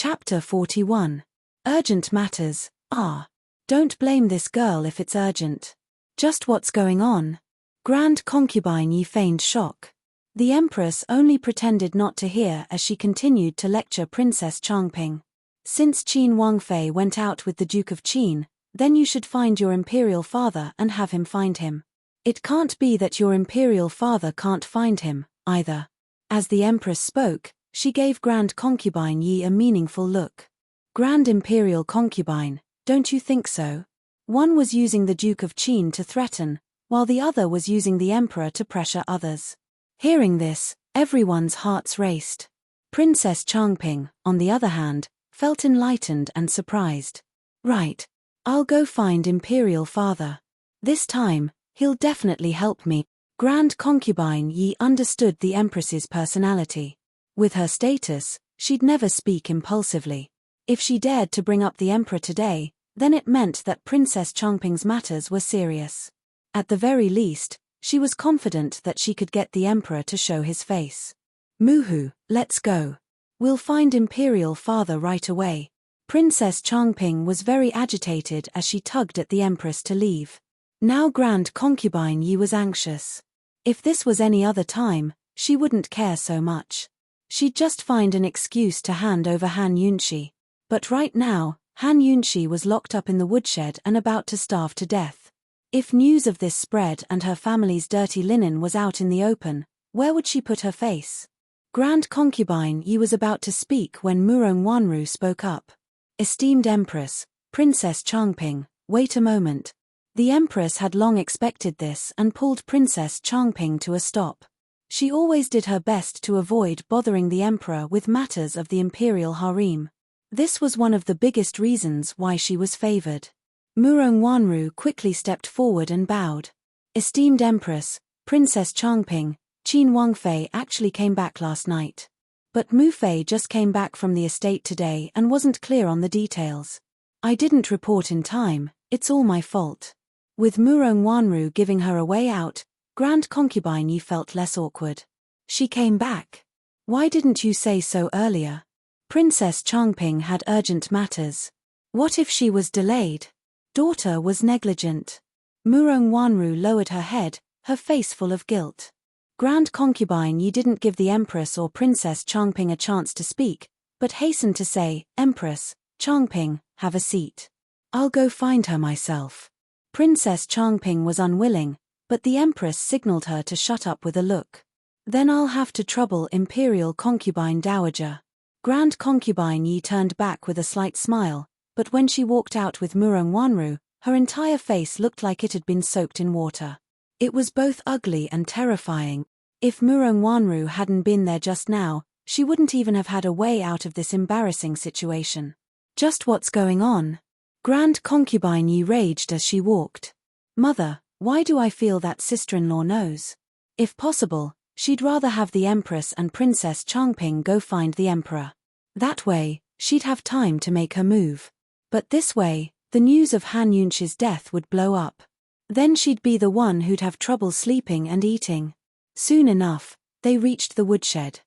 Chapter 41. Urgent Matters. Don't blame this girl if it's urgent. Just what's going on? Grand Concubine Yi feigned shock. The Empress only pretended not to hear as she continued to lecture Princess Changping. Since Qin Wangfei went out with the Duke of Qin, then you should find your imperial father and have him find him. It can't be that your imperial father can't find him, either. As the Empress spoke, she gave Grand Concubine Yi a meaningful look. Grand Imperial Concubine, don't you think so? One was using the Duke of Qin to threaten, while the other was using the Emperor to pressure others. Hearing this, everyone's hearts raced. Princess Changping, on the other hand, felt enlightened and surprised. Right. I'll go find Imperial Father. This time, he'll definitely help me. Grand Concubine Yi understood the Empress's personality. With her status, she'd never speak impulsively. If she dared to bring up the Emperor today, then it meant that Princess Changping's matters were serious. At the very least, she was confident that she could get the Emperor to show his face. Muhu, let's go. We'll find Imperial Father right away. Princess Changping was very agitated as she tugged at the Empress to leave. Now Grand Concubine Yi was anxious. If this was any other time, she wouldn't care so much. She'd just find an excuse to hand over Han Yunxi. But right now, Han Yunxi was locked up in the woodshed and about to starve to death. If news of this spread and her family's dirty linen was out in the open, where would she put her face? Grand Concubine Yi was about to speak when Murong Wanru spoke up. Esteemed Empress, Princess Changping, wait a moment. The Empress had long expected this and pulled Princess Changping to a stop. She always did her best to avoid bothering the Emperor with matters of the imperial harem. This was one of the biggest reasons why she was favored. Murong Wanru quickly stepped forward and bowed. Esteemed Empress, Princess Changping, Qin Wangfei actually came back last night. But Mu Fei just came back from the estate today and wasn't clear on the details. I didn't report in time, it's all my fault. With Murong Wanru giving her a way out, Grand Concubine Yi felt less awkward. She came back. Why didn't you say so earlier? Princess Changping had urgent matters. What if she was delayed? Daughter was negligent. Murong Wanru lowered her head, her face full of guilt. Grand Concubine Yi didn't give the Empress or Princess Changping a chance to speak, but hastened to say, Empress, Changping, have a seat. I'll go find her myself. Princess Changping was unwilling, but the Empress signaled her to shut up with a look. Then I'll have to trouble Imperial Concubine Dowager. Grand Concubine Yi turned back with a slight smile, but when she walked out with Murong Wanru, her entire face looked like it had been soaked in water. It was both ugly and terrifying. If Murong Wanru hadn't been there just now, she wouldn't even have had a way out of this embarrassing situation. Just what's going on? Grand Concubine Yi raged as she walked. Mother, why do I feel that sister-in-law knows? If possible, she'd rather have the Empress and Princess Changping go find the Emperor. That way, she'd have time to make her move. But this way, the news of Han Yunxi's death would blow up. Then she'd be the one who'd have trouble sleeping and eating. Soon enough, they reached the woodshed.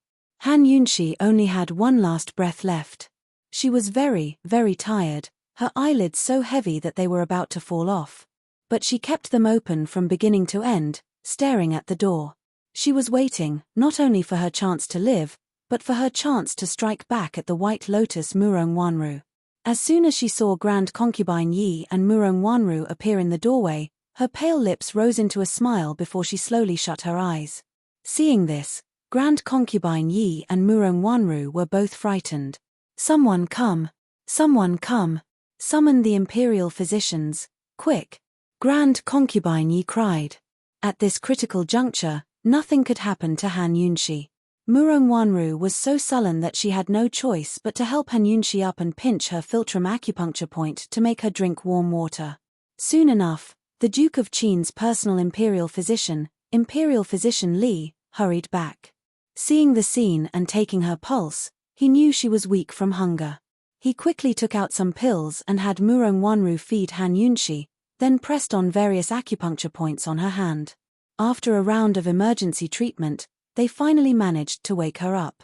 Han Yunxi only had one last breath left. She was very, very tired, her eyelids so heavy that they were about to fall off. But she kept them open from beginning to end, staring at the door. She was waiting, not only for her chance to live, but for her chance to strike back at the White Lotus Murong Wanru. As soon as she saw Grand Concubine Yi and Murong Wanru appear in the doorway, her pale lips rose into a smile before she slowly shut her eyes. Seeing this, Grand Concubine Yi and Murong Wanru were both frightened. Someone come! Someone come! Summon the imperial physicians, quick! Grand Concubine Yi cried. At this critical juncture, nothing could happen to Han Yunxi. Murong Wanru was so sullen that she had no choice but to help Han Yunxi up and pinch her philtrum acupuncture point to make her drink warm water. Soon enough, the Duke of Qin's personal Imperial Physician Li, hurried back. Seeing the scene and taking her pulse, he knew she was weak from hunger. He quickly took out some pills and had Murong Wanru feed Han Yunxi, then pressed on various acupuncture points on her hand. After a round of emergency treatment, they finally managed to wake her up.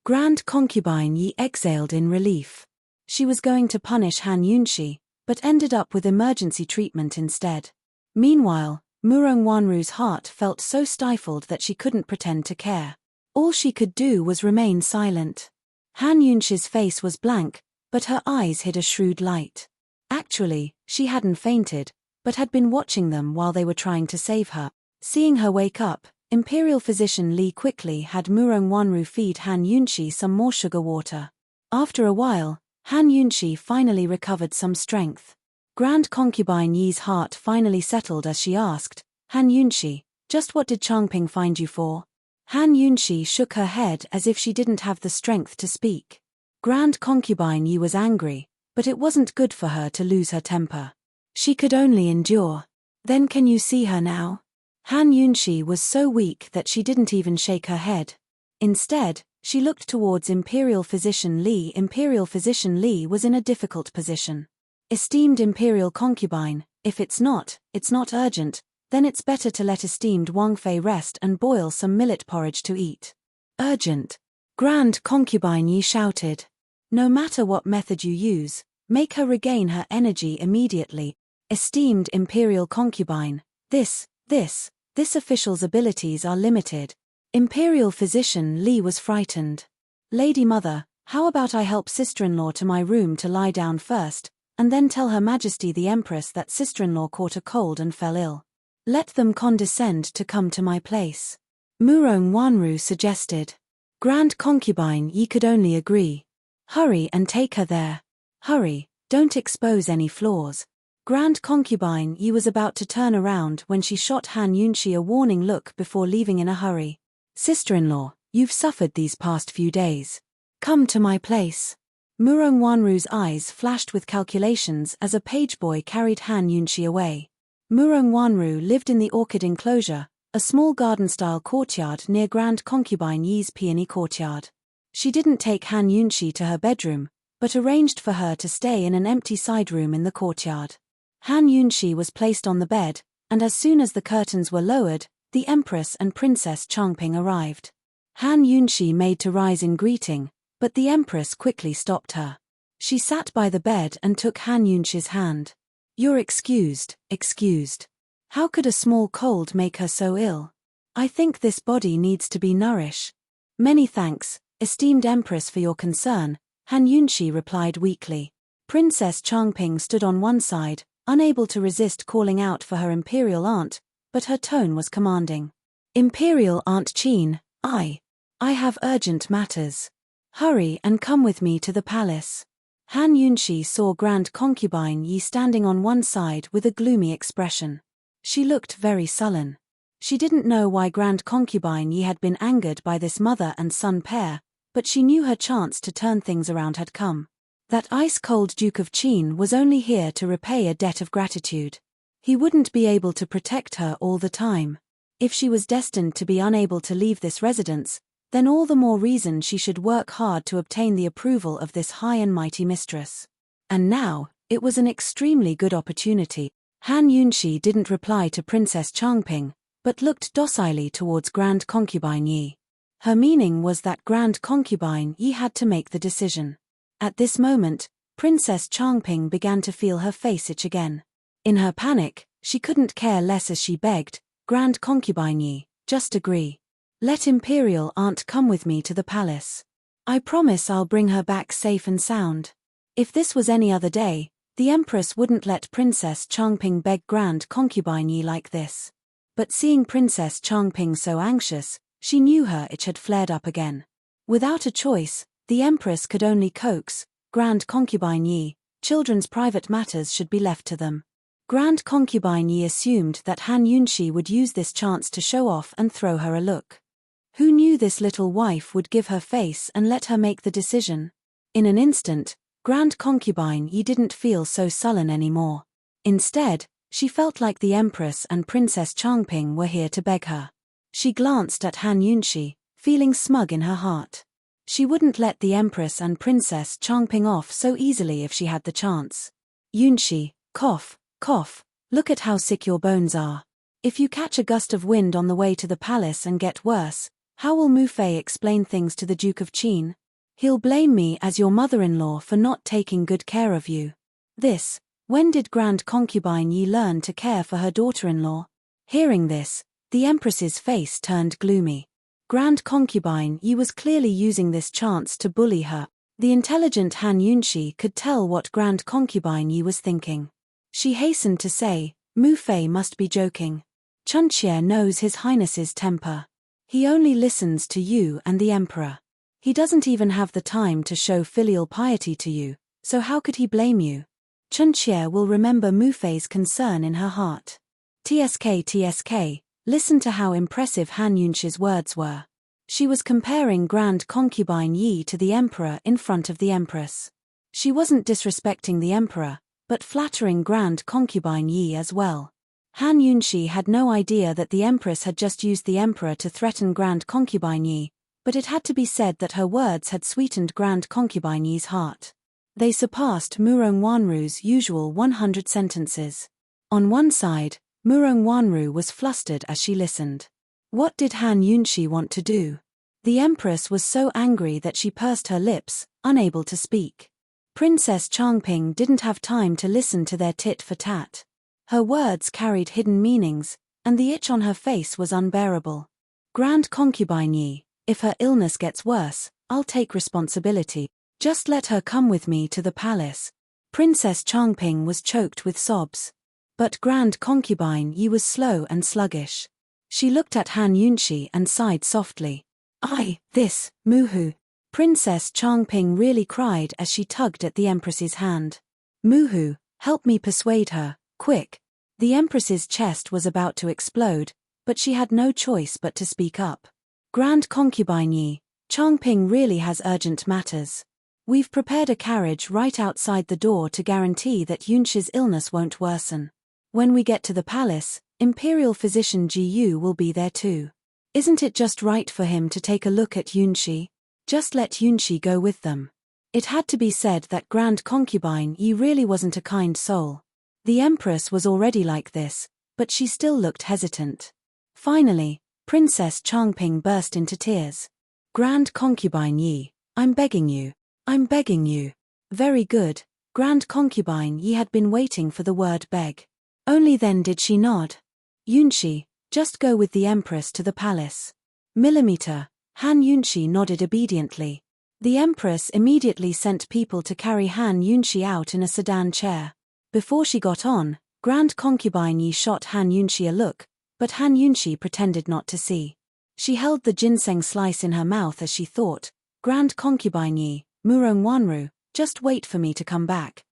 Grand concubine Yi exhaled in relief. She was going to punish Han Yunshi, but ended up with emergency treatment instead. Meanwhile, Murong Wanru's heart felt so stifled that she couldn't pretend to care. All she could do was remain silent. Han Yunshi's face was blank, but her eyes hid a shrewd light. Actually, she hadn't fainted, but had been watching them while they were trying to save her. Seeing her wake up, Imperial Physician Li quickly had Murong Wanru feed Han Yunshi some more sugar water. After a while, Han Yunshi finally recovered some strength. Grand Concubine Yi's heart finally settled as she asked, Han Yunshi, just what did Changping find you for? Han Yunshi shook her head as if she didn't have the strength to speak. Grand Concubine Yi was angry, but it wasn't good for her to lose her temper. She could only endure. Then can you see her now? Han Yunshi was so weak that she didn't even shake her head. Instead, she looked towards Imperial Physician Li. Imperial Physician Li was in a difficult position. Esteemed Imperial Concubine, if it's not urgent, then it's better to let esteemed Wang Fei rest and boil some millet porridge to eat. Urgent. Grand Concubine Yi shouted. No matter what method you use, make her regain her energy immediately. Esteemed Imperial Concubine, this official's abilities are limited. Imperial Physician Li was frightened. Lady Mother, how about I help sister-in-law to my room to lie down first, and then tell Her Majesty the Empress that sister-in-law caught a cold and fell ill. Let them condescend to come to my place. Murong Wanru suggested. Grand Concubine Yi could only agree. Hurry and take her there. Hurry, don't expose any flaws. Grand Concubine Yi was about to turn around when she shot Han Yunshi a warning look before leaving in a hurry. Sister-in-law, you've suffered these past few days. Come to my place. Murong Wanru's eyes flashed with calculations as a page boy carried Han Yunshi away. Murong Wanru lived in the orchid enclosure, a small garden-style courtyard near Grand Concubine Yi's peony courtyard. She didn't take Han Yunshi to her bedroom, but arranged for her to stay in an empty side room in the courtyard. Han Yunshi was placed on the bed, and as soon as the curtains were lowered, the Empress and Princess Changping arrived. Han Yunshi made to rise in greeting, but the Empress quickly stopped her. She sat by the bed and took Han Yunshi's hand. You're excused. How could a small cold make her so ill? I think this body needs to be nourished. Many thanks, esteemed Empress, for your concern, Han Yunshi replied weakly. Princess Changping stood on one side, unable to resist calling out for her imperial aunt, but her tone was commanding. Imperial Aunt Qin, I have urgent matters. Hurry and come with me to the palace. Han Yunshi saw Grand Concubine Yi standing on one side with a gloomy expression. She looked very sullen. She didn't know why Grand Concubine Yi had been angered by this mother and son pair, but she knew her chance to turn things around had come. That ice-cold Duke of Qin was only here to repay a debt of gratitude. He wouldn't be able to protect her all the time. If she was destined to be unable to leave this residence, then all the more reason she should work hard to obtain the approval of this high and mighty mistress. And now, it was an extremely good opportunity. Han Yunshi didn't reply to Princess Changping, but looked docilely towards Grand Concubine Yi. Her meaning was that Grand Concubine Yi had to make the decision. At this moment, Princess Changping began to feel her face itch again. In her panic, she couldn't care less as she begged, Grand Concubine Yi, just agree. Let Imperial Aunt come with me to the palace. I promise I'll bring her back safe and sound. If this was any other day, the Empress wouldn't let Princess Changping beg Grand Concubine Yi like this. But seeing Princess Changping so anxious, she knew her itch had flared up again. Without a choice, the Empress could only coax, Grand Concubine Yi, children's private matters should be left to them. Grand Concubine Yi assumed that Han Yunshi would use this chance to show off and throw her a look. Who knew this little wife would give her face and let her make the decision? In an instant, Grand Concubine Yi didn't feel so sullen anymore. Instead, she felt like the Empress and Princess Changping were here to beg her. She glanced at Han Yunshi, feeling smug in her heart. She wouldn't let the Empress and Princess Changping off so easily if she had the chance. Yunshi, cough, look at how sick your bones are. If you catch a gust of wind on the way to the palace and get worse, How will Mu Fei explain things to the Duke of Qin? He'll blame me as your mother-in-law for not taking good care of you. When did Grand Concubine Yi learn to care for her daughter-in-law? Hearing this, the Empress's face turned gloomy. Grand Concubine Yi was clearly using this chance to bully her. The intelligent Han Yunshi could tell what Grand Concubine Yi was thinking. She hastened to say, Mu Fei must be joking. Chunxie knows His Highness's temper. He only listens to you and the Emperor. He doesn't even have the time to show filial piety to you, so how could he blame you? Chunxie will remember Mu Fei's concern in her heart. TSK, listen to how impressive Han Yunshi's words were. She was comparing Grand Concubine Yi to the Emperor in front of the Empress. She wasn't disrespecting the Emperor, but flattering Grand Concubine Yi as well. Han Yunshi had no idea that the Empress had just used the Emperor to threaten Grand Concubine Yi, but it had to be said that her words had sweetened Grand Concubine Yi's heart. They surpassed Murong Wanru's usual 100 sentences. On one side, Murong Wanru was flustered as she listened. What did Han Yunshi want to do? The Empress was so angry that she pursed her lips, unable to speak. Princess Changping didn't have time to listen to their tit-for-tat. Her words carried hidden meanings, and the itch on her face was unbearable. Grand Concubine Yi, if her illness gets worse, I'll take responsibility. Just let her come with me to the palace. Princess Changping was choked with sobs. But Grand Concubine Yi was slow and sluggish. She looked at Han Yunshi and sighed softly. Muhu. Princess Changping really cried as she tugged at the Empress's hand. Muhu, help me persuade her, quick. The Empress's chest was about to explode, but she had no choice but to speak up. Grand Concubine Yi, Changping really has urgent matters. We've prepared a carriage right outside the door to guarantee that Yunshi's illness won't worsen. When we get to the palace, Imperial Physician Ji Yu will be there too. Isn't it just right for him to take a look at Yunshi? Just let Yunshi go with them. It had to be said that Grand Concubine Yi really wasn't a kind soul. The Empress was already like this, but she still looked hesitant. Finally, Princess Changping burst into tears. Grand Concubine Yi, I'm begging you. I'm begging you. Very good. Grand Concubine Yi had been waiting for the word beg. Only then did she nod. Yunshi, just go with the Empress to the palace. Millimeter. Han Yunshi nodded obediently. The Empress immediately sent people to carry Han Yunshi out in a sedan chair. Before she got on, Grand Concubine Yi shot Han Yunshi a look, but Han Yunshi pretended not to see. She held the ginseng slice in her mouth as she thought, Grand Concubine Yi, Murong Wanru, just wait for me to come back.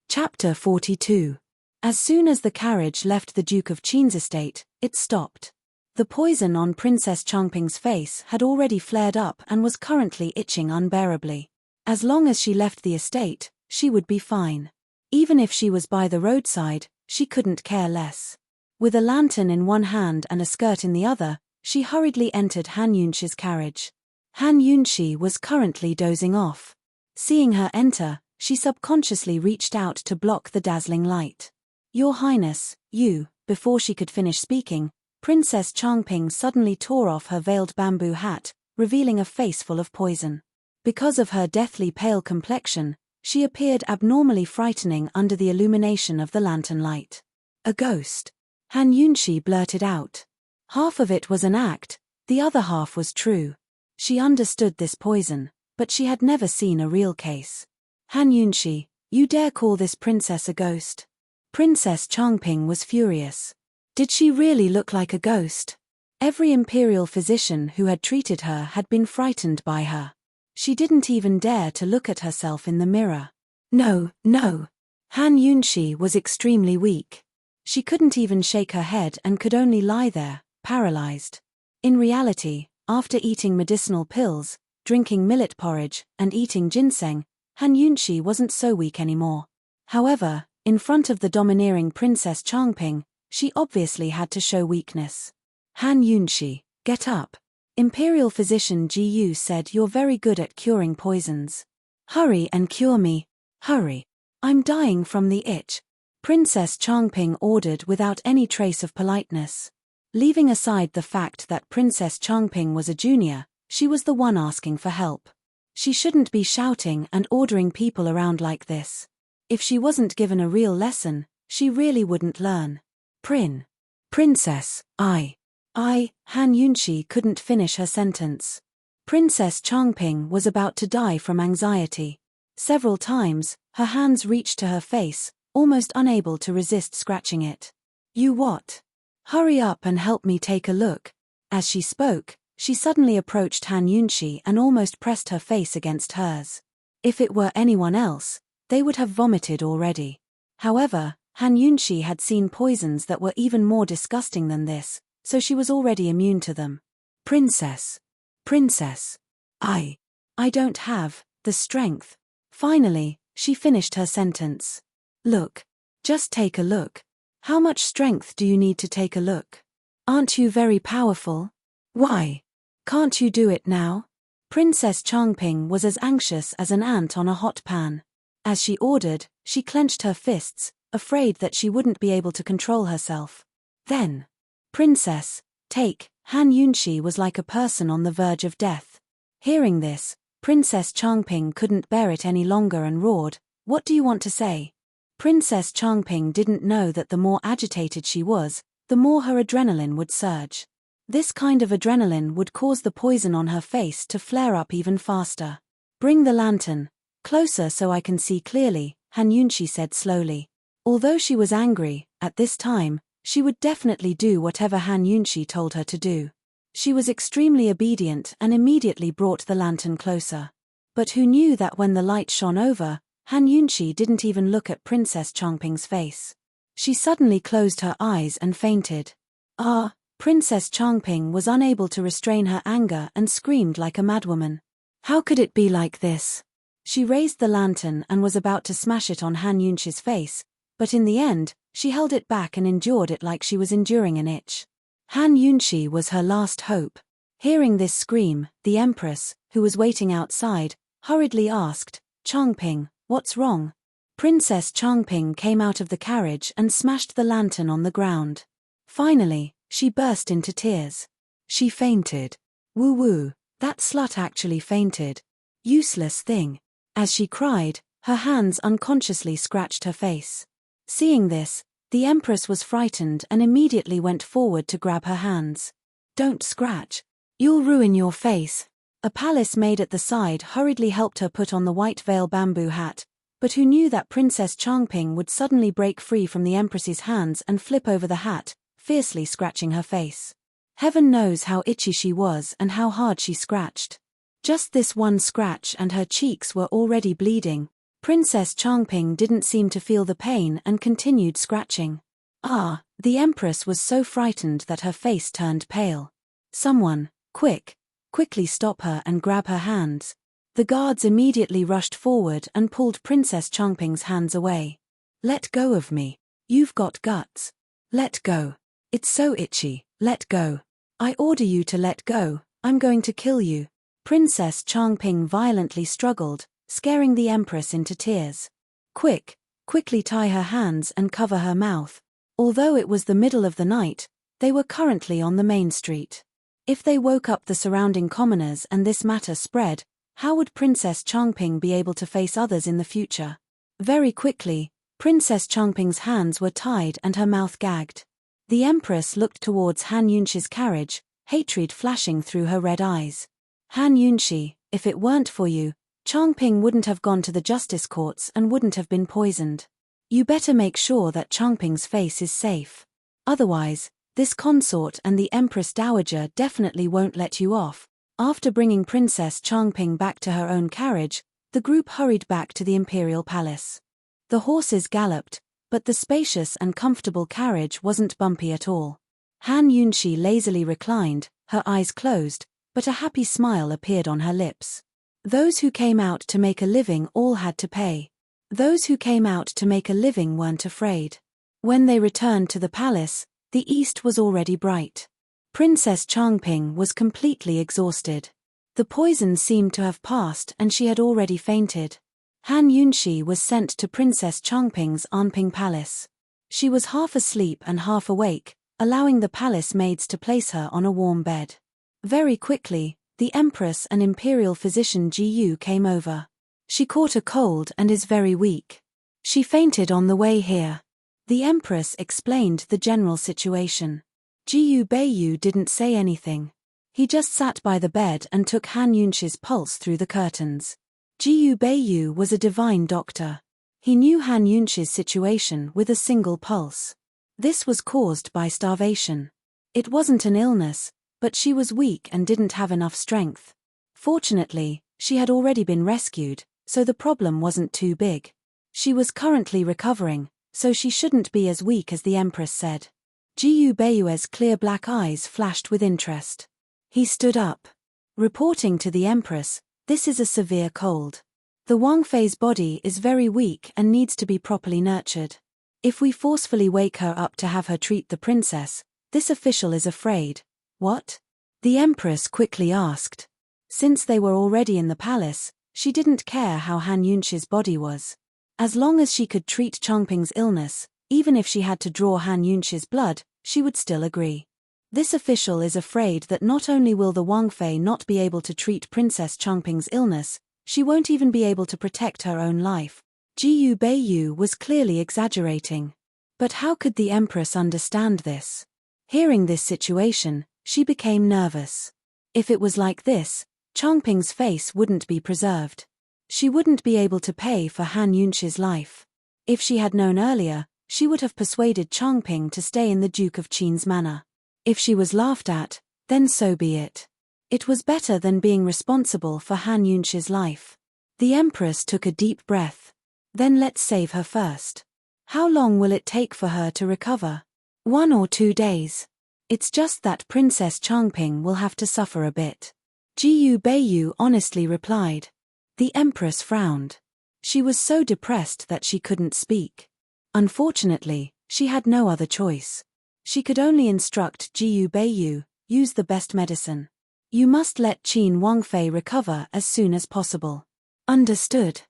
Chapter 42. As soon as the carriage left the Duke of Qin's estate, it stopped. The poison on Princess Changping's face had already flared up and was currently itching unbearably. As long as she left the estate, she would be fine. Even if she was by the roadside, she couldn't care less. With a lantern in one hand and a skirt in the other, she hurriedly entered Han Yunshi's carriage. Han Yunshi was currently dozing off. Seeing her enter, she subconsciously reached out to block the dazzling light. Your Highness, you. Before she could finish speaking, Princess Changping suddenly tore off her veiled bamboo hat, revealing a face full of poison. Because of her deathly pale complexion, she appeared abnormally frightening under the illumination of the lantern light. A ghost. Han Yunshi blurted out. Half of it was an act, the other half was true. She understood this poison, but she had never seen a real case. Han Yunshi, you dare call this princess a ghost? Princess Changping was furious. Did she really look like a ghost? Every imperial physician who had treated her had been frightened by her. She didn't even dare to look at herself in the mirror. No. Han Yunshi was extremely weak. She couldn't even shake her head and could only lie there, paralyzed. In reality, after eating medicinal pills, drinking millet porridge, and eating ginseng, Han Yunshi wasn't so weak anymore. However, in front of the domineering Princess Changping, she obviously had to show weakness. Han Yunshi, get up. Imperial Physician Ji Yu said you're very good at curing poisons. Hurry and cure me. Hurry. I'm dying from the itch. Princess Changping ordered without any trace of politeness. Leaving aside the fact that Princess Changping was a junior, she was the one asking for help. She shouldn't be shouting and ordering people around like this. If she wasn't given a real lesson, she really wouldn't learn. Princess, Han Yunxi couldn't finish her sentence. Princess Changping was about to die from anxiety. Several times, her hands reached to her face, almost unable to resist scratching it. You what? Hurry up and help me take a look. As she spoke, she suddenly approached Han Yunxi and almost pressed her face against hers. If it were anyone else, they would have vomited already. However, Han Yunxi had seen poisons that were even more disgusting than this, so she was already immune to them. Princess, I don't have the strength. Finally, she finished her sentence. Look. Just take a look. How much strength do you need to take a look? Aren't you very powerful? Why? Can't you do it now? Princess Changping was as anxious as an ant on a hot pan. As she ordered, she clenched her fists, afraid that she wouldn't be able to control herself. Then, Princess, take. Han Yunxi was like a person on the verge of death. Hearing this, Princess Changping couldn't bear it any longer and roared, "What do you want to say?" Princess Changping didn't know that the more agitated she was, the more her adrenaline would surge. This kind of adrenaline would cause the poison on her face to flare up even faster. Bring the lantern closer so I can see clearly, Han Yunxi said slowly. Although she was angry, at this time, she would definitely do whatever Han Yunxi told her to do. She was extremely obedient and immediately brought the lantern closer. But who knew that when the light shone over, Han Yunxi didn't even look at Princess Changping's face. She suddenly closed her eyes and fainted. Princess Changping was unable to restrain her anger and screamed like a madwoman. How could it be like this? She raised the lantern and was about to smash it on Han Yunxi's face, but in the end, she held it back and endured it like she was enduring an itch. Han Yunxi was her last hope. Hearing this scream, the Empress, who was waiting outside, hurriedly asked, "Changping, what's wrong?" Princess Changping came out of the carriage and smashed the lantern on the ground. Finally, she burst into tears. She fainted. Woo, that slut actually fainted. Useless thing. As she cried, her hands unconsciously scratched her face. Seeing this, the Empress was frightened and immediately went forward to grab her hands. "Don't scratch. You'll ruin your face." A palace maid at the side hurriedly helped her put on the white veil bamboo hat, but who knew that Princess Changping would suddenly break free from the Empress's hands and flip over the hat, fiercely scratching her face. Heaven knows how itchy she was and how hard she scratched. Just this one scratch and her cheeks were already bleeding. Princess Changping didn't seem to feel the pain and continued scratching. The Empress was so frightened that her face turned pale. Someone, quickly stop her and grab her hands. The guards immediately rushed forward and pulled Princess Changping's hands away. "Let go of me. You've got guts. Let go. It's so itchy, let go. I order you to let go, I'm going to kill you." Princess Changping violently struggled, scaring the Empress into tears. Quickly tie her hands and cover her mouth. Although it was the middle of the night, they were currently on the main street. If they woke up the surrounding commoners and this matter spread, how would Princess Changping be able to face others in the future? Very quickly, Princess Changping's hands were tied and her mouth gagged. The Empress looked towards Han Yunxi's carriage, hatred flashing through her red eyes. "Han Yunxi, if it weren't for you, Changping wouldn't have gone to the justice courts and wouldn't have been poisoned. You better make sure that Changping's face is safe. Otherwise, this consort and the Empress Dowager definitely won't let you off." After bringing Princess Changping back to her own carriage, the group hurried back to the imperial palace. The horses galloped, but the spacious and comfortable carriage wasn't bumpy at all. Han Yunxi lazily reclined, her eyes closed, but a happy smile appeared on her lips. Those who came out to make a living all had to pay. Those who came out to make a living weren't afraid. When they returned to the palace, the east was already bright. Princess Changping was completely exhausted. The poison seemed to have passed and she had already fainted. Han Yunxi was sent to Princess Changping's Anping Palace. She was half asleep and half awake, allowing the palace maids to place her on a warm bed. Very quickly, the Empress and Imperial physician Ji came over. She caught a cold and is very weak. She fainted on the way here. The Empress explained the general situation. Ji Beiyu didn't say anything. He just sat by the bed and took Han Yunxi's pulse through the curtains. Ji Beiyu was a divine doctor. He knew Han Yunxi's situation with a single pulse. This was caused by starvation. It wasn't an illness, but she was weak and didn't have enough strength. Fortunately, she had already been rescued, so the problem wasn't too big. She was currently recovering, so she shouldn't be as weak as the Empress said. Ji Beiyue's clear black eyes flashed with interest. He stood up. Reporting to the Empress, this is a severe cold. The Wang Fei's body is very weak and needs to be properly nurtured. If we forcefully wake her up to have her treat the princess, this official is afraid. What? The Empress quickly asked. Since they were already in the palace, she didn't care how Han Yunxi's body was. As long as she could treat Changping's illness, even if she had to draw Han Yunxi's blood, she would still agree. This official is afraid that not only will the Wang Fei not be able to treat Princess Changping's illness, she won't even be able to protect her own life. Ji Beiyu was clearly exaggerating. But how could the Empress understand this? Hearing this situation, she became nervous. If it was like this, Changping's face wouldn't be preserved. She wouldn't be able to pay for Han Yunxi's life. If she had known earlier, she would have persuaded Changping to stay in the Duke of Qin's manor. If she was laughed at, then so be it. It was better than being responsible for Han Yunxi's life. The Empress took a deep breath. Then let's save her first. How long will it take for her to recover? 1 or 2 days. It's just that Princess Changping will have to suffer a bit. Ji Beiyu honestly replied. The Empress frowned. She was so depressed that she couldn't speak. Unfortunately, she had no other choice. She could only instruct Ji Beiyu, use the best medicine. You must let Qin Wang Fei recover as soon as possible. Understood.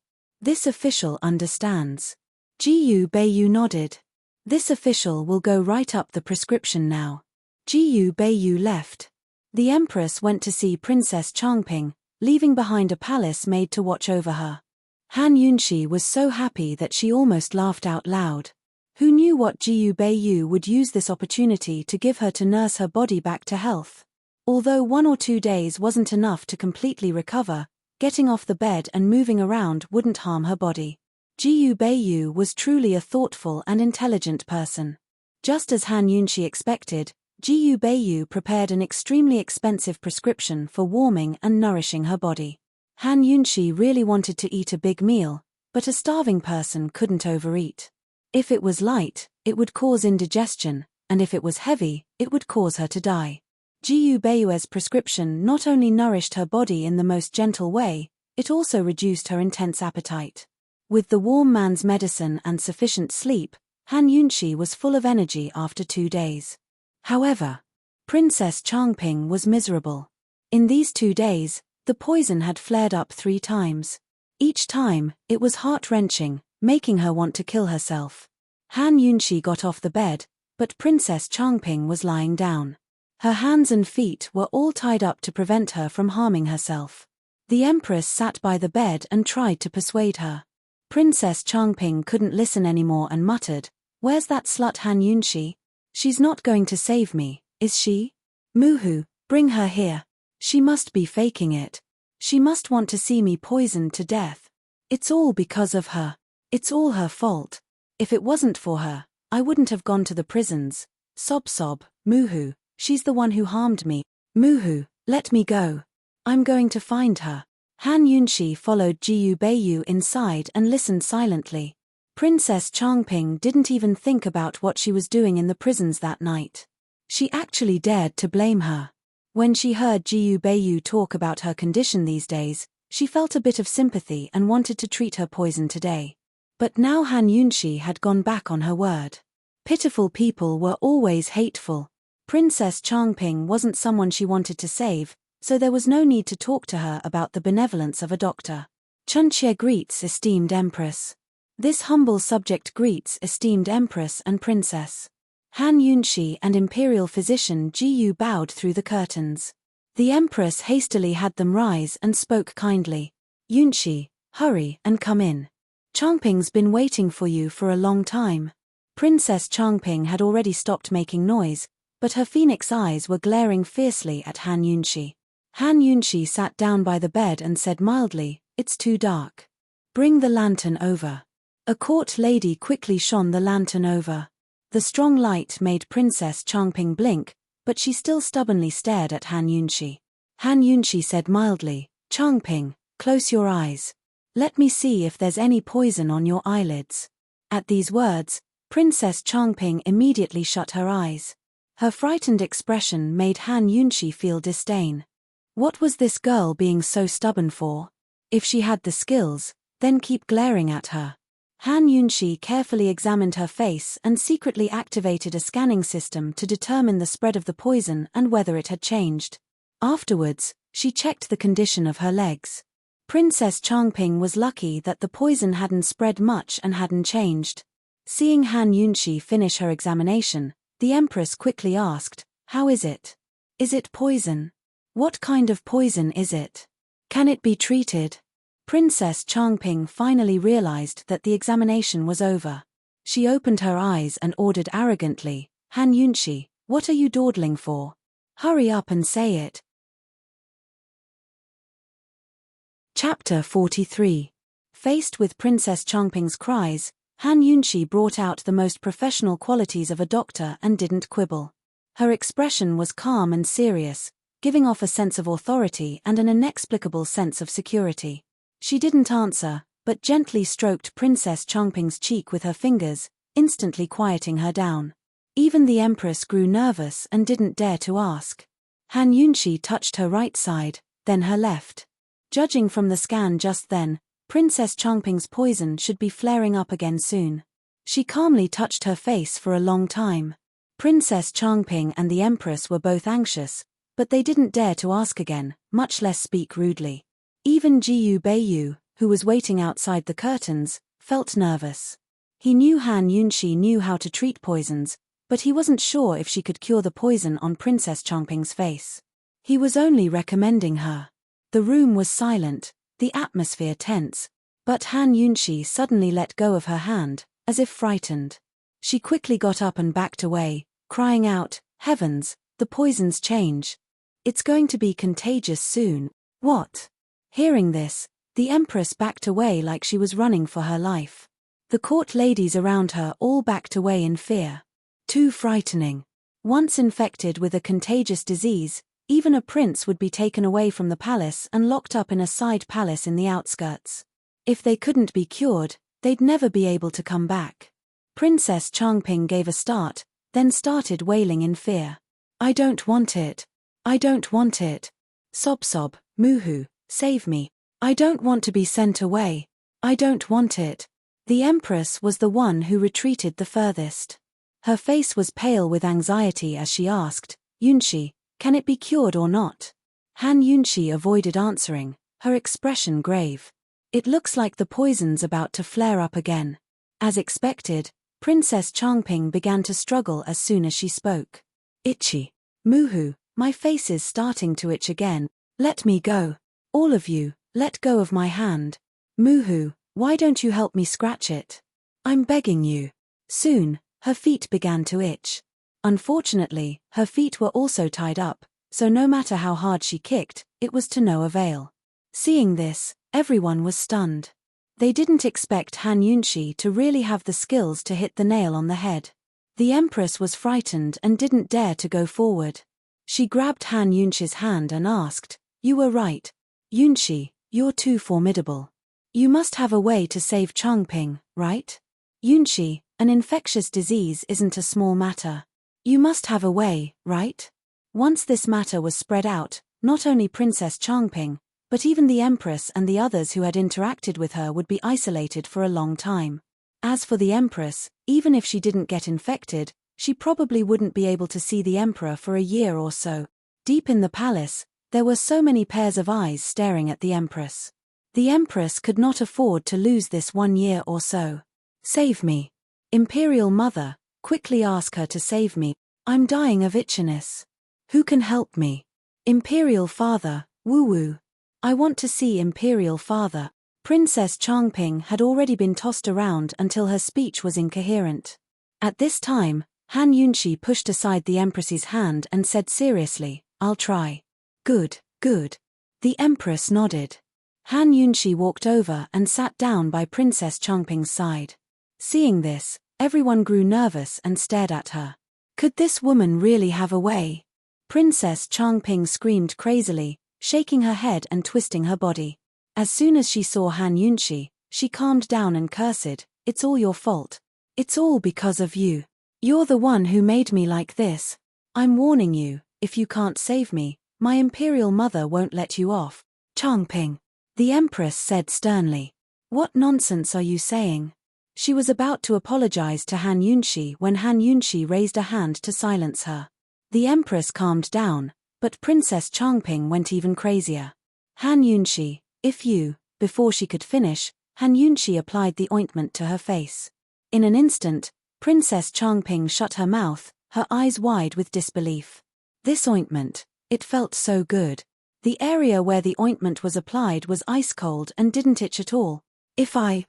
This official understands. Ji Beiyu nodded. This official will go write up the prescription now. Ji Beiyu left. The Empress went to see Princess Changping, leaving behind a palace maid to watch over her. Han Yunxi was so happy that she almost laughed out loud. Who knew what Ji Beiyu would use this opportunity to give her to nurse her body back to health? Although 1 or 2 days wasn't enough to completely recover, getting off the bed and moving around wouldn't harm her body. Ji Beiyu was truly a thoughtful and intelligent person. Just as Han Yunxi expected, Ji Beiyu prepared an extremely expensive prescription for warming and nourishing her body. Han Yunxi really wanted to eat a big meal, but a starving person couldn't overeat. If it was light, it would cause indigestion, and if it was heavy, it would cause her to die. Ji Beiyue's prescription not only nourished her body in the most gentle way, it also reduced her intense appetite. With the warm man's medicine and sufficient sleep, Han Yunxi was full of energy after 2 days. However, Princess Changping was miserable. In these 2 days, the poison had flared up 3 times. Each time, it was heart-wrenching, making her want to kill herself. Han Yunxi got off the bed, but Princess Changping was lying down. Her hands and feet were all tied up to prevent her from harming herself. The Empress sat by the bed and tried to persuade her. Princess Changping couldn't listen anymore and muttered, "Where's that slut Han Yunxi? She's not going to save me, is she? Muhu, bring her here. She must be faking it. She must want to see me poisoned to death. It's all because of her. It's all her fault. If it wasn't for her, I wouldn't have gone to the prisons. Sob sob, Muhu, she's the one who harmed me. Muhu, let me go. I'm going to find her." Han Yunxi followed Ji Beiyu inside and listened silently. Princess Changping didn't even think about what she was doing in the prisons that night. She actually dared to blame her. When she heard Ji Beiyu talk about her condition these days, she felt a bit of sympathy and wanted to treat her poison today. But now Han Yunxi had gone back on her word. Pitiful people were always hateful. Princess Changping wasn't someone she wanted to save, so there was no need to talk to her about the benevolence of a doctor. Chunxie greets esteemed Empress. This humble subject greets esteemed Empress and Princess. Han Yunshi and Imperial Physician Ji Yu bowed through the curtains. The Empress hastily had them rise and spoke kindly. Yunshi, hurry and come in. Changping's been waiting for you for a long time. Princess Changping had already stopped making noise, but her phoenix eyes were glaring fiercely at Han Yunshi. Han Yunshi sat down by the bed and said mildly, "It's too dark. Bring the lantern over." A court lady quickly shone the lantern over. The strong light made Princess Changping blink, but she still stubbornly stared at Han Yunshi. Han Yunshi said mildly, "Changping, close your eyes. Let me see if there's any poison on your eyelids." At these words, Princess Changping immediately shut her eyes. Her frightened expression made Han Yunshi feel disdain. What was this girl being so stubborn for? If she had the skills, then keep glaring at her. Han Yunshi carefully examined her face and secretly activated a scanning system to determine the spread of the poison and whether it had changed. Afterwards, she checked the condition of her legs. Princess Changping was lucky that the poison hadn't spread much and hadn't changed. Seeing Han Yunshi finish her examination, the Empress quickly asked, "How is it? Is it poison? What kind of poison is it? Can it be treated?" Princess Changping finally realized that the examination was over. She opened her eyes and ordered arrogantly, "Han Yunshi, what are you dawdling for? Hurry up and say it." Chapter 43. Faced with Princess Changping's cries, Han Yunshi brought out the most professional qualities of a doctor and didn't quibble. Her expression was calm and serious, giving off a sense of authority and an inexplicable sense of security. She didn't answer, but gently stroked Princess Changping's cheek with her fingers, instantly quieting her down. Even the Empress grew nervous and didn't dare to ask. Han Yunshi touched her right side, then her left. Judging from the scan just then, Princess Changping's poison should be flaring up again soon. She calmly touched her face for a long time. Princess Changping and the Empress were both anxious, but they didn't dare to ask again, much less speak rudely. Even Jiyu Beiyu, who was waiting outside the curtains, felt nervous. He knew Han Yunshi knew how to treat poisons, but he wasn't sure if she could cure the poison on Princess Changping's face. He was only recommending her. The room was silent, the atmosphere tense, but Han Yunshi suddenly let go of her hand, as if frightened. She quickly got up and backed away, crying out, "Heavens, the poison's change. It's going to be contagious soon." "What?" Hearing this, the Empress backed away like she was running for her life. The court ladies around her all backed away in fear. Too frightening. Once infected with a contagious disease, even a prince would be taken away from the palace and locked up in a side palace in the outskirts. If they couldn't be cured, they'd never be able to come back. Princess Changping gave a start, then started wailing in fear. "I don't want it. I don't want it. Sob sob, Muhu, save me. I don't want to be sent away. I don't want it." The Empress was the one who retreated the furthest. Her face was pale with anxiety as she asked, "Yunshi, can it be cured or not?" Han Yunshi avoided answering, her expression grave. "It looks like the poison's about to flare up again." As expected, Princess Changping began to struggle as soon as she spoke. "Itchy. Muhu, my face is starting to itch again. Let me go. All of you, let go of my hand. Muhu, why don't you help me scratch it? I'm begging you." Soon, her feet began to itch. Unfortunately, her feet were also tied up, so no matter how hard she kicked, it was to no avail. Seeing this, everyone was stunned. They didn't expect Han Yunshi to really have the skills to hit the nail on the head. The Empress was frightened and didn't dare to go forward. She grabbed Han Yunshi's hand and asked, "You were right. Yunshi, you're too formidable. You must have a way to save Changping, right? Yunshi, an infectious disease isn't a small matter. You must have a way, right?" Once this matter was spread out, not only Princess Changping, but even the Empress and the others who had interacted with her would be isolated for a long time. As for the Empress, even if she didn't get infected, she probably wouldn't be able to see the Emperor for a year or so. Deep in the palace, there were so many pairs of eyes staring at the Empress. The Empress could not afford to lose this 1 year or so. "Save me. Imperial Mother, Quickly ask her to save me. I'm dying of itchiness. Who can help me? Imperial Father, woo-woo. I want to see Imperial Father. Princess Changping had already been tossed around until her speech was incoherent. At this time, Han Yunxi pushed aside the Empress's hand and said seriously, I'll try. Good, good. The Empress nodded. Han Yunxi walked over and sat down by Princess Changping's side. Seeing this, everyone grew nervous and stared at her. Could this woman really have a way? Princess Changping screamed crazily, shaking her head and twisting her body. As soon as she saw Han Yunxi, she calmed down and cursed, It's all your fault. It's all because of you. You're the one who made me like this. I'm warning you, if you can't save me, my imperial mother won't let you off. Changping. The Empress said sternly. What nonsense are you saying? She was about to apologize to Han Yunxi when Han Yunxi raised a hand to silence her. The Empress calmed down, but Princess Changping went even crazier. Han Yunxi, if you, before she could finish, Han Yunxi applied the ointment to her face. In an instant, Princess Changping shut her mouth, her eyes wide with disbelief. This ointment, it felt so good. The area where the ointment was applied was ice cold and didn't itch at all.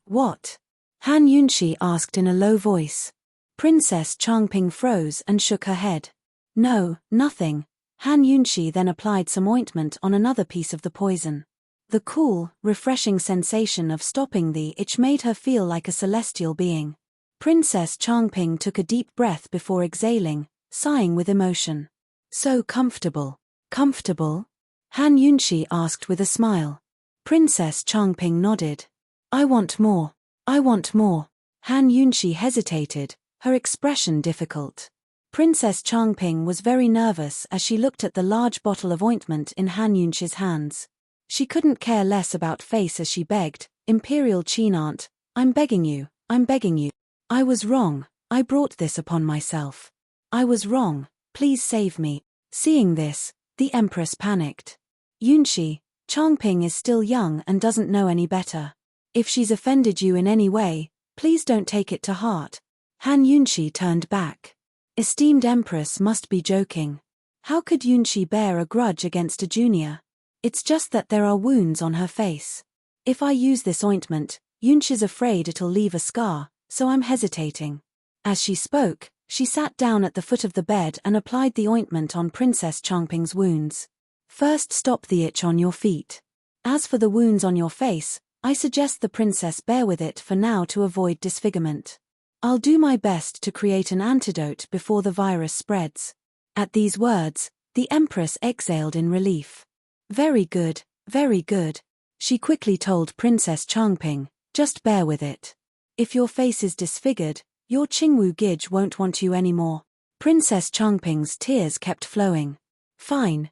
What? Han Yunxi asked in a low voice. Princess Changping froze and shook her head. No, nothing. Han Yunxi then applied some ointment on another piece of the poison. The cool, refreshing sensation of stopping the itch made her feel like a celestial being. Princess Changping took a deep breath before exhaling, sighing with emotion. So comfortable. Comfortable? Han Yunxi asked with a smile. Princess Changping nodded. I want more. I want more. Han Yunxi hesitated, her expression difficult. Princess Changping was very nervous as she looked at the large bottle of ointment in Han Yunxi's hands. She couldn't care less about face as she begged, Imperial Qin Aunt, I'm begging you, I'm begging you. I was wrong, I brought this upon myself. I was wrong, please save me. Seeing this, the Empress panicked. Yunxi, Changping is still young and doesn't know any better. If she's offended you in any way, please don't take it to heart. Han Yunxi turned back. Esteemed Empress must be joking. How could Yunxi bear a grudge against a junior? It's just that there are wounds on her face. If I use this ointment, Yunxi's afraid it'll leave a scar, so I'm hesitating. As she spoke, she sat down at the foot of the bed and applied the ointment on Princess Changping's wounds. First stop the itch on your feet. As for the wounds on your face, I suggest the princess bear with it for now to avoid disfigurement. I'll do my best to create an antidote before the virus spreads. At these words, the Empress exhaled in relief. Very good, she quickly told Princess Changping, just bear with it. If your face is disfigured, your Qingwu Gige won't want you anymore. Princess Changping's tears kept flowing. Fine.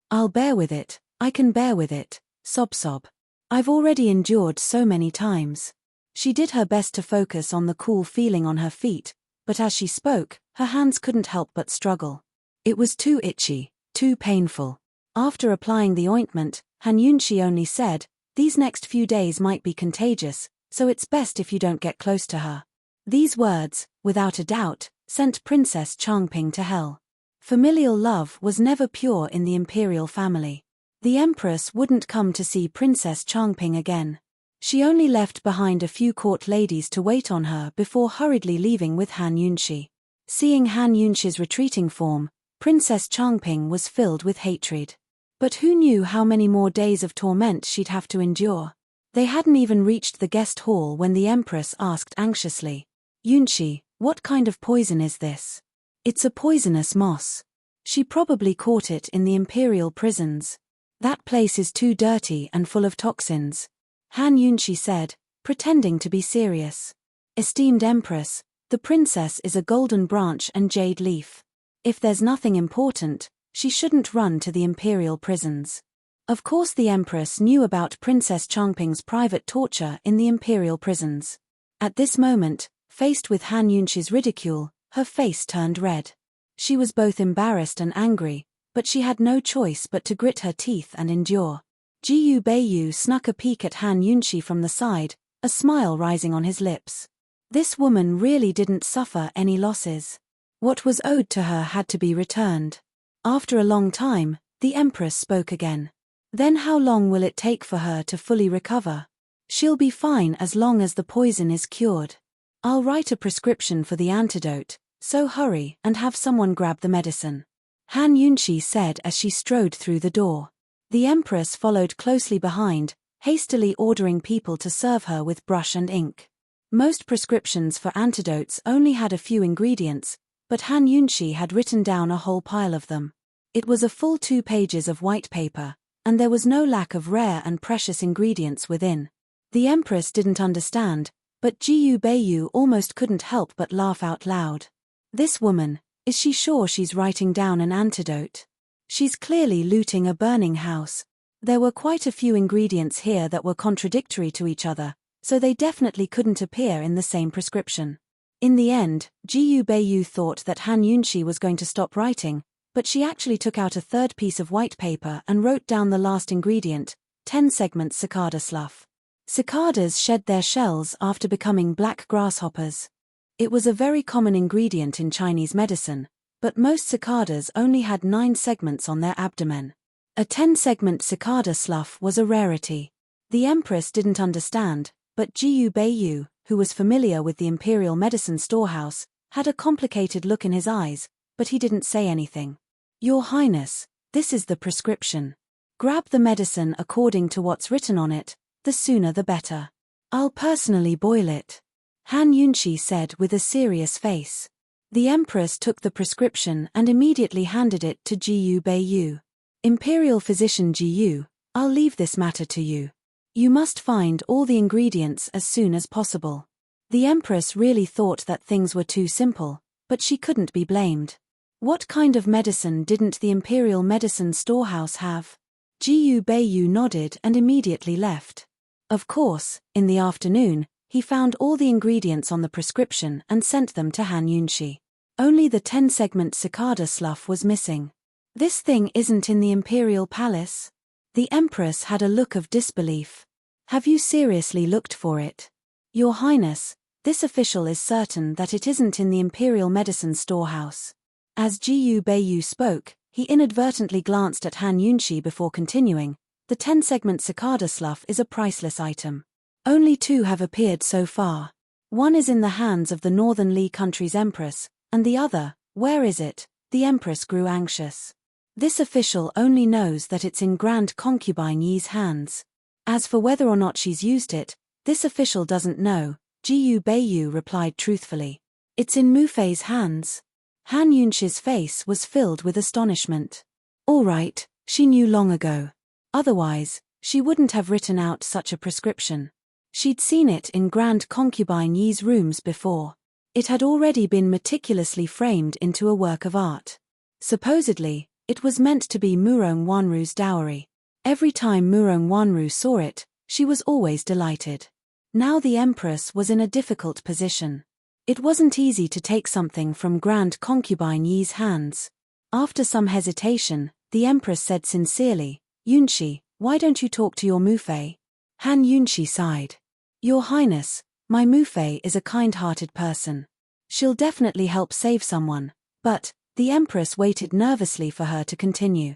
I'll bear with it, I can bear with it, sob. I've already endured so many times. She did her best to focus on the cool feeling on her feet, but as she spoke, her hands couldn't help but struggle. It was too itchy, too painful. After applying the ointment, Han Yunxi only said, these next few days might be contagious, so it's best if you don't get close to her. These words, without a doubt, sent Princess Changping to hell. Familial love was never pure in the imperial family. The Empress wouldn't come to see Princess Changping again. She only left behind a few court ladies to wait on her before hurriedly leaving with Han Yunxi. Seeing Han Yunxi's retreating form, Princess Changping was filled with hatred. But who knew how many more days of torment she'd have to endure? They hadn't even reached the guest hall when the Empress asked anxiously, Yunxi, what kind of poison is this? It's a poisonous moss. She probably caught it in the imperial prisons. That place is too dirty and full of toxins. Han Yunxi said, pretending to be serious. Esteemed Empress, the princess is a golden branch and jade leaf. If there's nothing important, she shouldn't run to the imperial prisons. Of course the Empress knew about Princess Changping's private torture in the imperial prisons. At this moment, faced with Han Yunxi's ridicule, her face turned red. She was both embarrassed and angry, but she had no choice but to grit her teeth and endure. Jiyu Beiyu snuck a peek at Han Yunxi from the side, a smile rising on his lips. This woman really didn't suffer any losses. What was owed to her had to be returned. After a long time, the Empress spoke again. Then how long will it take for her to fully recover? She'll be fine as long as the poison is cured. I'll write a prescription for the antidote, so hurry and have someone grab the medicine. Han Yunshi said as she strode through the door. The Empress followed closely behind, hastily ordering people to serve her with brush and ink. Most prescriptions for antidotes only had a few ingredients, but Han Yunshi had written down a whole pile of them. It was a full 2 pages of white paper, and there was no lack of rare and precious ingredients within. The Empress didn't understand, but Jiyu Beiyu almost couldn't help but laugh out loud. This woman, is she sure she's writing down an antidote? She's clearly looting a burning house. There were quite a few ingredients here that were contradictory to each other, so they definitely couldn't appear in the same prescription. In the end, Jiyu Beiyu thought that Han Yunshi was going to stop writing, but she actually took out a third piece of white paper and wrote down the last ingredient, 10-segment cicada slough. Cicadas shed their shells after becoming black grasshoppers. It was a very common ingredient in Chinese medicine, but most cicadas only had 9 segments on their abdomen. A 10-segment cicada slough was a rarity. The Empress didn't understand, but Jiyu Beiyu, who was familiar with the imperial medicine storehouse, had a complicated look in his eyes, but he didn't say anything. Your Highness, this is the prescription. Grab the medicine according to what's written on it, the sooner the better. I'll personally boil it. Han Yunshi said with a serious face. The Empress took the prescription and immediately handed it to Jiyu Beiyu. Imperial Physician Jiyu, I'll leave this matter to you. You must find all the ingredients as soon as possible. The Empress really thought that things were too simple, but she couldn't be blamed. What kind of medicine didn't the Imperial Medicine Storehouse have? Jiyu Beiyu nodded and immediately left. Of course, in the afternoon, he found all the ingredients on the prescription and sent them to Han Yunshi. Only the 10-segment cicada slough was missing. This thing isn't in the Imperial Palace? The Empress had a look of disbelief. Have you seriously looked for it? Your Highness, this official is certain that it isn't in the Imperial Medicine Storehouse. As Jiyu Beiyu spoke, he inadvertently glanced at Han Yunshi before continuing. The 10-segment cicada slough is a priceless item. Only 2 have appeared so far. One is in the hands of the Northern Li country's Empress, and the other, where is it? The Empress grew anxious. This official only knows that it's in Grand Concubine Yi's hands. As for whether or not she's used it, this official doesn't know, Jiyu Beiyu replied truthfully. It's in Mufei's hands. Han Yunshi's face was filled with astonishment. All right, she knew long ago. Otherwise, she wouldn't have written out such a prescription. She'd seen it in Grand Concubine Yi's rooms before. It had already been meticulously framed into a work of art. Supposedly, it was meant to be Murong Wanru's dowry. Every time Murong Wanru saw it, she was always delighted. Now the Empress was in a difficult position. It wasn't easy to take something from Grand Concubine Yi's hands. After some hesitation, the Empress said sincerely, Yunshi, why don't you talk to your Mufei? Han Yunshi sighed. Your Highness, my Mufei is a kind-hearted person. She'll definitely help save someone, but, the Empress waited nervously for her to continue.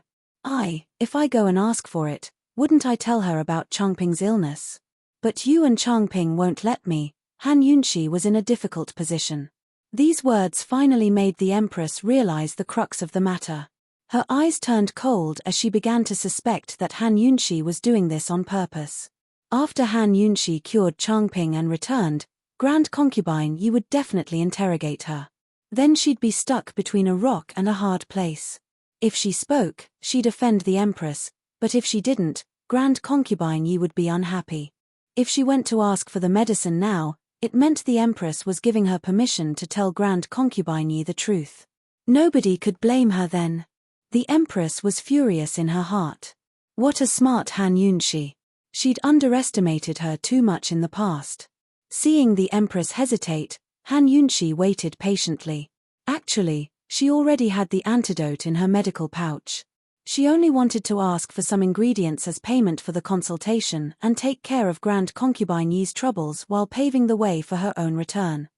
If I go and ask for it, wouldn't I tell her about Changping's illness? But you and Changping won't let me. Han Yunshi was in a difficult position. These words finally made the Empress realize the crux of the matter. Her eyes turned cold as she began to suspect that Han Yunshi was doing this on purpose. After Han Yunshi cured Changping and returned, Grand Concubine Yi would definitely interrogate her. Then she'd be stuck between a rock and a hard place. If she spoke, she'd offend the Empress, but if she didn't, Grand Concubine Yi would be unhappy. If she went to ask for the medicine now, it meant the Empress was giving her permission to tell Grand Concubine Yi the truth. Nobody could blame her then. The Empress was furious in her heart. What a smart Han Yunshi. She'd underestimated her too much in the past. Seeing the Empress hesitate, Han Yunshi waited patiently. Actually, she already had the antidote in her medical pouch. She only wanted to ask for some ingredients as payment for the consultation and take care of Grand Concubine Yi's troubles while paving the way for her own return.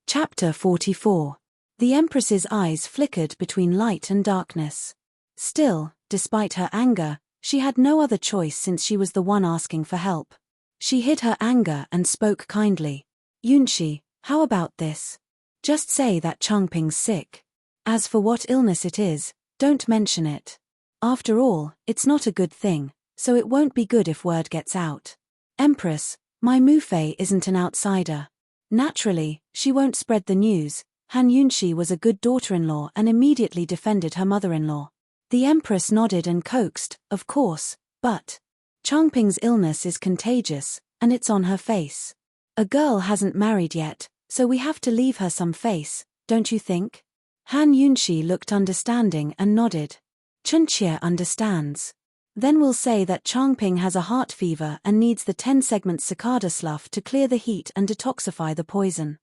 Chapter 44. The Empress's eyes flickered between light and darkness. Still, despite her anger, she had no other choice since she was the one asking for help. She hid her anger and spoke kindly. Yunshi, how about this? Just say that Changping's sick. As for what illness it is, don't mention it. After all, it's not a good thing, so it won't be good if word gets out. Empress, my Mufei isn't an outsider. Naturally, she won't spread the news. Han Yunshi was a good daughter-in-law and immediately defended her mother-in-law. The Empress nodded and coaxed, of course, but Changping's illness is contagious, and it's on her face. A girl hasn't married yet, so we have to leave her some face, don't you think? Han Yunshi looked understanding and nodded. Chunqie understands. Then we'll say that Changping has a heart fever and needs the 10-segment cicada slough to clear the heat and detoxify the poison.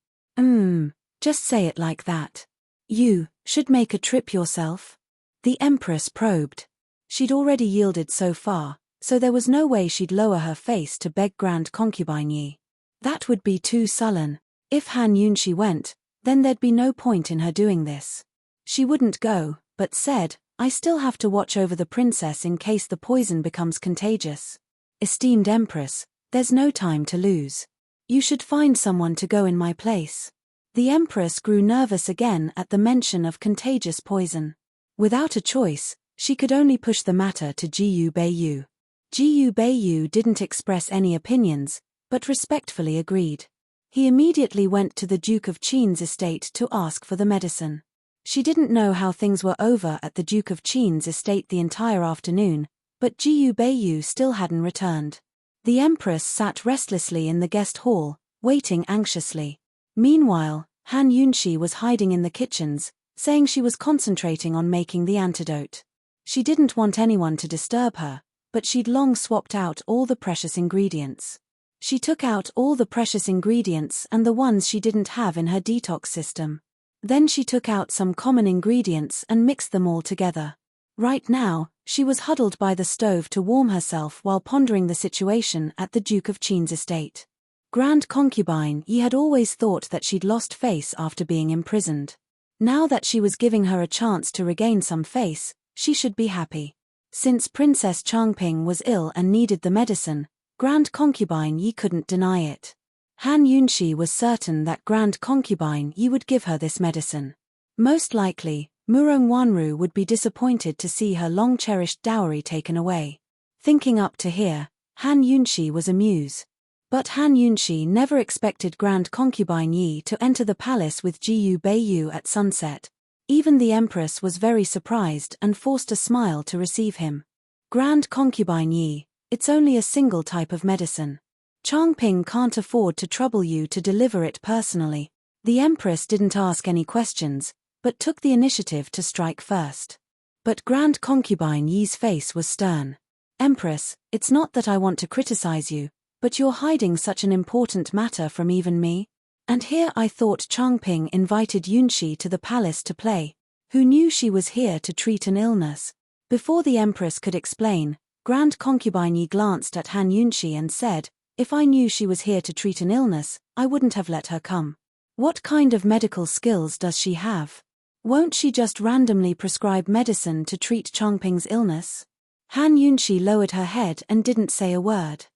Just say it like that. You should make a trip yourself. The Empress probed. She'd already yielded so far, so there was no way she'd lower her face to beg Grand Concubine Yi. That would be too sullen. If Han Yunshi went, then there'd be no point in her doing this. She wouldn't go, but said, I still have to watch over the princess in case the poison becomes contagious. Esteemed Empress, there's no time to lose. You should find someone to go in my place. The Empress grew nervous again at the mention of contagious poison. Without a choice, she could only push the matter to Jiyu Beiyu. Jiyu Beiyu didn't express any opinions, but respectfully agreed. He immediately went to the Duke of Qin's estate to ask for the medicine. She didn't know how things were over at the Duke of Qin's estate the entire afternoon, but Jiyu Beiyu still hadn't returned. The Empress sat restlessly in the guest hall, waiting anxiously. Meanwhile, Han Yunshi was hiding in the kitchens, saying she was concentrating on making the antidote. She didn't want anyone to disturb her, but she'd long swapped out all the precious ingredients. She took out all the precious ingredients and the ones she didn't have in her detox system. Then she took out some common ingredients and mixed them all together. Right now, she was huddled by the stove to warm herself while pondering the situation at the Duke of Qin's estate. Grand Concubine Yi had always thought that she'd lost face after being imprisoned. Now that she was giving her a chance to regain some face, she should be happy. Since Princess Changping was ill and needed the medicine, Grand Concubine Yi couldn't deny it. Han Yunshi was certain that Grand Concubine Yi would give her this medicine. Most likely, Murong Wanru would be disappointed to see her long-cherished dowry taken away. Thinking up to here, Han Yunshi was amused. But Han Yunshi never expected Grand Concubine Yi to enter the palace with Jiyu Beiyu at sunset. Even the Empress was very surprised and forced a smile to receive him. Grand Concubine Yi, it's only a single type of medicine. Changping can't afford to trouble you to deliver it personally. The Empress didn't ask any questions, but took the initiative to strike first. But Grand Concubine Yi's face was stern. Empress, it's not that I want to criticize you, but you're hiding such an important matter from even me. And here I thought Changping invited Yunshi to the palace to play. Who knew she was here to treat an illness? Before the Empress could explain, Grand Concubine Yi glanced at Han Yunshi and said, if I knew she was here to treat an illness, I wouldn't have let her come. What kind of medical skills does she have? Won't she just randomly prescribe medicine to treat Changping's illness? Han Yunshi lowered her head and didn't say a word.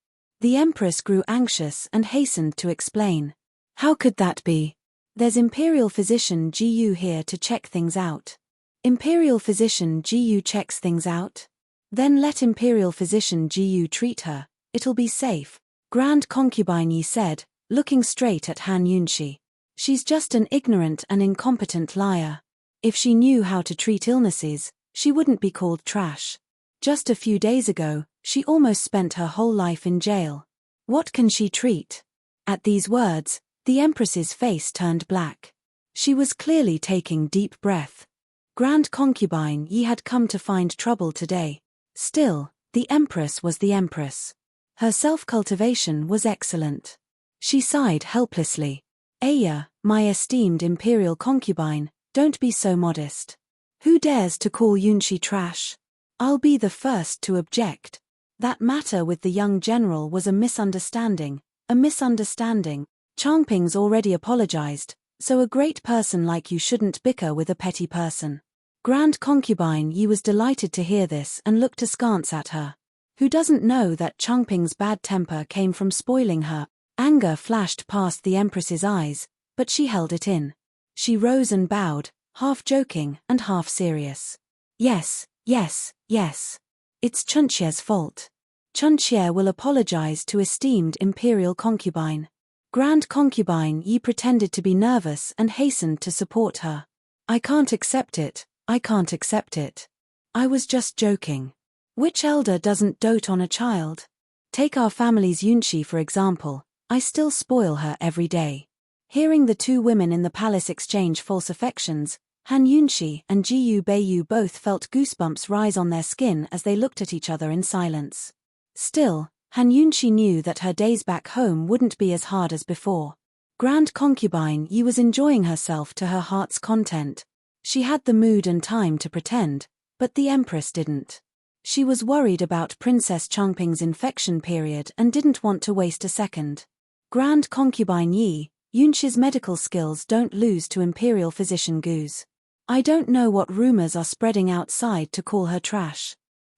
The Empress grew anxious and hastened to explain. How could that be? There's Imperial Physician Jiyu here to check things out. Imperial Physician Jiyu checks things out? Then let Imperial Physician Jiyu treat her, it'll be safe, Grand Concubine Yi said, looking straight at Han Yunshi. She's just an ignorant and incompetent liar. If she knew how to treat illnesses, she wouldn't be called trash. Just a few days ago, she almost spent her whole life in jail. What can she treat? At these words, the Empress's face turned black. She was clearly taking deep breath. Grand Concubine Yi had come to find trouble today. Still, the Empress was the Empress. Her self-cultivation was excellent. She sighed helplessly. Aya, my esteemed Imperial Concubine, Don't be so modest. Who dares to call Yunshi trash? I'll be the first to object. That matter with the young general was a misunderstanding. Changping's already apologized, so a great person like you shouldn't bicker with a petty person. Grand concubine Yi was delighted to hear this and looked askance at her. Who doesn't know that Changping's bad temper came from spoiling her? Anger flashed past the Empress's eyes, but she held it in. She rose and bowed, half joking and half serious. Yes. It's Chunxie's fault. Chunxie will apologize to esteemed imperial concubine. Grand concubine Yi pretended to be nervous and hastened to support her. I can't accept it. I was just joking. Which elder doesn't dote on a child? Take our family's Yunshi for example. I still spoil her every day. Hearing the two women in the palace exchange false affections, Han Yunshi and Jiyu Beiyu both felt goosebumps rise on their skin as they looked at each other in silence. Still, Han Yunshi knew that her days back home wouldn't be as hard as before. Grand concubine Yi was enjoying herself to her heart's content. She had the mood and time to pretend, but the Empress didn't. She was worried about Princess Changping's infection period and didn't want to waste a second. Grand concubine Yi, Yunshi's medical skills don't lose to imperial physician Gu's. I don't know what rumors are spreading outside to call her trash.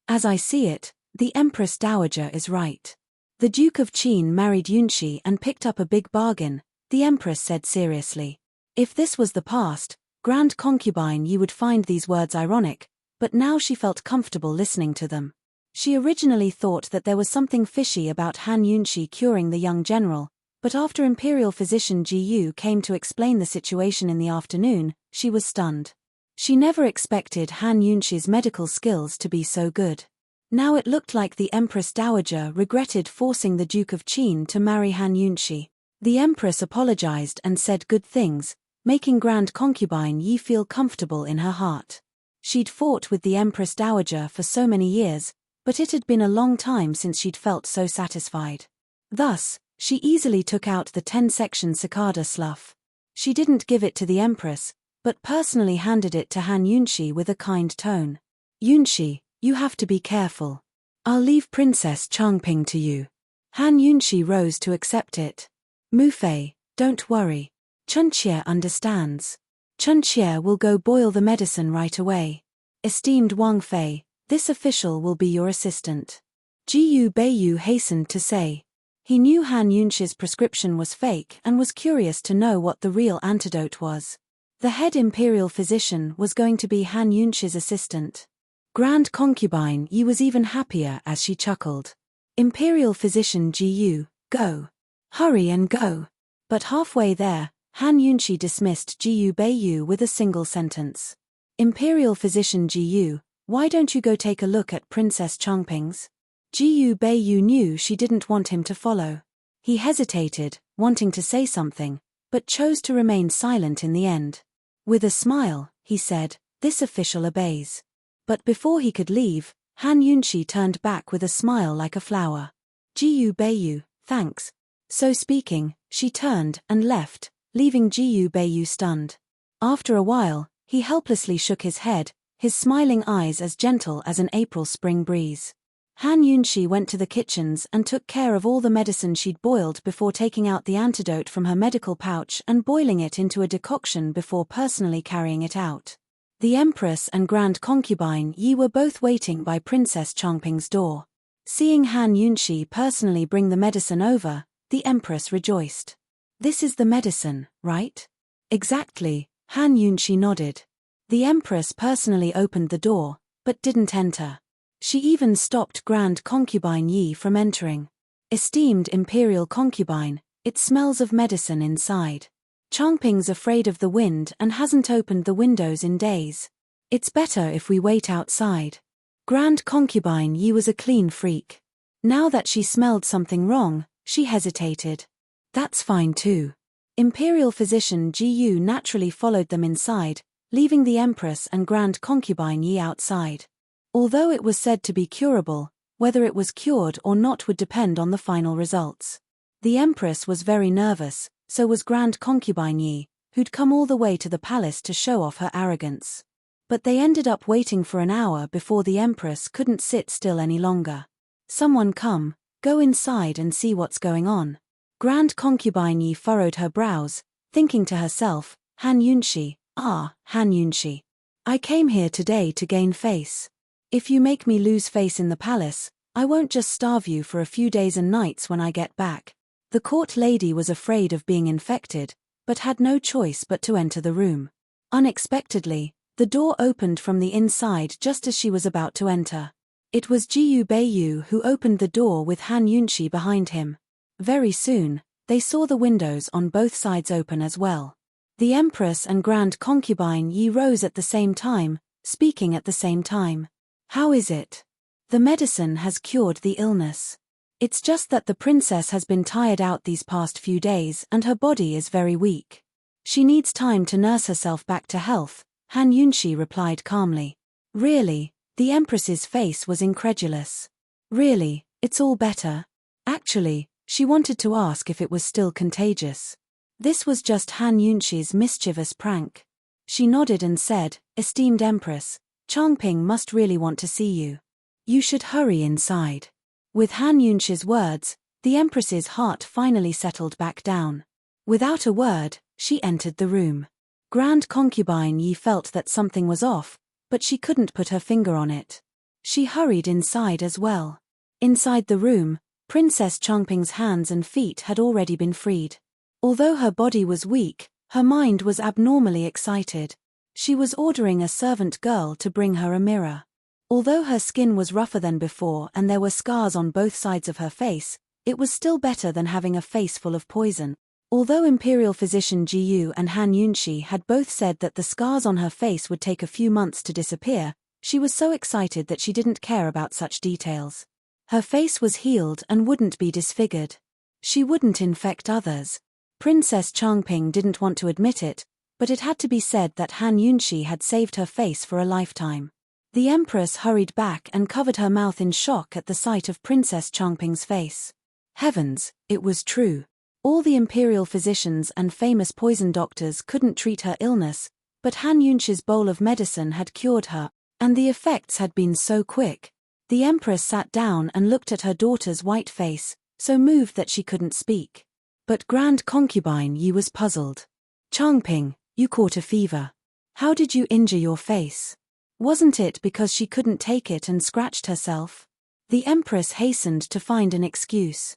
As I see it, the Empress Dowager is right. The Duke of Qin married Yunshi and picked up a big bargain, the Empress said seriously. If this was the past, Grand concubine Yi would find these words ironic, but now she felt comfortable listening to them. She originally thought that there was something fishy about Han Yunshi curing the young general, but after imperial physician Ji Yu came to explain the situation in the afternoon, she was stunned. She never expected Han Yunshi's medical skills to be so good. Now it looked like the Empress Dowager regretted forcing the Duke of Qin to marry Han Yunshi. The Empress apologized and said good things, making Grand concubine Yi feel comfortable in her heart. She'd fought with the Empress Dowager for so many years, but it had been a long time since she'd felt so satisfied. Thus, she easily took out the 10-section cicada slough. She didn't give it to the Empress, but personally handed it to Han Yunshi with a kind tone. Yunshi, you have to be careful. I'll leave Princess Changping to you. Han Yunshi rose to accept it. Mufei, don't worry. Chunxie understands. Chunxie will go boil the medicine right away. Esteemed Wang Fei, this official will be your assistant. Jiyu Beiyu hastened to say. He knew Han Yunshi's prescription was fake and was curious to know what the real antidote was. The head imperial physician was going to be Han Yunshi's assistant. Grand concubine Yi was even happier as she chuckled. Imperial physician Ji Yu, go. Hurry and go. But halfway there, Han Yunshi dismissed Jiyu Beiyu with a single sentence. Imperial physician Ji Yu, why don't you go take a look at Princess Changping's? Jiyu Beiyu knew she didn't want him to follow. He hesitated, wanting to say something, but chose to remain silent in the end. With a smile, he said, this official obeys. But before he could leave, Han Yunshi turned back with a smile like a flower. Jiyu Beiyu, thanks. So speaking, she turned and left, leaving Jiyu Beiyu stunned. After a while, he helplessly shook his head, his smiling eyes as gentle as an April spring breeze. Han Yunshi went to the kitchens and took care of all the medicine she'd boiled before taking out the antidote from her medical pouch and boiling it into a decoction before personally carrying it out. The Empress and Grand Concubine Yi were both waiting by Princess Changping's door. Seeing Han Yunshi personally bring the medicine over, the Empress rejoiced. This is the medicine, right? Exactly, Han Yunshi nodded. The Empress personally opened the door, but didn't enter. She even stopped Grand Concubine Yi from entering. Esteemed Imperial Concubine, it smells of medicine inside. Changping's afraid of the wind and hasn't opened the windows in days. It's better if we wait outside. Grand Concubine Yi was a clean freak. Now that she smelled something wrong, she hesitated. That's fine too. Imperial physician Ji Yu naturally followed them inside, leaving the Empress and Grand Concubine Yi outside. Although it was said to be curable, whether it was cured or not would depend on the final results. The Empress was very nervous, so was Grand Concubine Yi, who'd come all the way to the palace to show off her arrogance. But they ended up waiting for an hour before the Empress couldn't sit still any longer. Someone come, go inside and see what's going on. Grand Concubine Yi furrowed her brows, thinking to herself, Han Yunshi, Han Yunshi. I came here today to gain face. If you make me lose face in the palace, I won't just starve you for a few days and nights when I get back. The court lady was afraid of being infected, but had no choice but to enter the room. Unexpectedly, the door opened from the inside just as she was about to enter. It was Jiyu Beiyu who opened the door with Han Yunshi behind him. Very soon, they saw the windows on both sides open as well. The Empress and Grand Concubine Yi rose at the same time, speaking at the same time. How is it? The medicine has cured the illness. It's just that the princess has been tired out these past few days and her body is very weak. She needs time to nurse herself back to health, Han Yunshi replied calmly. Really? The Empress's face was incredulous. Really, it's all better? Actually, she wanted to ask if it was still contagious. This was just Han Yunshi's mischievous prank. She nodded and said, Esteemed Empress, Changping must really want to see you. You should hurry inside. With Han Yunshi's words, the Empress's heart finally settled back down. Without a word, she entered the room. Grand Concubine Yi felt that something was off, but she couldn't put her finger on it. She hurried inside as well. Inside the room, Princess Changping's hands and feet had already been freed. Although her body was weak, her mind was abnormally excited. She was ordering a servant girl to bring her a mirror. Although her skin was rougher than before and there were scars on both sides of her face, it was still better than having a face full of poison. Although Imperial Physician Jiyu and Han Yunshi had both said that the scars on her face would take a few months to disappear, she was so excited that she didn't care about such details. Her face was healed and wouldn't be disfigured. She wouldn't infect others. Princess Changping didn't want to admit it, but it had to be said that Han Yunshi had saved her face for a lifetime. The Empress hurried back and covered her mouth in shock at the sight of Princess Changping's face. Heavens, it was true. All the imperial physicians and famous poison doctors couldn't treat her illness, but Han Yunshi's bowl of medicine had cured her, and the effects had been so quick. The Empress sat down and looked at her daughter's white face, so moved that she couldn't speak. But Grand Concubine Yi was puzzled. Changping, you caught a fever. How did you injure your face? Wasn't it because she couldn't take it and scratched herself? The Empress hastened to find an excuse.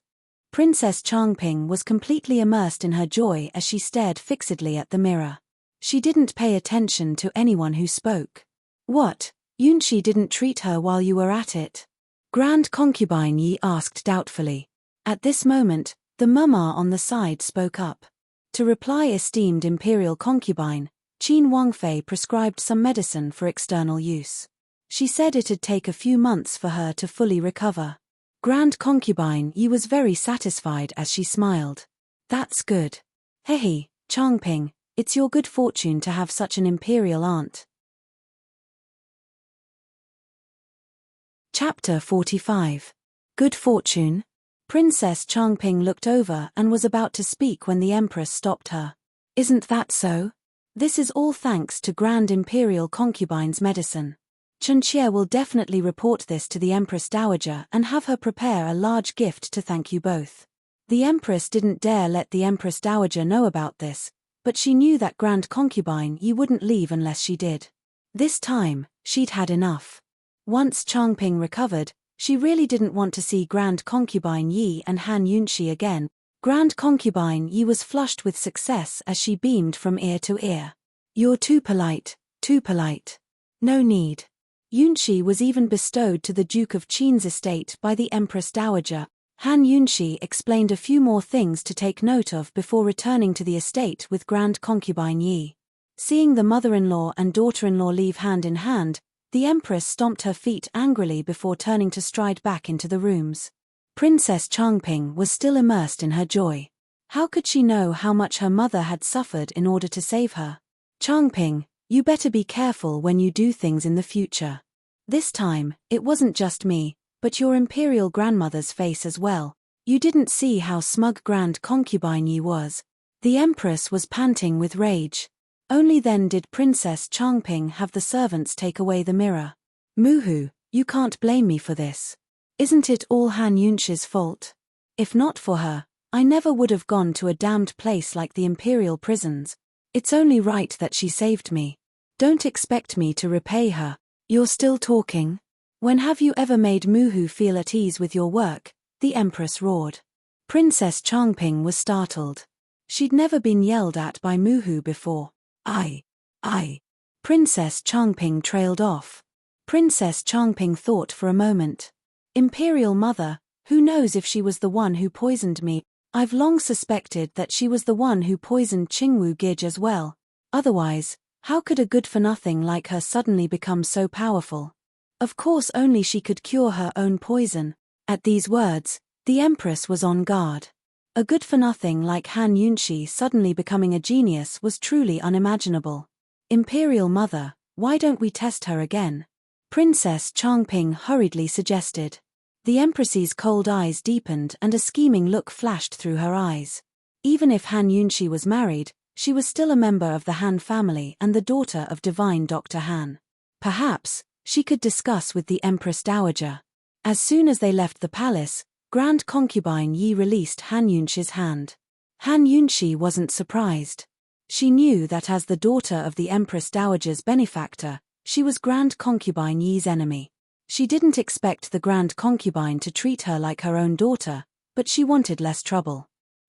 Princess Changping was completely immersed in her joy as she stared fixedly at the mirror. She didn't pay attention to anyone who spoke. What? Yunshi didn't treat her while you were at it? Grand Concubine Yi asked doubtfully. At this moment, the mama on the side spoke up. To reply esteemed imperial concubine, Qin Wangfei prescribed some medicine for external use. She said it'd take a few months for her to fully recover. Grand Concubine Yi was very satisfied as she smiled. That's good. Hey, Changping, it's your good fortune to have such an imperial aunt. Chapter 45. Good fortune? Princess Changping looked over and was about to speak when the Empress stopped her. Isn't that so? This is all thanks to Grand Imperial Concubine's medicine. Chunxie will definitely report this to the Empress Dowager and have her prepare a large gift to thank you both. The Empress didn't dare let the Empress Dowager know about this, but she knew that Grand Concubine Yi wouldn't leave unless she did. This time, she'd had enough. Once Changping recovered, she really didn't want to see Grand Concubine Yi and Han Yunshi again. Grand Concubine Yi was flushed with success as she beamed from ear to ear. You're too polite, too polite. No need. Yunshi was even bestowed to the Duke of Qin's estate by the Empress Dowager. Han Yunshi explained a few more things to take note of before returning to the estate with Grand Concubine Yi. Seeing the mother-in-law and daughter-in-law leave hand in hand, the Empress stomped her feet angrily before turning to stride back into the rooms. Princess Changping was still immersed in her joy. How could she know how much her mother had suffered in order to save her? Changping, you better be careful when you do things in the future. This time, it wasn't just me, but your imperial grandmother's face as well. You didn't see how smug Grand Concubine Yi was. The Empress was panting with rage. Only then did Princess Changping have the servants take away the mirror. Muhu, you can't blame me for this. Isn't it all Han Yunxi's fault? If not for her, I never would have gone to a damned place like the imperial prisons. It's only right that she saved me. Don't expect me to repay her. You're still talking? When have you ever made Muhu feel at ease with your work? The Empress roared. Princess Changping was startled. She'd never been yelled at by Muhu before. I. Princess Changping trailed off. Princess Changping thought for a moment. Imperial Mother, who knows if she was the one who poisoned me? I've long suspected that she was the one who poisoned Qingwu Gij as well. Otherwise, how could a good-for-nothing like her suddenly become so powerful? Of course only she could cure her own poison. At these words, the Empress was on guard. A good-for-nothing like Han Yunxi suddenly becoming a genius was truly unimaginable. Imperial Mother, why don't we test her again? Princess Changping hurriedly suggested. The Empress's cold eyes deepened and a scheming look flashed through her eyes. Even if Han Yunxi was married, she was still a member of the Han family and the daughter of divine Dr. Han. Perhaps, she could discuss with the Empress Dowager. As soon as they left the palace, Grand Concubine Yi released Han Yunxi's hand. Han Yunxi wasn't surprised. She knew that as the daughter of the Empress Dowager's benefactor, she was Grand Concubine Yi's enemy. She didn't expect the Grand Concubine to treat her like her own daughter, but she wanted less trouble.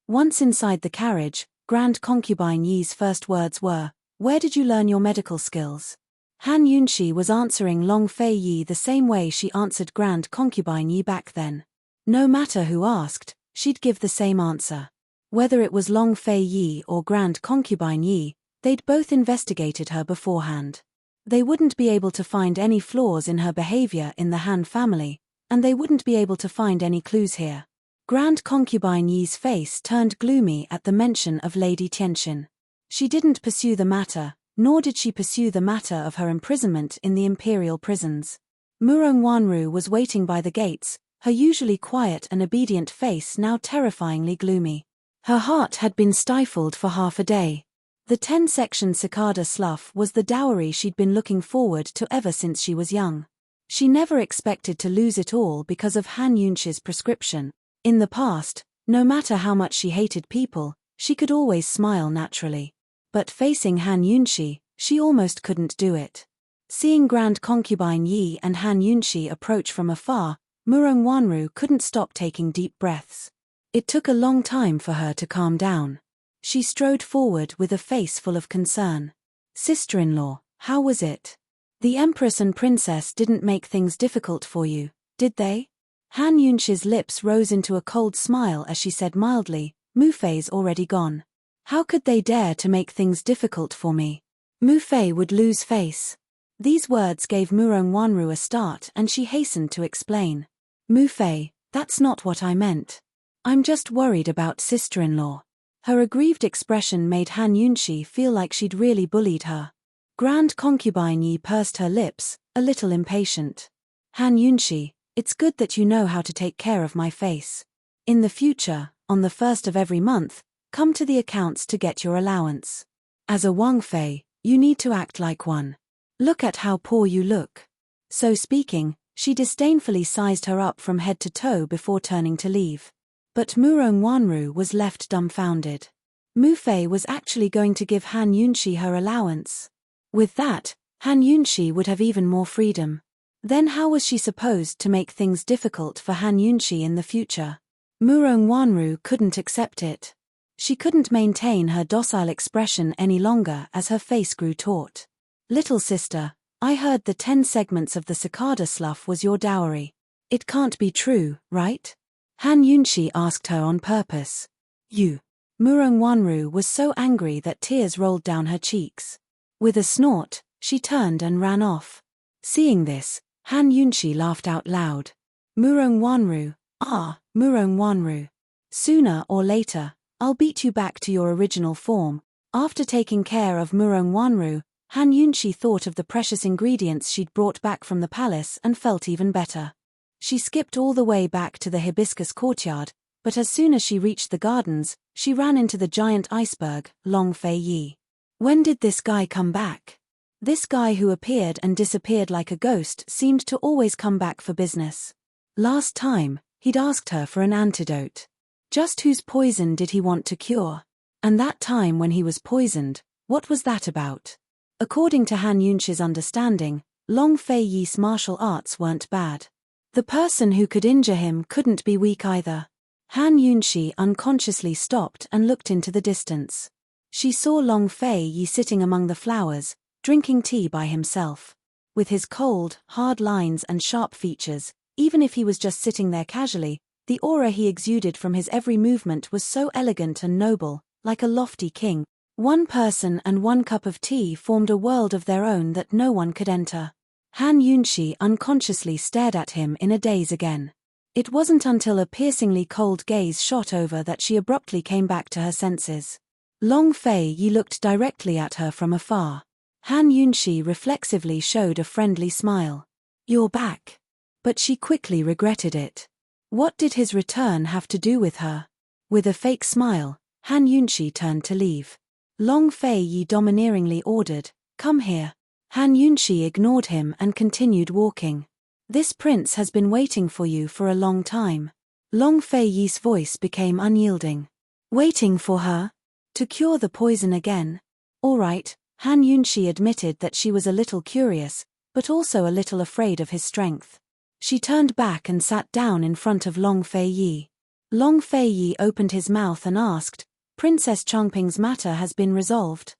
Once inside the carriage, Grand Concubine Yi's first words were, "Where did you learn your medical skills?" Han Yunxi was answering Long Fei Yi the same way she answered Grand Concubine Yi back then. No matter who asked, she'd give the same answer. Whether it was Long Fei Yi or Grand Concubine Yi, they'd both investigated her beforehand. They wouldn't be able to find any flaws in her behavior in the Han family, and they wouldn't be able to find any clues here. Grand Concubine Yi's face turned gloomy at the mention of Lady Tianxin. She didn't pursue the matter, nor did she pursue the matter of her imprisonment in the imperial prisons. Murong Wanru was waiting by the gates, her usually quiet and obedient face now terrifyingly gloomy. Her heart had been stifled for half a day. The 10-section cicada slough was the dowry she'd been looking forward to ever since she was young. She never expected to lose it all because of Han Yunxi's prescription. In the past, no matter how much she hated people, she could always smile naturally. But facing Han Yunxi, she almost couldn't do it. Seeing Grand Concubine Yi and Han Yunxi approach from afar, Murong Wanru couldn't stop taking deep breaths. It took a long time for her to calm down. She strode forward with a face full of concern. "Sister-in-law, how was it? The Empress and Princess didn't make things difficult for you, did they?" Han Yunxi's lips rose into a cold smile as she said mildly, "Mu Fei's already gone. How could they dare to make things difficult for me? Mu Fei would lose face." These words gave Murong Wanru a start and she hastened to explain. "Mu Fei, that's not what I meant. I'm just worried about sister-in-law." Her aggrieved expression made Han Yunxi feel like she'd really bullied her. Grand Concubine Yi pursed her lips, a little impatient. "Han Yunxi, it's good that you know how to take care of my face. In the future, on the 1st of every month, come to the accounts to get your allowance. As a Wang Fei, you need to act like one. Look at how poor you look." So speaking, she disdainfully sized her up from head to toe before turning to leave. But Murong Wanru was left dumbfounded. Mu Fei was actually going to give Han Yunxi her allowance. With that, Han Yunxi would have even more freedom. Then how was she supposed to make things difficult for Han Yunxi in the future? Murong Wanru couldn't accept it. She couldn't maintain her docile expression any longer as her face grew taut. "Little sister, I heard the 10 segments of the cicada slough was your dowry. It can't be true, right?" Han Yunxi asked her on purpose. "You." Murong Wanru was so angry that tears rolled down her cheeks. With a snort, she turned and ran off. Seeing this, Han Yunxi laughed out loud. "Murong Wanru, Murong Wanru. Sooner or later, I'll beat you back to your original form." After taking care of Murong Wanru, Han Yunxi thought of the precious ingredients she'd brought back from the palace and felt even better. She skipped all the way back to the hibiscus courtyard, but as soon as she reached the gardens, She ran into the giant iceberg, Long Fei Yi. When did this guy come back? This guy who appeared and disappeared like a ghost seemed to always come back for business. Last time, he'd asked her for an antidote. Just whose poison did he want to cure? And that time when he was poisoned, what was that about? According to Han Yunxi's understanding, Long Fei Yi's martial arts weren't bad. The person who could injure him couldn't be weak either. Han Yunxi unconsciously stopped and looked into the distance. She saw Long Fei Yi sitting among the flowers, drinking tea by himself. With his cold, hard lines and sharp features, even if he was just sitting there casually, the aura he exuded from his every movement was so elegant and noble, like a lofty king. One person and one cup of tea formed a world of their own that no one could enter. Han Yunxi unconsciously stared at him in a daze again. It wasn't until a piercingly cold gaze shot over that she abruptly came back to her senses. Long Fei Yi looked directly at her from afar. Han Yunxi reflexively showed a friendly smile. "You're back." But she quickly regretted it. What did his return have to do with her? With a fake smile, Han Yunxi turned to leave. Long Fei Yi domineeringly ordered, "Come here." Han Yunxi ignored him and continued walking. "This prince has been waiting for you for a long time." Long Fei Yi's voice became unyielding. "Waiting for her? To cure the poison again?" All right, Han Yunxi admitted that she was a little curious, but also a little afraid of his strength. She turned back and sat down in front of Long Fei Yi. Long Fei Yi opened his mouth and asked, "Princess Changping's matter has been resolved?"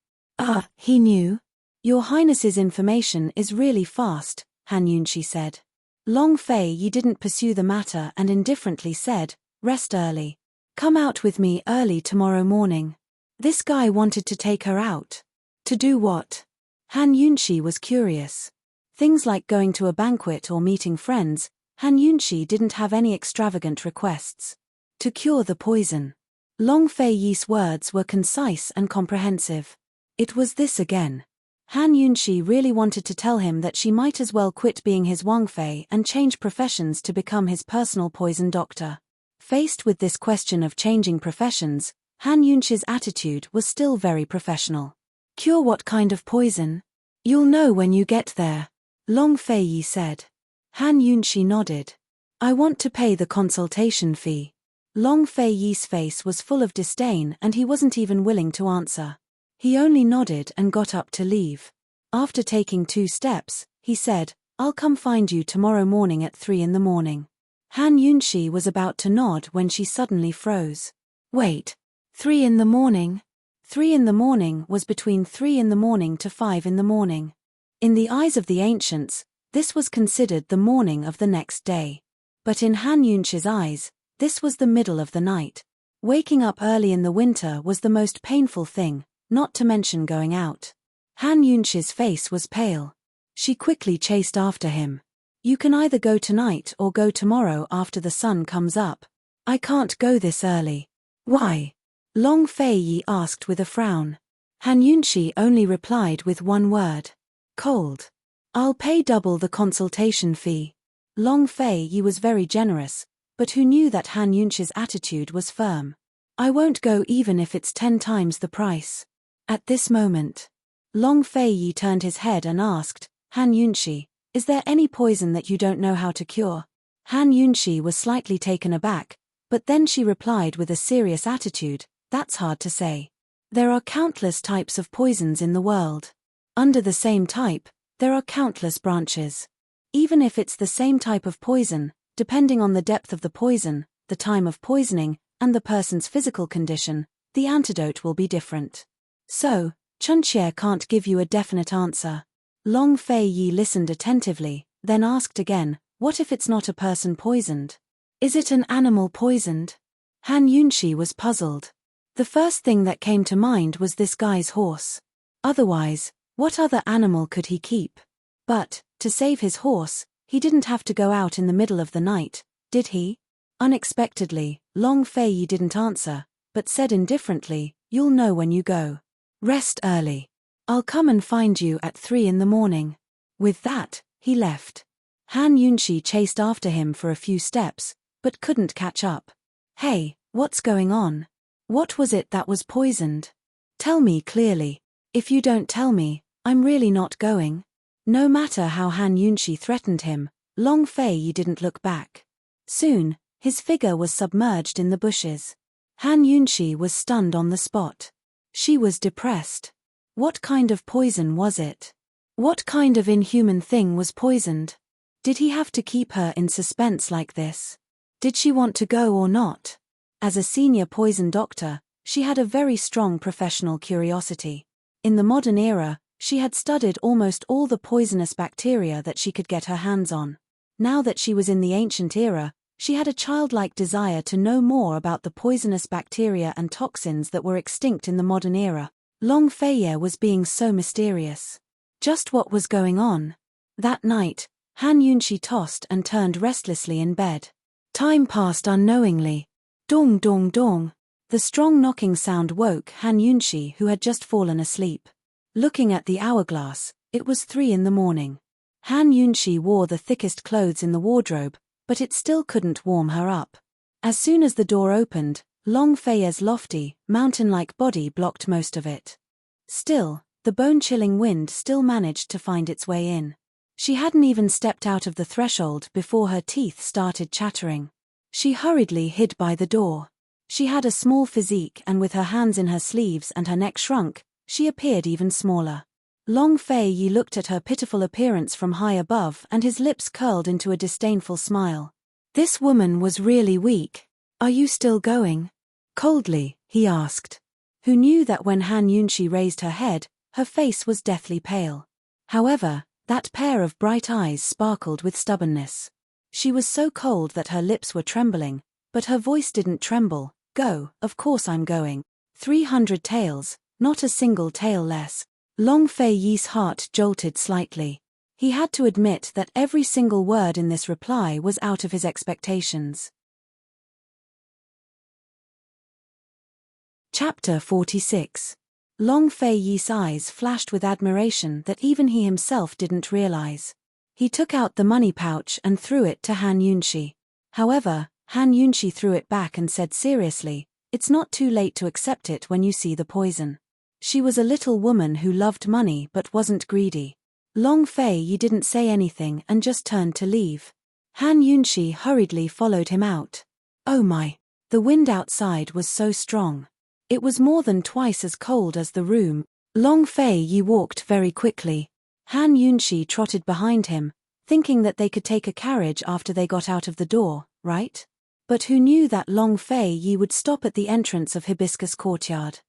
He knew. "Your Highness's information is really fast," Han Yunxi said. Long Fei Yi didn't pursue the matter and indifferently said, "Rest early. Come out with me early tomorrow morning." This guy wanted to take her out. To do what? Han Yunxi was curious. Things like going to a banquet or meeting friends, Han Yunxi didn't have any extravagant requests. To cure the poison. Long Fei Yi's words were concise and comprehensive. It was this again. Han Yunxi really wanted to tell him that she might as well quit being his Wang Fei and change professions to become his personal poison doctor. Faced with this question of changing professions, Han Yunxi's attitude was still very professional. "Cure what kind of poison? You'll know when you get there," Long Fei Yi said. Han Yunxi nodded. "I want to pay the consultation fee." Long Fei Yi's face was full of disdain and he wasn't even willing to answer. He only nodded and got up to leave. After taking 2 steps, he said, "I'll come find you tomorrow morning at 3 in the morning." Han Yunxi was about to nod when she suddenly froze. "Wait. 3 in the morning?" 3 in the morning was between 3 in the morning to 5 in the morning. In the eyes of the ancients, this was considered the morning of the next day. But in Han Yunxi's eyes, this was the middle of the night. Waking up early in the winter was the most painful thing, not to mention going out. Han Yunxi's face was pale. She quickly chased after him. "You can either go tonight or go tomorrow after the sun comes up." "I can't go this early." "Why?" Long Fei Yi asked with a frown. Han Yunxi only replied with one word. "Cold." "I'll pay double the consultation fee." Long Fei Yi was very generous, but who knew that Han Yunxi's attitude was firm. "I won't go even if it's 10 times the price." At this moment, Long Fei Yi turned his head and asked, "Han Yunxi, is there any poison that you don't know how to cure?" Han Yunxi was slightly taken aback, but then she replied with a serious attitude, "That's hard to say. There are countless types of poisons in the world. Under the same type, there are countless branches. Even if it's the same type of poison, depending on the depth of the poison, the time of poisoning, and the person's physical condition, the antidote will be different. So, Chunxie can't give you a definite answer." Long Fei Yi listened attentively, then asked again, "What if it's not a person poisoned? Is it an animal poisoned?" Han Yunxi was puzzled. The first thing that came to mind was this guy's horse. Otherwise, what other animal could he keep? But, to save his horse, he didn't have to go out in the middle of the night, did he? Unexpectedly, Long Fei Yi didn't answer, but said indifferently, "You'll know when you go. Rest early. I'll come and find you at 3 in the morning." With that, he left. Han Yunxi chased after him for a few steps, but couldn't catch up. "Hey, what's going on?" What was it that was poisoned? Tell me clearly. If you don't tell me, I'm really not going. No matter how Han Yunxi threatened him, Long Fei Yi didn't look back. Soon, his figure was submerged in the bushes. Han Yunxi was stunned on the spot. She was depressed. What kind of poison was it? What kind of inhuman thing was poisoned? Did he have to keep her in suspense like this? Did she want to go or not? As a senior poison doctor, she had a very strong professional curiosity. In the modern era, she had studied almost all the poisonous bacteria that she could get her hands on. Now that she was in the ancient era, she had a childlike desire to know more about the poisonous bacteria and toxins that were extinct in the modern era. Long Feiye was being so mysterious. Just what was going on? That night, Han Yunxi tossed and turned restlessly in bed. Time passed unknowingly. Dong dong dong. The strong knocking sound woke Han Yunxi, who had just fallen asleep. Looking at the hourglass, it was 3 a.m. Han Yunxi wore the thickest clothes in the wardrobe, but it still couldn't warm her up. As soon as the door opened, Long Feiye's lofty, mountain-like body blocked most of it. Still, the bone-chilling wind still managed to find its way in. She hadn't even stepped out of the threshold before her teeth started chattering. She hurriedly hid by the door. She had a small physique, and with her hands in her sleeves and her neck shrunk, she appeared even smaller. Long Fei Yi looked at her pitiful appearance from high above, and his lips curled into a disdainful smile. This woman was really weak. Are you still going? Coldly, he asked. Who knew that when Han Yunxi raised her head, her face was deathly pale. However, that pair of bright eyes sparkled with stubbornness. She was so cold that her lips were trembling, but her voice didn't tremble. Go, of course I'm going. 300 taels, not a single tael less. Long Fei Yi's heart jolted slightly. He had to admit that every single word in this reply was out of his expectations. Chapter 46. Long Fei Yi's eyes flashed with admiration that even he himself didn't realize. He took out the money pouch and threw it to Han Yunxi. However, Han Yunxi threw it back and said seriously, "It's not too late to accept it when you see the poison." She was a little woman who loved money but wasn't greedy. Long Fei Yi didn't say anything and just turned to leave. Han Yunxi hurriedly followed him out. Oh my! The wind outside was so strong. It was more than twice as cold as the room. Long Fei Yi walked very quickly. Han Yunxi trotted behind him, thinking that they could take a carriage after they got out of the door, right? But who knew that Long Fei Yi would stop at the entrance of Hibiscus Courtyard?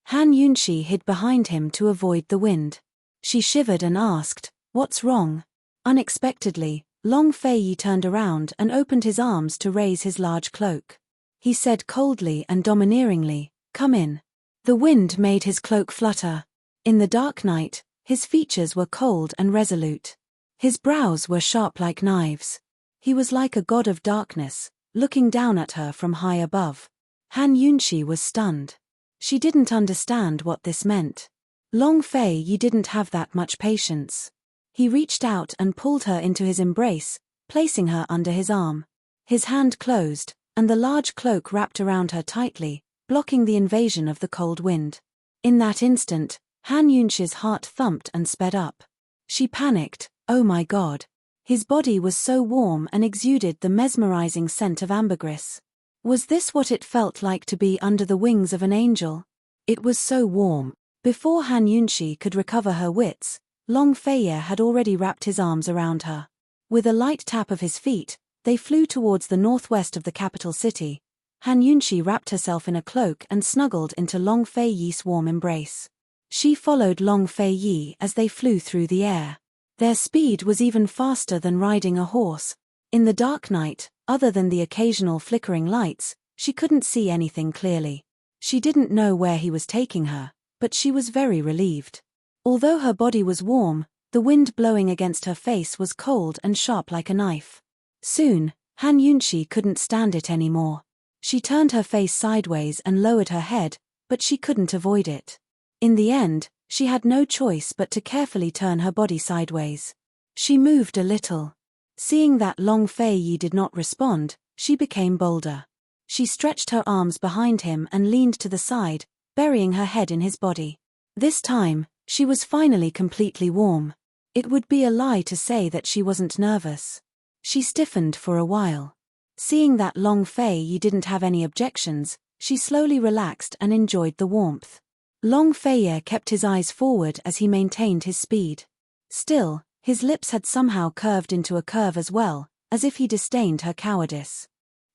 Han Yunxi hid behind him to avoid the wind. She shivered and asked, "What's wrong?" Unexpectedly, Long Fei Yi turned around and opened his arms to raise his large cloak. He said coldly and domineeringly, "Come in." The wind made his cloak flutter. In the dark night, his features were cold and resolute. His brows were sharp like knives. He was like a god of darkness, looking down at her from high above. Han Yunxi was stunned. She didn't understand what this meant. Long Fei Yi didn't have that much patience. He reached out and pulled her into his embrace, placing her under his arm. His hand closed, and the large cloak wrapped around her tightly, blocking the invasion of the cold wind. In that instant, Han Yunxi's heart thumped and sped up. She panicked. Oh my God. His body was so warm and exuded the mesmerizing scent of ambergris. Was this what it felt like to be under the wings of an angel? It was so warm. Before Han Yunxi could recover her wits, Long Feiye had already wrapped his arms around her. With a light tap of his feet, they flew towards the northwest of the capital city. Han Yunxi wrapped herself in a cloak and snuggled into Long Fei Yi's warm embrace. She followed Long Fei Yi as they flew through the air. Their speed was even faster than riding a horse. In the dark night, other than the occasional flickering lights, she couldn't see anything clearly. She didn't know where he was taking her, but she was very relieved. Although her body was warm, the wind blowing against her face was cold and sharp like a knife. Soon, Han Yunxi couldn't stand it anymore. She turned her face sideways and lowered her head, but she couldn't avoid it. In the end, she had no choice but to carefully turn her body sideways. She moved a little. Seeing that Long Fei Yi did not respond, she became bolder. She stretched her arms behind him and leaned to the side, burying her head in his body. This time, she was finally completely warm. It would be a lie to say that she wasn't nervous. She stiffened for a while. Seeing that Long Fei Yi didn't have any objections, she slowly relaxed and enjoyed the warmth. Long Fei Yi kept his eyes forward as he maintained his speed. Still, his lips had somehow curved into a curve as well, as if he disdained her cowardice.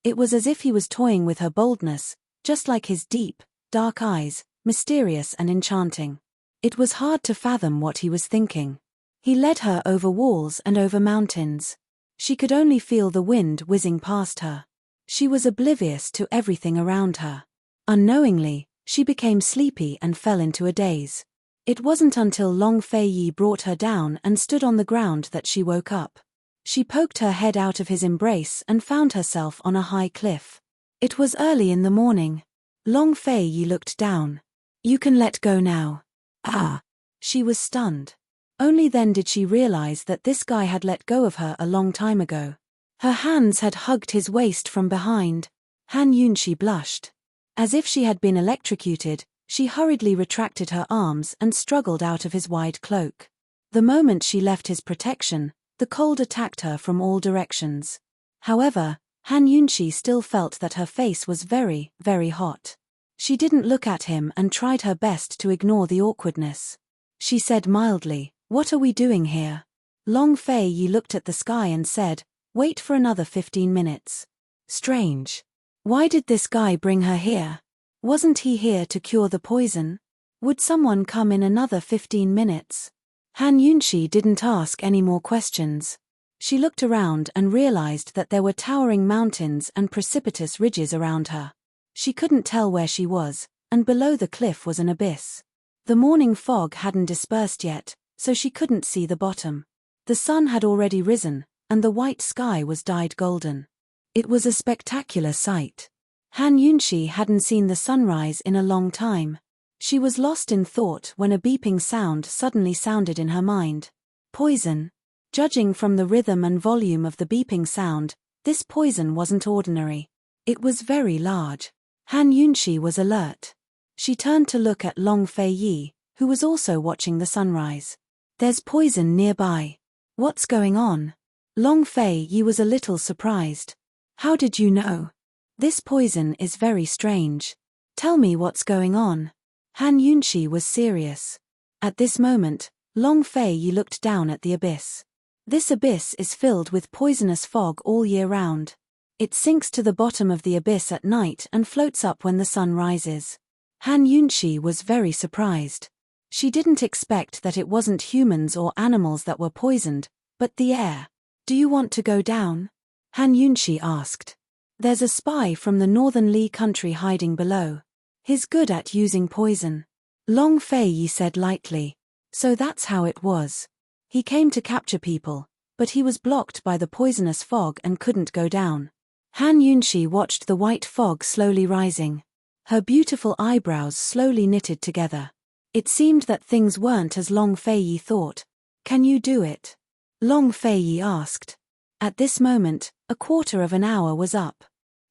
It was as if he was toying with her boldness, just like his deep, dark eyes, mysterious and enchanting. It was hard to fathom what he was thinking. He led her over walls and over mountains. She could only feel the wind whizzing past her. She was oblivious to everything around her. Unknowingly, she became sleepy and fell into a daze. It wasn't until Long Fei Yi brought her down and stood on the ground that she woke up. She poked her head out of his embrace and found herself on a high cliff. It was early in the morning. Long Fei Yi looked down. "You can let go now." Ah! She was stunned. Only then did she realize that this guy had let go of her a long time ago. Her hands had hugged his waist from behind. Han Yunxi blushed. As if she had been electrocuted, she hurriedly retracted her arms and struggled out of his wide cloak. The moment she left his protection, the cold attacked her from all directions. However, Han Yunxi still felt that her face was very, very hot. She didn't look at him and tried her best to ignore the awkwardness. She said mildly, "What are we doing here?" Long Fei Yi looked at the sky and said, "Wait for another 15 minutes. Strange. Why did this guy bring her here? Wasn't he here to cure the poison? Would someone come in another 15 minutes? Han Yunxi didn't ask any more questions. She looked around and realized that there were towering mountains and precipitous ridges around her. She couldn't tell where she was, and below the cliff was an abyss. The morning fog hadn't dispersed yet, so she couldn't see the bottom. The sun had already risen, and the white sky was dyed golden. It was a spectacular sight. Han Yunxi hadn't seen the sunrise in a long time. She was lost in thought when a beeping sound suddenly sounded in her mind. Poison. Judging from the rhythm and volume of the beeping sound, this poison wasn't ordinary. It was very large. Han Yunxi was alert. She turned to look at Long Fei Yi, who was also watching the sunrise. "There's poison nearby. What's going on?" Long Fei Yi was a little surprised. "How did you know? This poison is very strange. Tell me what's going on." Han Yunxi was serious. At this moment, Long Fei Yi looked down at the abyss. This abyss is filled with poisonous fog all year round. It sinks to the bottom of the abyss at night and floats up when the sun rises. Han Yunxi was very surprised. She didn't expect that it wasn't humans or animals that were poisoned, but the air. "Do you want to go down?" Han Yunxi asked. "There's a spy from the northern Li country hiding below. He's good at using poison." Long Fei Yi said lightly. "So that's how it was. He came to capture people, but he was blocked by the poisonous fog and couldn't go down." Han Yunxi watched the white fog slowly rising. Her beautiful eyebrows slowly knitted together. It seemed that things weren't as Long Fei Yi thought. "Can you do it?" Long Fei Yi asked. At this moment, a quarter of an hour was up.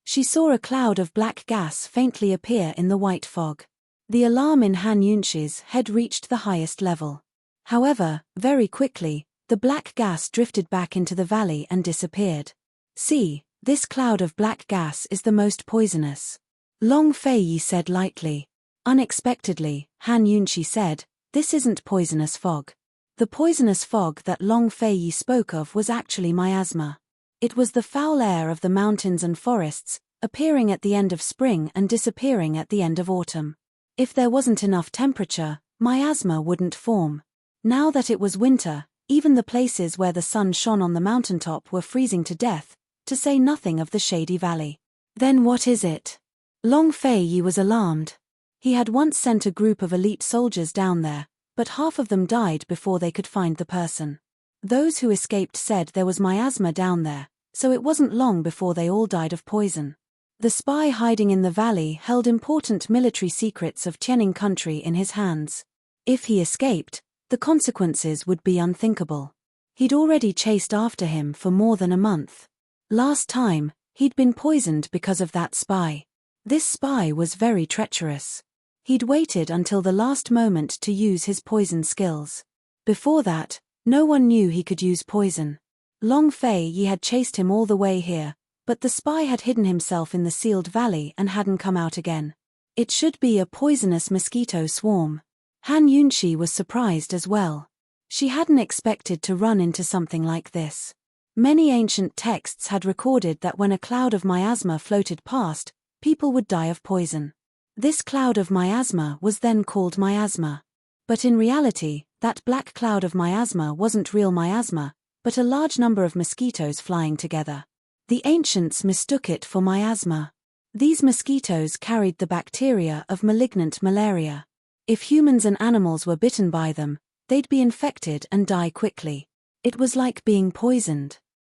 She saw a cloud of black gas faintly appear in the white fog. The alarm in Han Yunxi's head reached the highest level. However, very quickly, the black gas drifted back into the valley and disappeared. "See, this cloud of black gas is the most poisonous," Long Fei Yi said lightly. Unexpectedly, Han Yunxi said, "This isn't poisonous fog." The poisonous fog that Long Fei Yi spoke of was actually miasma. It was the foul air of the mountains and forests, appearing at the end of spring and disappearing at the end of autumn. If there wasn't enough temperature, miasma wouldn't form. Now that it was winter, even the places where the sun shone on the mountaintop were freezing to death, to say nothing of the shady valley. "Then what is it?" Long Fei Yi was alarmed. He had once sent a group of elite soldiers down there, but half of them died before they could find the person. Those who escaped said there was miasma down there, so it wasn't long before they all died of poison. The spy hiding in the valley held important military secrets of Tianing country in his hands. If he escaped, the consequences would be unthinkable. He'd already chased after him for more than a month. Last time, He'd been poisoned because of that spy. This spy was very treacherous. He'd waited until the last moment to use his poison skills. Before that, no one knew he could use poison. Long Fei Yi had chased him all the way here, but the spy had hidden himself in the sealed valley and hadn't come out again. It should be a poisonous mosquito swarm. Han Yunxi was surprised as well. She hadn't expected to run into something like this. Many ancient texts had recorded that when a cloud of miasma floated past, people would die of poison. This cloud of miasma was then called miasma. But in reality, that black cloud of miasma wasn't real miasma, but a large number of mosquitoes flying together. The ancients mistook it for miasma. These mosquitoes carried the bacteria of malignant malaria. If humans and animals were bitten by them, they'd be infected and die quickly. It was like being poisoned.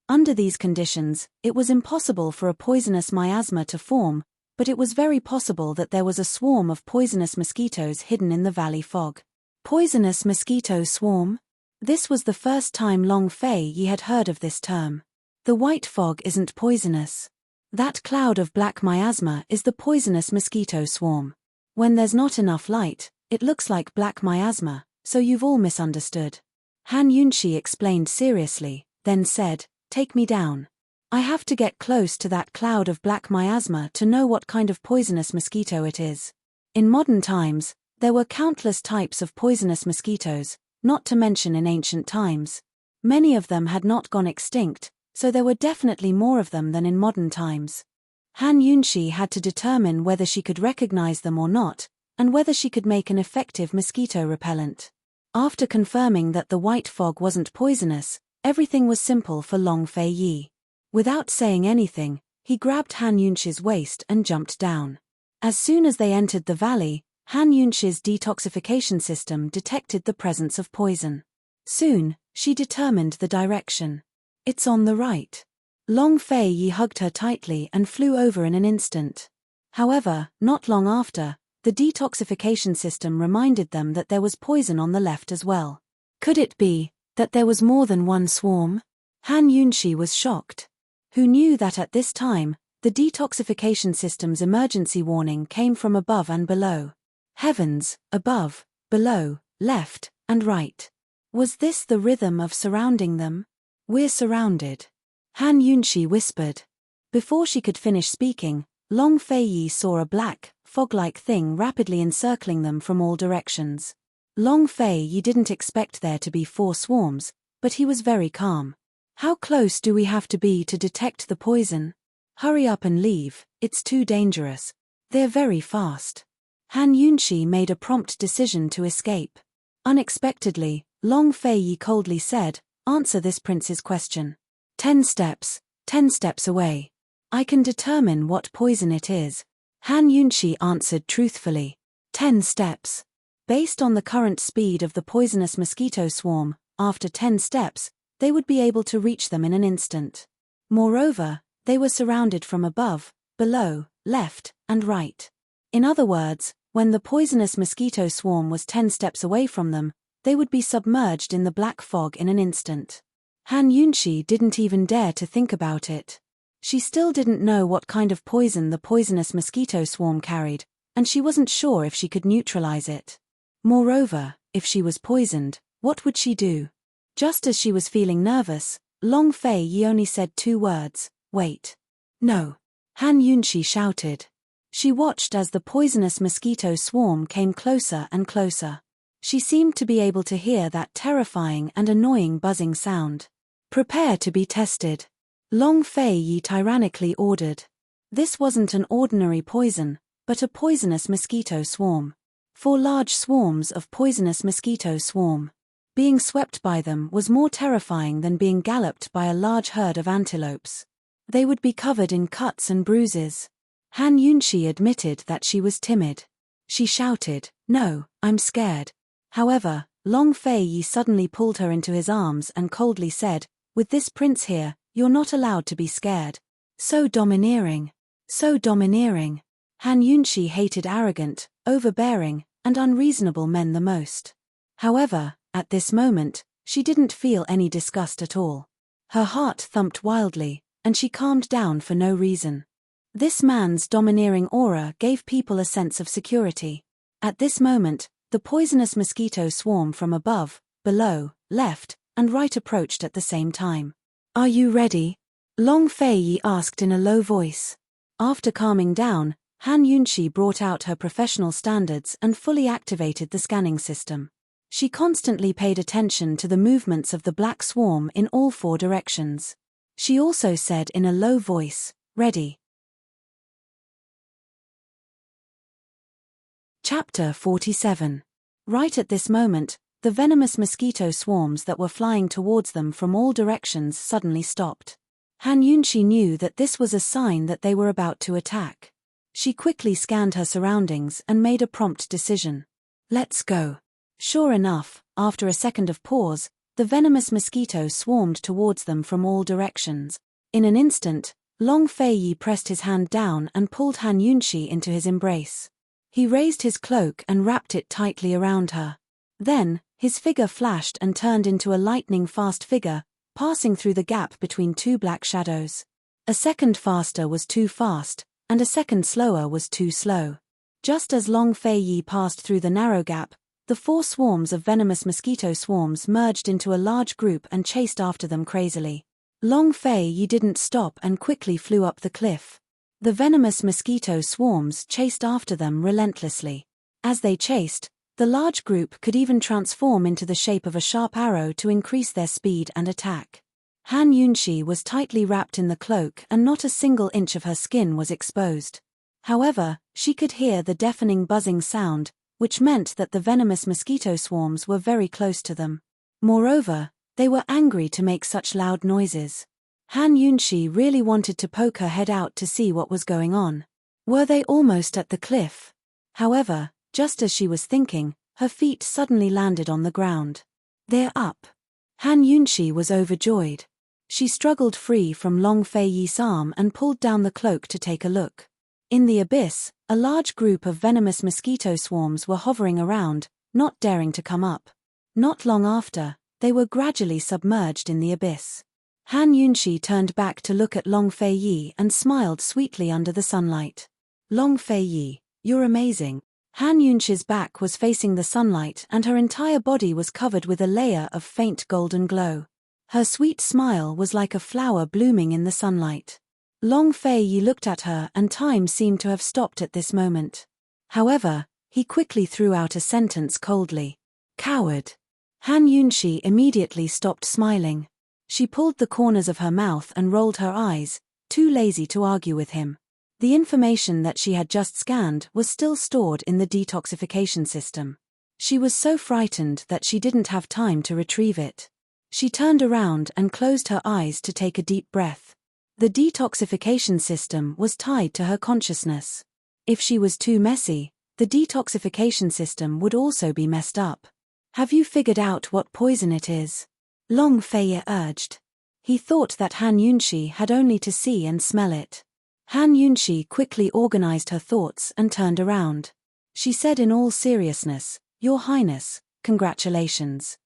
Under these conditions, it was impossible for a poisonous miasma to form, but it was very possible that there was a swarm of poisonous mosquitoes hidden in the valley fog. Poisonous mosquito swarm? This was the first time Long Fei Yi had heard of this term. The white fog isn't poisonous. That cloud of black miasma is the poisonous mosquito swarm. When there's not enough light, it looks like black miasma, so you've all misunderstood. Han Yunxi explained seriously, then said, "Take me down. I have to get close to that cloud of black miasma to know what kind of poisonous mosquito it is." In modern times, there were countless types of poisonous mosquitoes, not to mention in ancient times. Many of them had not gone extinct, so there were definitely more of them than in modern times. Han Yunxi had to determine whether she could recognize them or not, and whether she could make an effective mosquito repellent. After confirming that the white fog wasn't poisonous, everything was simple for Long Fei Yi. Without saying anything, he grabbed Han Yunxi's waist and jumped down. As soon as they entered the valley, Han Yunxi's detoxification system detected the presence of poison. Soon, she determined the direction. "It's on the right." Long Fei Yi hugged her tightly and flew over in an instant. However, not long after, the detoxification system reminded them that there was poison on the left as well. Could it be that there was more than one swarm? Han Yunxi was shocked. Who knew that at this time, the detoxification system's emergency warning came from above and below. Heavens, above, below, left, and right. Was this the rhythm of surrounding them? "We're surrounded," Han Yunxi whispered. Before she could finish speaking, Long Fei Yi saw a black, fog-like thing rapidly encircling them from all directions. Long Fei Yi didn't expect there to be 4 swarms, but he was very calm. "How close do we have to be to detect the poison? Hurry up and leave, it's too dangerous. They're very fast." Han Yunxi made a prompt decision to escape. Unexpectedly, Long Fei Yi coldly said, "Answer this prince's question. 10 steps, 10 steps away. I can determine what poison it is." Han Yunxi answered truthfully. 10 steps. Based on the current speed of the poisonous mosquito swarm, after 10 steps, they would be able to reach them in an instant. Moreover, they were surrounded from above, below, left, and right. In other words, when the poisonous mosquito swarm was 10 steps away from them, they would be submerged in the black fog in an instant. Han Yunxi didn't even dare to think about it. She still didn't know what kind of poison the poisonous mosquito swarm carried, and she wasn't sure if she could neutralize it. Moreover, if she was poisoned, what would she do? Just as she was feeling nervous, Long Fei Yi only said 2 words, "Wait." "No!" Han Yunxi shouted. She watched as the poisonous mosquito swarm came closer and closer. She seemed to be able to hear that terrifying and annoying buzzing sound. "Prepare to be tested," Long Fei Yi tyrannically ordered. This wasn't an ordinary poison, but a poisonous mosquito swarm. 4 large swarms of poisonous mosquito swarm. Being swept by them was more terrifying than being galloped by a large herd of antelopes. They would be covered in cuts and bruises. Han Yunxi admitted that she was timid. She shouted, "No, I'm scared." However, Long Fei Yi suddenly pulled her into his arms and coldly said, "With this prince here, you're not allowed to be scared." So domineering. So domineering. Han Yunxi hated arrogant, overbearing, and unreasonable men the most. However, at this moment, she didn't feel any disgust at all. Her heart thumped wildly, and she calmed down for no reason. This man's domineering aura gave people a sense of security. At this moment, the poisonous mosquito swarm from above, below, left, and right approached at the same time. "Are you ready?" Long Fei asked in a low voice. After calming down, Han Yunxi brought out her professional standards and fully activated the scanning system. She constantly paid attention to the movements of the black swarm in all 4 directions. She also said in a low voice, "Ready." Chapter 47. Right at this moment, the venomous mosquito swarms that were flying towards them from all directions suddenly stopped. Han Yunxi knew that this was a sign that they were about to attack. She quickly scanned her surroundings and made a prompt decision. "Let's go." Sure enough, after a second of pause, the venomous mosquito swarmed towards them from all directions. In an instant, Long Fei pressed his hand down and pulled Han Yunxi into his embrace. He raised his cloak and wrapped it tightly around her. Then, his figure flashed and turned into a lightning-fast figure, passing through the gap between 2 black shadows. A second faster was too fast, and a second slower was too slow. Just as Long Fei passed through the narrow gap, the 4 swarms of venomous mosquito swarms merged into a large group and chased after them crazily. Long Fei didn't stop and quickly flew up the cliff. The venomous mosquito swarms chased after them relentlessly. As they chased, the large group could even transform into the shape of a sharp arrow to increase their speed and attack. Han Yunxi was tightly wrapped in the cloak and not a single inch of her skin was exposed. However, she could hear the deafening buzzing sound, which meant that the venomous mosquito swarms were very close to them. Moreover, they were angry to make such loud noises. Han Yunxi really wanted to poke her head out to see what was going on. Were they almost at the cliff? However, just as she was thinking, her feet suddenly landed on the ground. "They're up." Han Yunxi was overjoyed. She struggled free from Long Fei's arm and pulled down the cloak to take a look. In the abyss, a large group of venomous mosquito swarms were hovering around, not daring to come up. Not long after, they were gradually submerged in the abyss. Han Yunxi turned back to look at Long Fei and smiled sweetly under the sunlight. "Long Fei, you're amazing." Han Yunxi's back was facing the sunlight and her entire body was covered with a layer of faint golden glow. Her sweet smile was like a flower blooming in the sunlight. Long Fei looked at her and time seemed to have stopped at this moment. However, he quickly threw out a sentence coldly. "Coward." Han Yunxi immediately stopped smiling. She pulled the corners of her mouth and rolled her eyes, too lazy to argue with him. The information that she had just scanned was still stored in the detoxification system. She was so frightened that she didn't have time to retrieve it. She turned around and closed her eyes to take a deep breath. The detoxification system was tied to her consciousness. If she was too messy, the detoxification system would also be messed up. "Have you figured out what poison it is?" Long Fei urged. He thought that Han Yunxi had only to see and smell it. Han Yunxi quickly organized her thoughts and turned around. She said in all seriousness, "Your Highness, congratulations.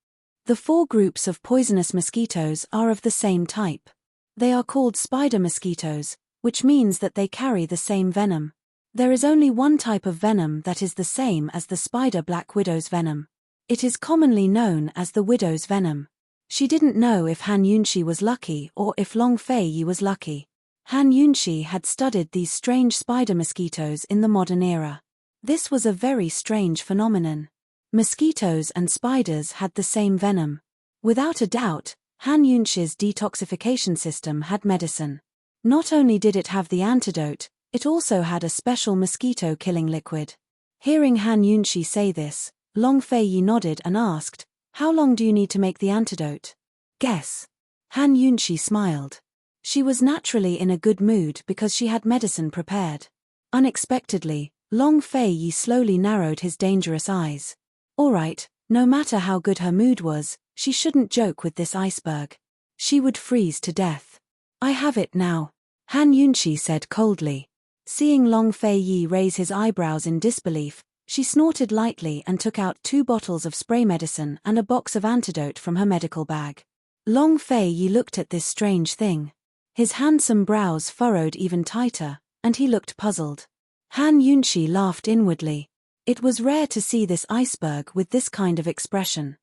The 4 groups of poisonous mosquitoes are of the same type. They are called spider mosquitoes, which means that they carry the same venom. There is only one type of venom that is the same as the spider black widow's venom. It is commonly known as the widow's venom." She didn't know if Han Yunxi was lucky or if Long Fei was lucky. Han Yunxi had studied these strange spider mosquitoes in the modern era. This was a very strange phenomenon. Mosquitoes and spiders had the same venom. Without a doubt, Han Yunxi's detoxification system had medicine. Not only did it have the antidote, it also had a special mosquito-killing liquid. Hearing Han Yunxi say this, Long Fei nodded and asked, "How long do you need to make the antidote?" "Guess." Han Yunxi smiled. She was naturally in a good mood because she had medicine prepared. Unexpectedly, Long Fei slowly narrowed his dangerous eyes. All right, no matter how good her mood was, she shouldn't joke with this iceberg. She would freeze to death. "I have it now," Han Yunxi said coldly. Seeing Long Fei raise his eyebrows in disbelief, she snorted lightly and took out 2 bottles of spray medicine and a box of antidote from her medical bag. Long Fei looked at this strange thing. His handsome brows furrowed even tighter, and he looked puzzled. Han Yunshi laughed inwardly. It was rare to see this iceberg with this kind of expression.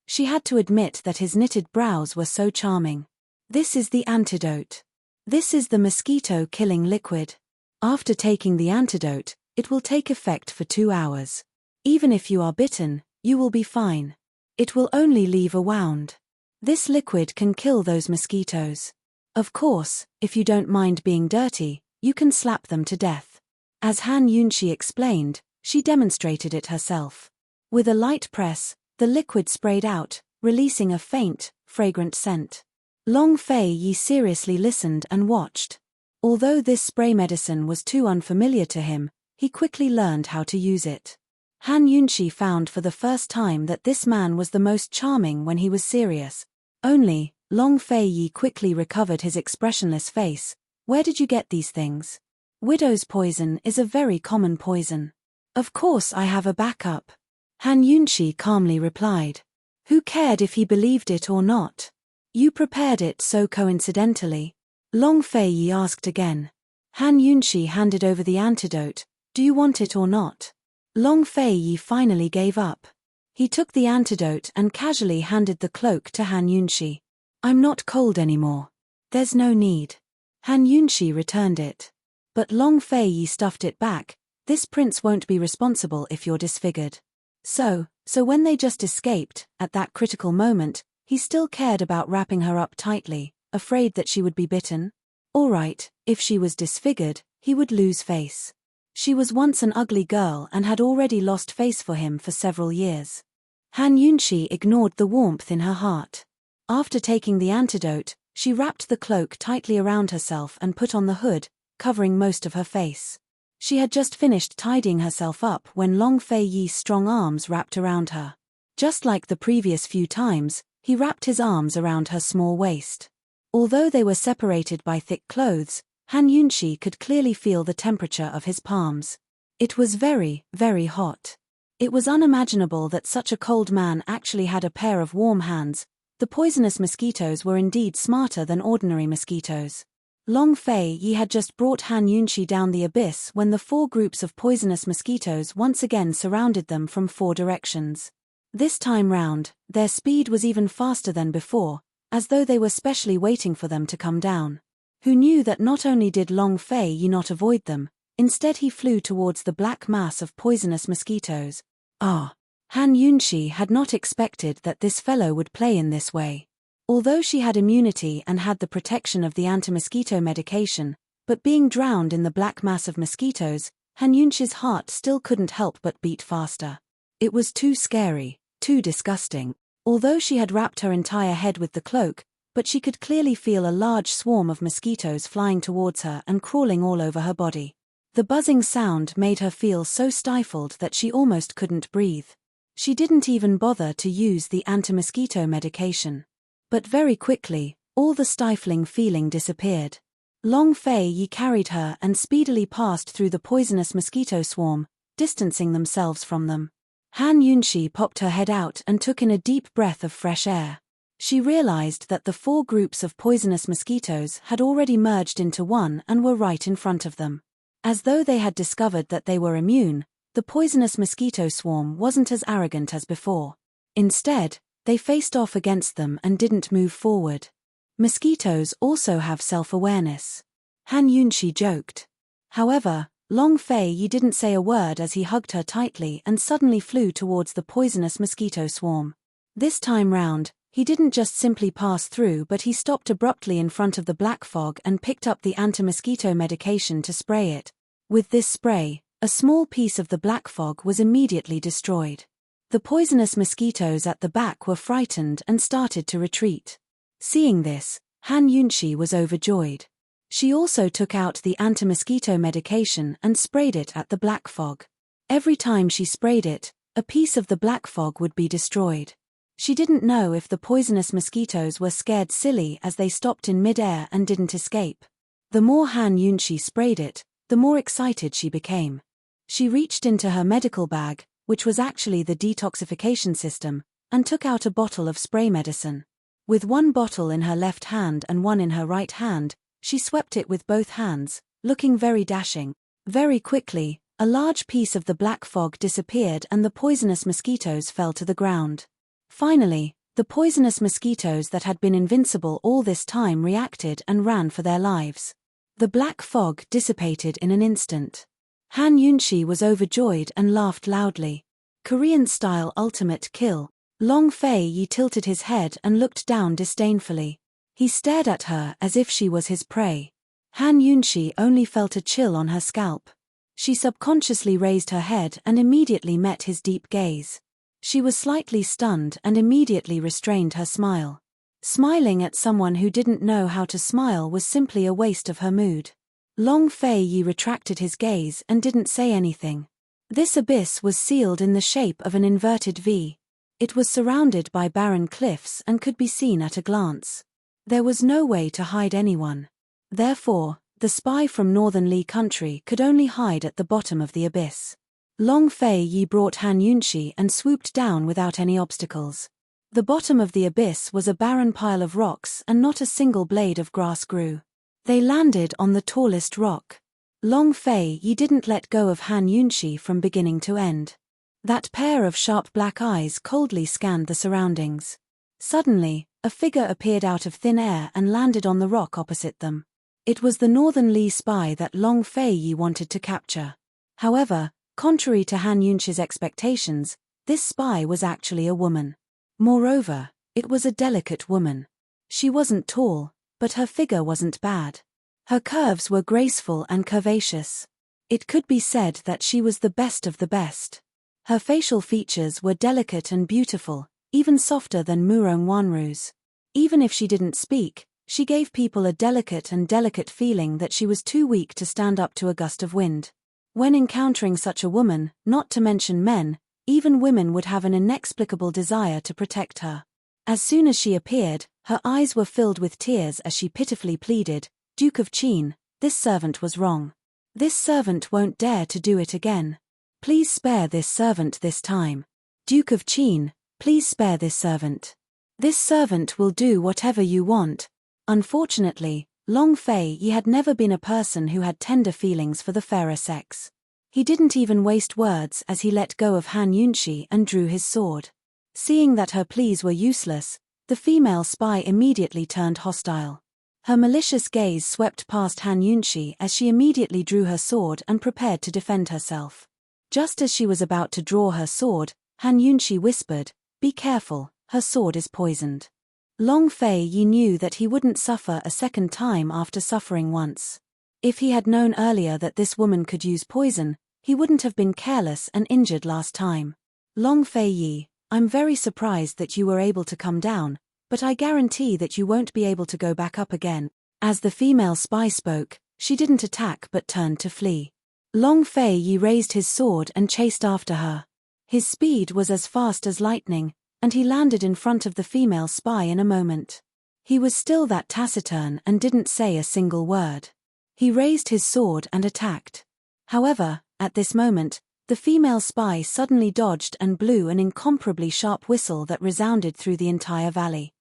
She had to admit that his knitted brows were so charming. This is the antidote. This is the mosquito-killing liquid. After taking the antidote, it will take effect for 2 hours. Even if you are bitten, you will be fine. It will only leave a wound. This liquid can kill those mosquitoes. Of course, if you don't mind being dirty, you can slap them to death. As Han Yunshi explained, she demonstrated it herself. With a light press, the liquid sprayed out, releasing a faint, fragrant scent. Long Fei Yi seriously listened and watched. Although this spray medicine was too unfamiliar to him, he quickly learned how to use it. Han Yunshi found for the first time that this man was the most charming when he was serious. Only, Long Fei Yi quickly recovered his expressionless face. Where did you get these things? Widow's poison is a very common poison. Of course I have a backup. Han Yunshi calmly replied. Who cared if he believed it or not? You prepared it so coincidentally. Long Fei Yi asked again. Han Yunshi handed over the antidote. Do you want it or not? Long Fei Yi finally gave up. He took the antidote and casually handed the cloak to Han Yunshi. I'm not cold anymore. There's no need. Han Yunshi returned it. But Long Fei Yi stuffed it back. This prince won't be responsible if you're disfigured. So when they just escaped, at that critical moment, he still cared about wrapping her up tightly, afraid that she would be bitten? All right, if she was disfigured, he would lose face. She was once an ugly girl and had already lost face for him for several years. Han Yunshi ignored the warmth in her heart. After taking the antidote, she wrapped the cloak tightly around herself and put on the hood, covering most of her face. She had just finished tidying herself up when Long Fei Yi's strong arms wrapped around her. Just like the previous few times, he wrapped his arms around her small waist. Although they were separated by thick clothes, Han Yunshi could clearly feel the temperature of his palms. It was very, very hot. It was unimaginable that such a cold man actually had a pair of warm hands. The poisonous mosquitoes were indeed smarter than ordinary mosquitoes. Long Fei Yi had just brought Han Yunshi down the abyss when the 4 groups of poisonous mosquitoes once again surrounded them from 4 directions. This time round, their speed was even faster than before, as though they were specially waiting for them to come down. Who knew that not only did Long Fei Yi not avoid them, instead he flew towards the black mass of poisonous mosquitoes. Han Yunshi had not expected that this fellow would play in this way. Although she had immunity and had the protection of the anti-mosquito medication, but being drowned in the black mass of mosquitoes, Han Yunshi's heart still couldn't help but beat faster. It was too scary, too disgusting. Although she had wrapped her entire head with the cloak, but she could clearly feel a large swarm of mosquitoes flying towards her and crawling all over her body. The buzzing sound made her feel so stifled that she almost couldn't breathe. She didn't even bother to use the anti-mosquito medication. But very quickly, all the stifling feeling disappeared. Long Fei Yi carried her and speedily passed through the poisonous mosquito swarm, distancing themselves from them. Han Yunshi popped her head out and took in a deep breath of fresh air. She realized that the 4 groups of poisonous mosquitoes had already merged into one and were right in front of them. As though they had discovered that they were immune, the poisonous mosquito swarm wasn't as arrogant as before. Instead, they faced off against them and didn't move forward. Mosquitoes also have self-awareness. Han Yunshi joked. However, Long Fei Yi didn't say a word as he hugged her tightly and suddenly flew towards the poisonous mosquito swarm. This time round, he didn't just simply pass through but he stopped abruptly in front of the black fog and picked up the anti-mosquito medication to spray it. With this spray, a small piece of the black fog was immediately destroyed. The poisonous mosquitoes at the back were frightened and started to retreat. Seeing this, Han Yunshi was overjoyed. She also took out the anti-mosquito medication and sprayed it at the black fog. Every time she sprayed it, a piece of the black fog would be destroyed. She didn't know if the poisonous mosquitoes were scared silly as they stopped in mid-air and didn't escape. The more Han Yunshi sprayed it, the more excited she became. She reached into her medical bag, which was actually the detoxification system, and took out a bottle of spray medicine. With one bottle in her left hand and one in her right hand, she swept it with both hands, looking very dashing. Very quickly, a large piece of the black fog disappeared and the poisonous mosquitoes fell to the ground. Finally, the poisonous mosquitoes that had been invincible all this time reacted and ran for their lives. The black fog dissipated in an instant. Han Yunxi was overjoyed and laughed loudly. Korean-style ultimate kill. Long Fei Yi tilted his head and looked down disdainfully. He stared at her as if she was his prey. Han Yunxi only felt a chill on her scalp. She subconsciously raised her head and immediately met his deep gaze. She was slightly stunned and immediately restrained her smile. Smiling at someone who didn't know how to smile was simply a waste of her mood. Long Fei Yi retracted his gaze and didn't say anything. This abyss was sealed in the shape of an inverted V. It was surrounded by barren cliffs and could be seen at a glance. There was no way to hide anyone. Therefore, the spy from northern Li country could only hide at the bottom of the abyss. Long Fei Yi brought Han Yunxi and swooped down without any obstacles. The bottom of the abyss was a barren pile of rocks and not a single blade of grass grew. They landed on the tallest rock. Long Fei Yi didn't let go of Han Yunxi from beginning to end. That pair of sharp black eyes coldly scanned the surroundings. Suddenly, a figure appeared out of thin air and landed on the rock opposite them. It was the Northern Li spy that Long Fei Yi wanted to capture. However, contrary to Han Yunxi's expectations, this spy was actually a woman. Moreover, it was a delicate woman. She wasn't tall, but her figure wasn't bad. Her curves were graceful and curvaceous. It could be said that she was the best of the best. Her facial features were delicate and beautiful, even softer than Murong Wanru's. Even if she didn't speak, she gave people a delicate feeling that she was too weak to stand up to a gust of wind. When encountering such a woman, not to mention men, even women would have an inexplicable desire to protect her. As soon as she appeared, her eyes were filled with tears as she pitifully pleaded, "Duke of Qin, this servant was wrong. This servant won't dare to do it again. Please spare this servant this time. Duke of Qin, please spare this servant. This servant will do whatever you want." Unfortunately, Long Fei Yi had never been a person who had tender feelings for the fairer sex. He didn't even waste words as he let go of Han Yunxi and drew his sword. Seeing that her pleas were useless, the female spy immediately turned hostile. Her malicious gaze swept past Han Yunxi as she immediately drew her sword and prepared to defend herself. Just as she was about to draw her sword, Han Yunxi whispered, "Be careful, her sword is poisoned." Long Fei Yi knew that he wouldn't suffer a second time after suffering once. If he had known earlier that this woman could use poison, he wouldn't have been careless and injured last time. "Long Fei Yi, I'm very surprised that you were able to come down, but I guarantee that you won't be able to go back up again." As the female spy spoke, she didn't attack but turned to flee. Long Fei Yi raised his sword and chased after her. His speed was as fast as lightning, and he landed in front of the female spy in a moment. He was still that taciturn and didn't say a single word. He raised his sword and attacked. However, at this moment, the female spy suddenly dodged and blew an incomparably sharp whistle that resounded through the entire valley.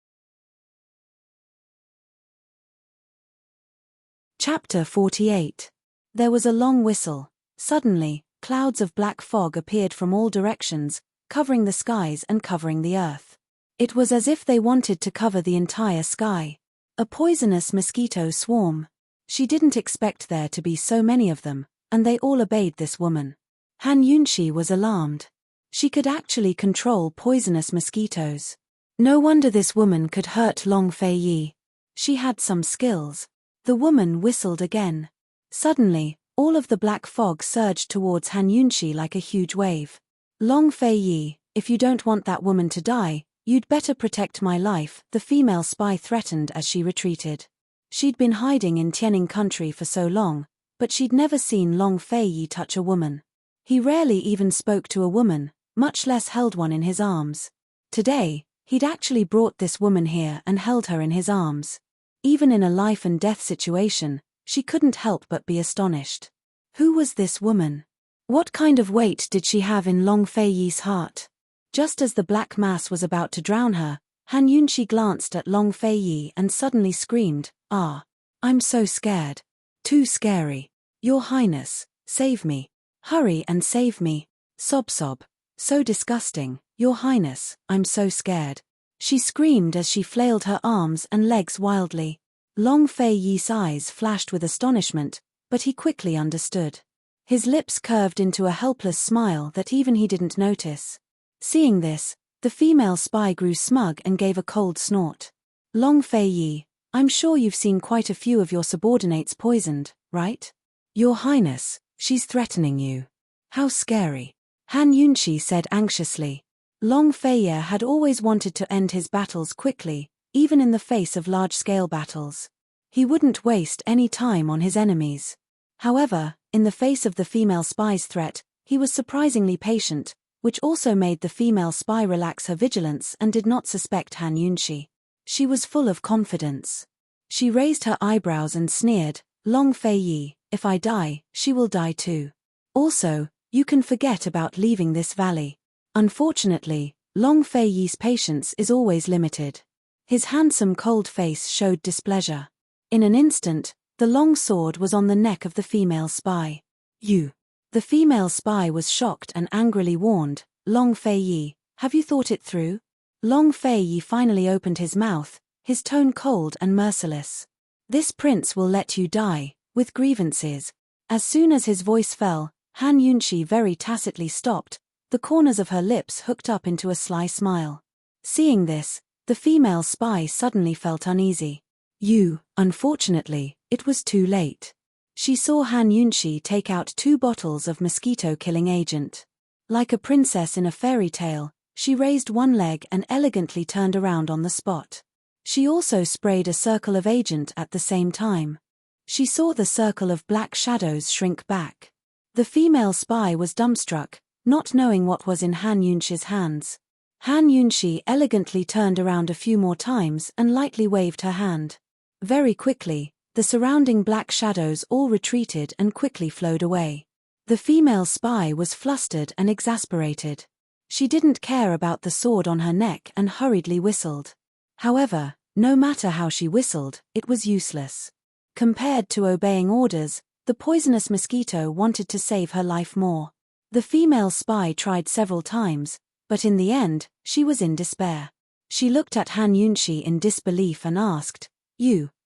Chapter 48. There was a long whistle. Suddenly, clouds of black fog appeared from all directions, covering the skies and covering the earth. It was as if they wanted to cover the entire sky. A poisonous mosquito swarm. She didn't expect there to be so many of them, and they all obeyed this woman. Han Yunxi was alarmed. She could actually control poisonous mosquitoes. No wonder this woman could hurt Long Fei Yi. She had some skills. The woman whistled again. Suddenly, all of the black fog surged towards Han Yunxi like a huge wave. "Long Fei Yi, if you don't want that woman to die, you'd better protect my life," the female spy threatened as she retreated. She'd been hiding in Tianing country for so long, but she'd never seen Long Fei Yi touch a woman. He rarely even spoke to a woman, much less held one in his arms. Today, he'd actually brought this woman here and held her in his arms. Even in a life and death situation, she couldn't help but be astonished. Who was this woman? What kind of weight did she have in Long Fei Yi's heart? Just as the black mass was about to drown her, Han Yunshi glanced at Long Fei Yi and suddenly screamed, "Ah! I'm so scared. Too scary. Your Highness, save me. Hurry and save me. Sob sob. So disgusting, Your Highness, I'm so scared." She screamed as she flailed her arms and legs wildly. Long Fei Yi's eyes flashed with astonishment, but he quickly understood. His lips curved into a helpless smile that even he didn't notice. Seeing this, the female spy grew smug and gave a cold snort. "Long Fei Yi, I'm sure you've seen quite a few of your subordinates poisoned, right? Your Highness, she's threatening you. How scary." Han Yunshi said anxiously. Long Fei Yi had always wanted to end his battles quickly, even in the face of large-scale battles. He wouldn't waste any time on his enemies. However, in the face of the female spy's threat, he was surprisingly patient, which also made the female spy relax her vigilance and did not suspect Han Yunshi. She was full of confidence. She raised her eyebrows and sneered, "Long Fei Yi, if I die, she will die too. Also, you can forget about leaving this valley." Unfortunately, Long Fei Yi's patience is always limited. His handsome cold face showed displeasure. In an instant, the long sword was on the neck of the female spy. "You." The female spy was shocked and angrily warned, "Long Fei Yi, have you thought it through?" Long Fei Yi finally opened his mouth, his tone cold and merciless. "This prince will let you die, with grievances." As soon as his voice fell, Han Yunshi very tacitly stopped, the corners of her lips hooked up into a sly smile. Seeing this, the female spy suddenly felt uneasy. Unfortunately, it was too late. She saw Han Yunshi take out 2 bottles of mosquito-killing agent. Like a princess in a fairy tale, she raised one leg and elegantly turned around on the spot. She also sprayed a circle of agent at the same time. She saw the circle of black shadows shrink back. The female spy was dumbstruck, not knowing what was in Han Yunshi's hands. Han Yunshi elegantly turned around a few more times and lightly waved her hand. Very quickly, the surrounding black shadows all retreated and quickly flowed away. The female spy was flustered and exasperated. She didn't care about the sword on her neck and hurriedly whistled. However, no matter how she whistled, it was useless. Compared to obeying orders, the poisonous mosquito wanted to save her life more. The female spy tried several times, but in the end, she was in despair. She looked at Han Yunshi in disbelief and asked,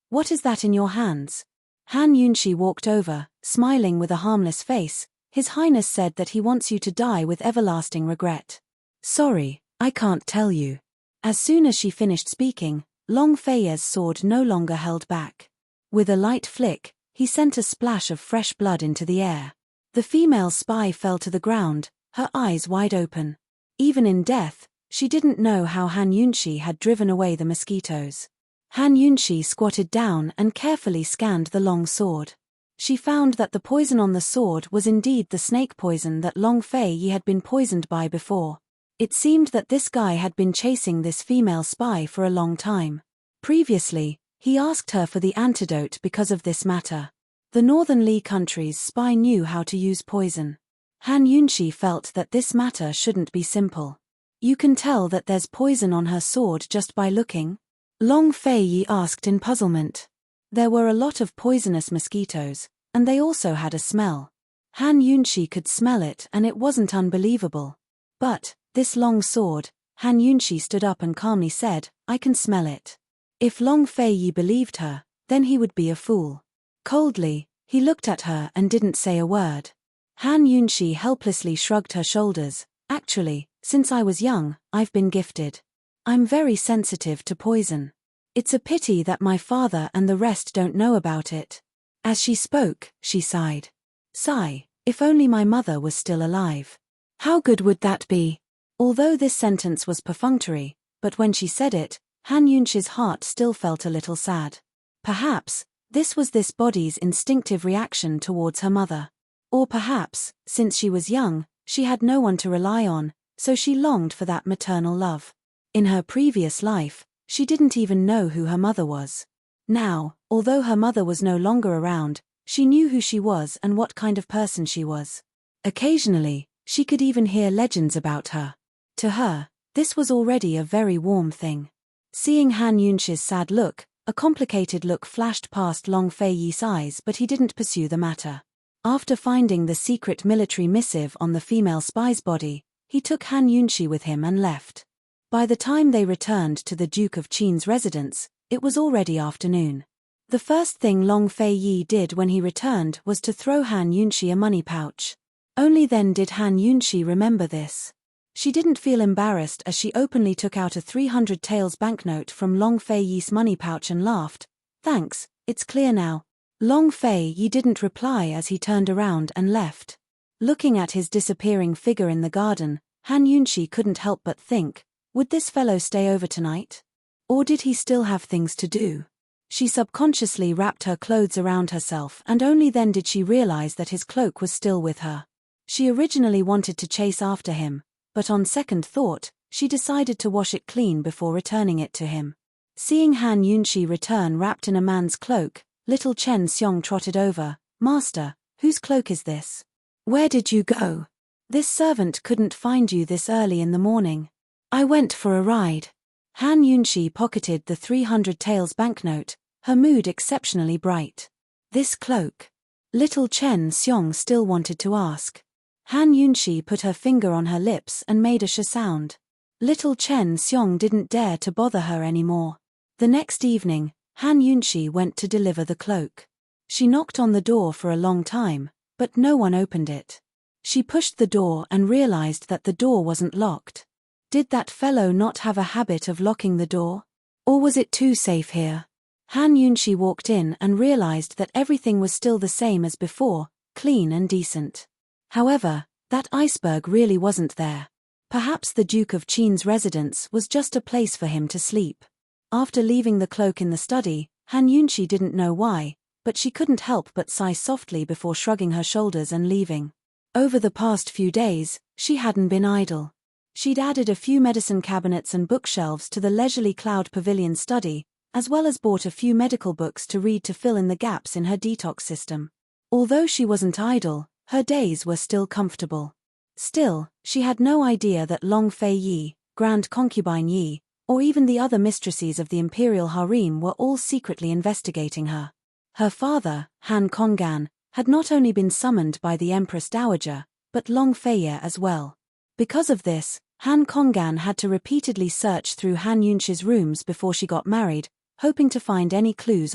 "What is that in your hands?" Han Yunshi walked over, smiling with a harmless face. "His Highness said that he wants you to die with everlasting regret." "Sorry, I can't tell you." As soon as she finished speaking, Long Fei Yi's sword no longer held back. With a light flick, he sent a splash of fresh blood into the air. The female spy fell to the ground, her eyes wide open. Even in death, she didn't know how Han Yunshi had driven away the mosquitoes. Han Yunshi squatted down and carefully scanned the long sword. She found that the poison on the sword was indeed the snake poison that Long Fei Yi had been poisoned by before. It seemed that this guy had been chasing this female spy for a long time. Previously, he asked her for the antidote because of this matter. The Northern Li country's spy knew how to use poison. Han Yunshi felt that this matter shouldn't be simple. "You can tell that there's poison on her sword just by looking?" Long Fei Yi asked in puzzlement. There were a lot of poisonous mosquitoes, and they also had a smell. Han Yunshi could smell it and it wasn't unbelievable. But, this long sword, Han Yunshi stood up and calmly said, "I can smell it." If Long Fei Yi believed her, then he would be a fool. Coldly, he looked at her and didn't say a word. Han Yunshi helplessly shrugged her shoulders. "Actually, since I was young, I've been gifted. I'm very sensitive to poison. It's a pity that my father and the rest don't know about it." As she spoke, she sighed. "Sigh, if only my mother was still alive. How good would that be?" Although this sentence was perfunctory, but when she said it, Han Yunshi's heart still felt a little sad. Perhaps, this was this body's instinctive reaction towards her mother. Or perhaps, since she was young, she had no one to rely on, so she longed for that maternal love. In her previous life, she didn't even know who her mother was. Now, although her mother was no longer around, she knew who she was and what kind of person she was. Occasionally, she could even hear legends about her. To her, this was already a very warm thing. Seeing Han Yunxi's sad look, a complicated look flashed past Long Fei Yi's eyes, but he didn't pursue the matter. After finding the secret military missive on the female spy's body, he took Han Yunxi with him and left. By the time they returned to the Duke of Qin's residence, it was already afternoon. The first thing Long Fei Yi did when he returned was to throw Han Yunxi a money pouch. Only then did Han Yunxi remember this. She didn't feel embarrassed as she openly took out a 300 taels banknote from Long Fei Yi's money pouch and laughed. "Thanks, it's clear now." Long Fei Yi didn't reply as he turned around and left. Looking at his disappearing figure in the garden, Han Yunxi couldn't help but think, would this fellow stay over tonight? Or did he still have things to do? She subconsciously wrapped her clothes around herself, and only then did she realize that his cloak was still with her. She originally wanted to chase after him, but on second thought, she decided to wash it clean before returning it to him. Seeing Han Yunxi return wrapped in a man's cloak, little Chen Xiong trotted over. "Master, whose cloak is this? Where did you go? This servant couldn't find you this early in the morning." "I went for a ride." Han Yunxi pocketed the 300 taels banknote, her mood exceptionally bright. "This cloak?" Little Chen Xiong still wanted to ask. Han Yunxi put her finger on her lips and made a sh sound. Little Chen Xiong didn't dare to bother her anymore. The next evening, Han Yunxi went to deliver the cloak. She knocked on the door for a long time, but no one opened it. She pushed the door and realized that the door wasn't locked. Did that fellow not have a habit of locking the door? Or was it too safe here? Han Yunxi walked in and realized that everything was still the same as before, clean and decent. However, that iceberg really wasn't there. Perhaps the Duke of Qin's residence was just a place for him to sleep. After leaving the cloak in the study, Han Yunxi didn't know why, but she couldn't help but sigh softly before shrugging her shoulders and leaving. Over the past few days, she hadn't been idle. She'd added a few medicine cabinets and bookshelves to the leisurely Cloud Pavilion study, as well as bought a few medical books to read to fill in the gaps in her detox system. Although she wasn't idle, her days were still comfortable. Still, she had no idea that Long Fei Yi, Grand Concubine Yi, or even the other mistresses of the imperial harem were all secretly investigating her. Her father, Han Konggan, had not only been summoned by the Empress Dowager, but Long Fei Yi as well. Because of this, Han Konggan had to repeatedly search through Han Yunxi's rooms before she got married, hoping to find any clues.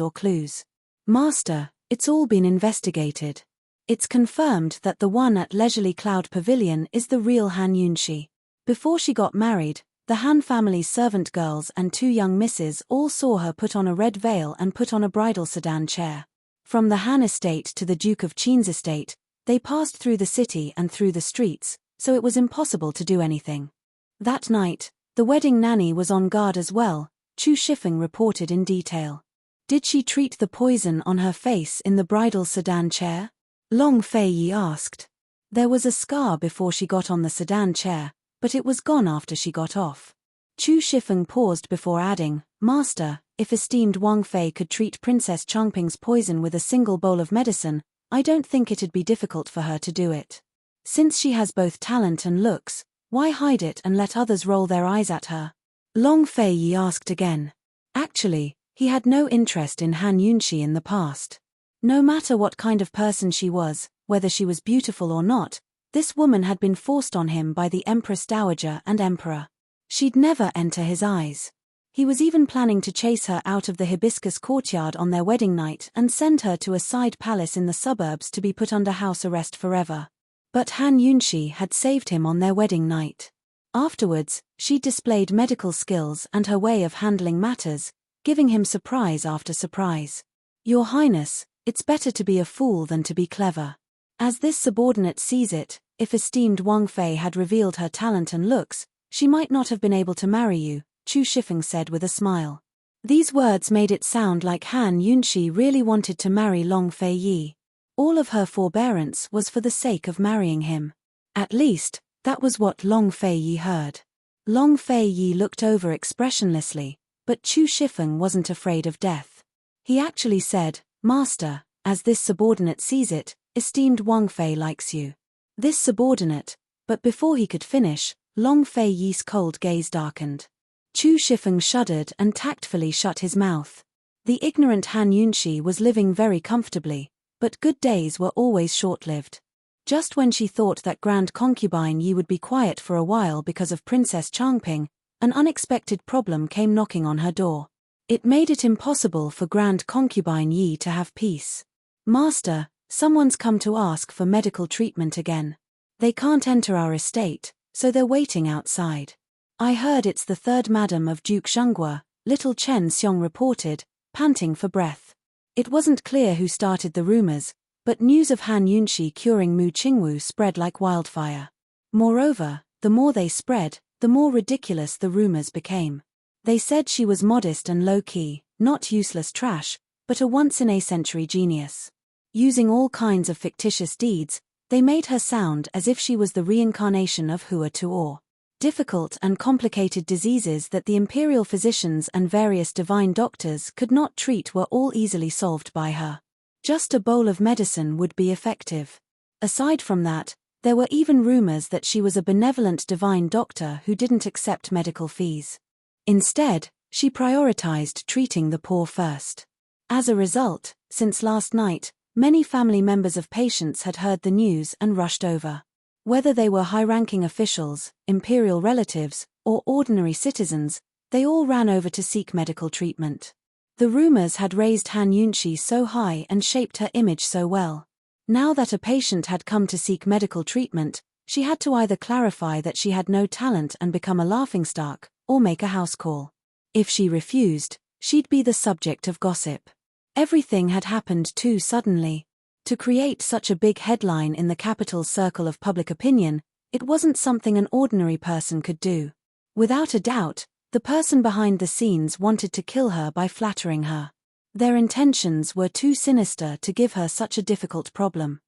"Master, it's all been investigated. It's confirmed that the one at Leisurely Cloud Pavilion is the real Han Yunxi. Before she got married, the Han family's servant girls and 2 young misses all saw her put on a red veil and put on a bridal sedan chair. From the Han estate to the Duke of Qin's estate, they passed through the city and through the streets, so it was impossible to do anything. That night, the wedding nanny was on guard as well," Chu Shifeng reported in detail. "Did she treat the poison on her face in the bridal sedan chair?" Long Fei Yi asked. "There was a scar before she got on the sedan chair, but it was gone after she got off." Chu Shifeng paused before adding, "Master, if esteemed Wang Fei could treat Princess Changping's poison with a single bowl of medicine, I don't think it'd be difficult for her to do it. Since she has both talent and looks, why hide it and let others roll their eyes at her?" Long Fei Yi asked again. Actually, he had no interest in Han Yunxi in the past. No matter what kind of person she was, whether she was beautiful or not, this woman had been forced on him by the Empress Dowager and Emperor. She'd never enter his eyes. He was even planning to chase her out of the hibiscus courtyard on their wedding night and send her to a side palace in the suburbs to be put under house arrest forever. But Han Yunxi had saved him on their wedding night. Afterwards, she displayed medical skills and her way of handling matters, giving him surprise after surprise. "Your Highness, it's better to be a fool than to be clever. As this subordinate sees it, if esteemed Wang Fei had revealed her talent and looks, she might not have been able to marry you," Chu Shifeng said with a smile. These words made it sound like Han Yunxi really wanted to marry Long Fei Yi. All of her forbearance was for the sake of marrying him. At least, that was what Long Fei Yi heard. Long Fei Yi looked over expressionlessly, but Chu Shifeng wasn't afraid of death. He actually said, "Master, as this subordinate sees it, esteemed Wang Fei likes you." This subordinate, but before he could finish, Long Fei Yi's cold gaze darkened. Chu Shifeng shuddered and tactfully shut his mouth. The ignorant Han Yunshi was living very comfortably, but good days were always short-lived. Just when she thought that Grand Concubine Yi would be quiet for a while because of Princess Changping, an unexpected problem came knocking on her door. It made it impossible for Grand Concubine Yi to have peace. "Master, someone's come to ask for medical treatment again. They can't enter our estate, so they're waiting outside." "I heard it's the third madam of Duke Zhenghua," little Chen Xiong reported, panting for breath. It wasn't clear who started the rumors, but news of Han Yunshi curing Mu Qingwu spread like wildfire. Moreover, the more they spread, the more ridiculous the rumors became. They said she was modest and low-key, not useless trash, but a once-in-a-century genius. Using all kinds of fictitious deeds, they made her sound as if she was the reincarnation of Hua Tuor. Difficult and complicated diseases that the imperial physicians and various divine doctors could not treat were all easily solved by her. Just a bowl of medicine would be effective. Aside from that, there were even rumors that she was a benevolent divine doctor who didn't accept medical fees. Instead, she prioritized treating the poor first. As a result, since last night, many family members of patients had heard the news and rushed over. Whether they were high-ranking officials, imperial relatives, or ordinary citizens, they all ran over to seek medical treatment. The rumors had raised Han Yunshi so high and shaped her image so well. Now that a patient had come to seek medical treatment, she had to either clarify that she had no talent and become a laughingstock, or make a house call. If she refused, she'd be the subject of gossip. Everything had happened too suddenly. To create such a big headline in the capital's circle of public opinion, it wasn't something an ordinary person could do. Without a doubt, the person behind the scenes wanted to kill her by flattering her. Their intentions were too sinister to give her such a difficult problem.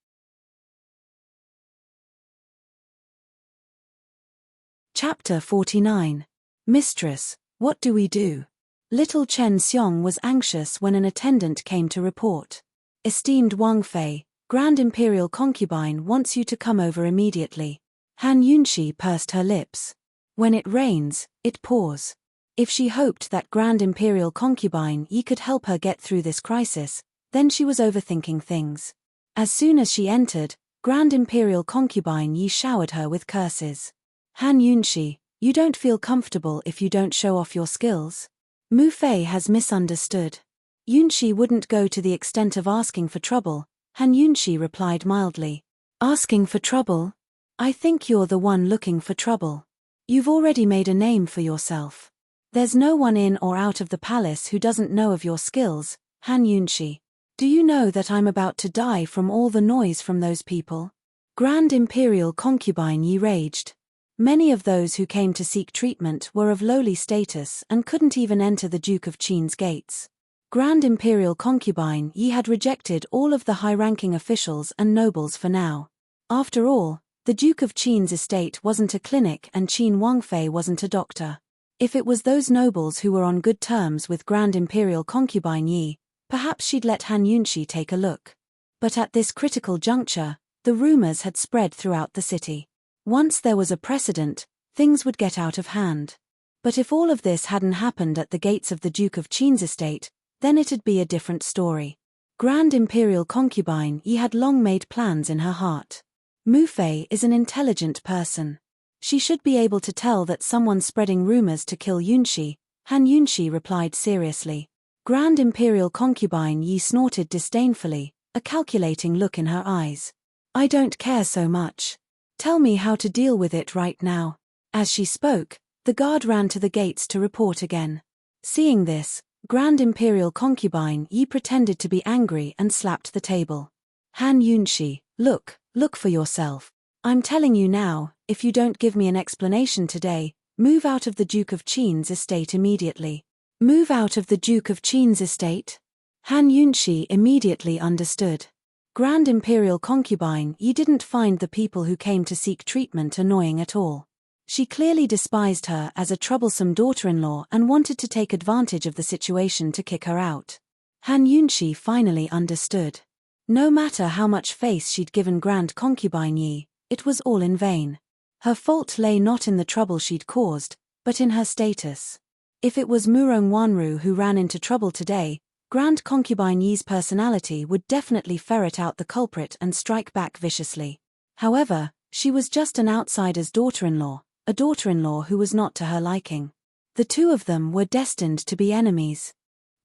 Chapter 49. Mistress, what do we do? Little Chen Xiong was anxious when an attendant came to report. "Esteemed Wang Fei, Grand Imperial Concubine wants you to come over immediately." Han Yunshi pursed her lips. When it rains, it pours. If she hoped that Grand Imperial Concubine Yi could help her get through this crisis, then she was overthinking things. As soon as she entered, Grand Imperial Concubine Yi showered her with curses. "Han Yunshi, you don't feel comfortable if you don't show off your skills?" Mu Fei has misunderstood. Yunshi wouldn't go to the extent of asking for trouble, Han Yunshi replied mildly. "Asking for trouble? I think you're the one looking for trouble. You've already made a name for yourself. There's no one in or out of the palace who doesn't know of your skills, Han Yunshi. Do you know that I'm about to die from all the noise from those people?" Grand Imperial Concubine Yi raged. Many of those who came to seek treatment were of lowly status and couldn't even enter the Duke of Qin's gates. Grand Imperial Concubine Yi had rejected all of the high-ranking officials and nobles for now. After all, the Duke of Qin's estate wasn't a clinic and Qin Wangfei wasn't a doctor. If it was those nobles who were on good terms with Grand Imperial Concubine Yi, perhaps she'd let Han Yunshi take a look. But at this critical juncture, the rumors had spread throughout the city. Once there was a precedent, things would get out of hand. But if all of this hadn't happened at the gates of the Duke of Qin's estate, then it'd be a different story. Grand Imperial Concubine Yi had long made plans in her heart. Mu Fei is an intelligent person. She should be able to tell that someone's spreading rumors to kill Yunshi, Han Yunshi replied seriously. Grand Imperial Concubine Yi snorted disdainfully, a calculating look in her eyes. "I don't care so much. Tell me how to deal with it right now." As she spoke, the guard ran to the gates to report again. Seeing this, Grand Imperial Concubine Yi pretended to be angry and slapped the table. "Han Yunshi, look for yourself. I'm telling you now, if you don't give me an explanation today, move out of the Duke of Qin's estate immediately." Move out of the Duke of Qin's estate? Han Yunshi immediately understood. Grand Imperial Concubine Yi didn't find the people who came to seek treatment annoying at all. She clearly despised her as a troublesome daughter-in-law and wanted to take advantage of the situation to kick her out. Han Yunshi finally understood. No matter how much face she'd given Grand Concubine Yi, it was all in vain. Her fault lay not in the trouble she'd caused, but in her status. If it was Murong Wanru who ran into trouble today, Grand Concubine Yi's personality would definitely ferret out the culprit and strike back viciously. However, she was just an outsider's daughter-in-law, a daughter-in-law who was not to her liking. The two of them were destined to be enemies.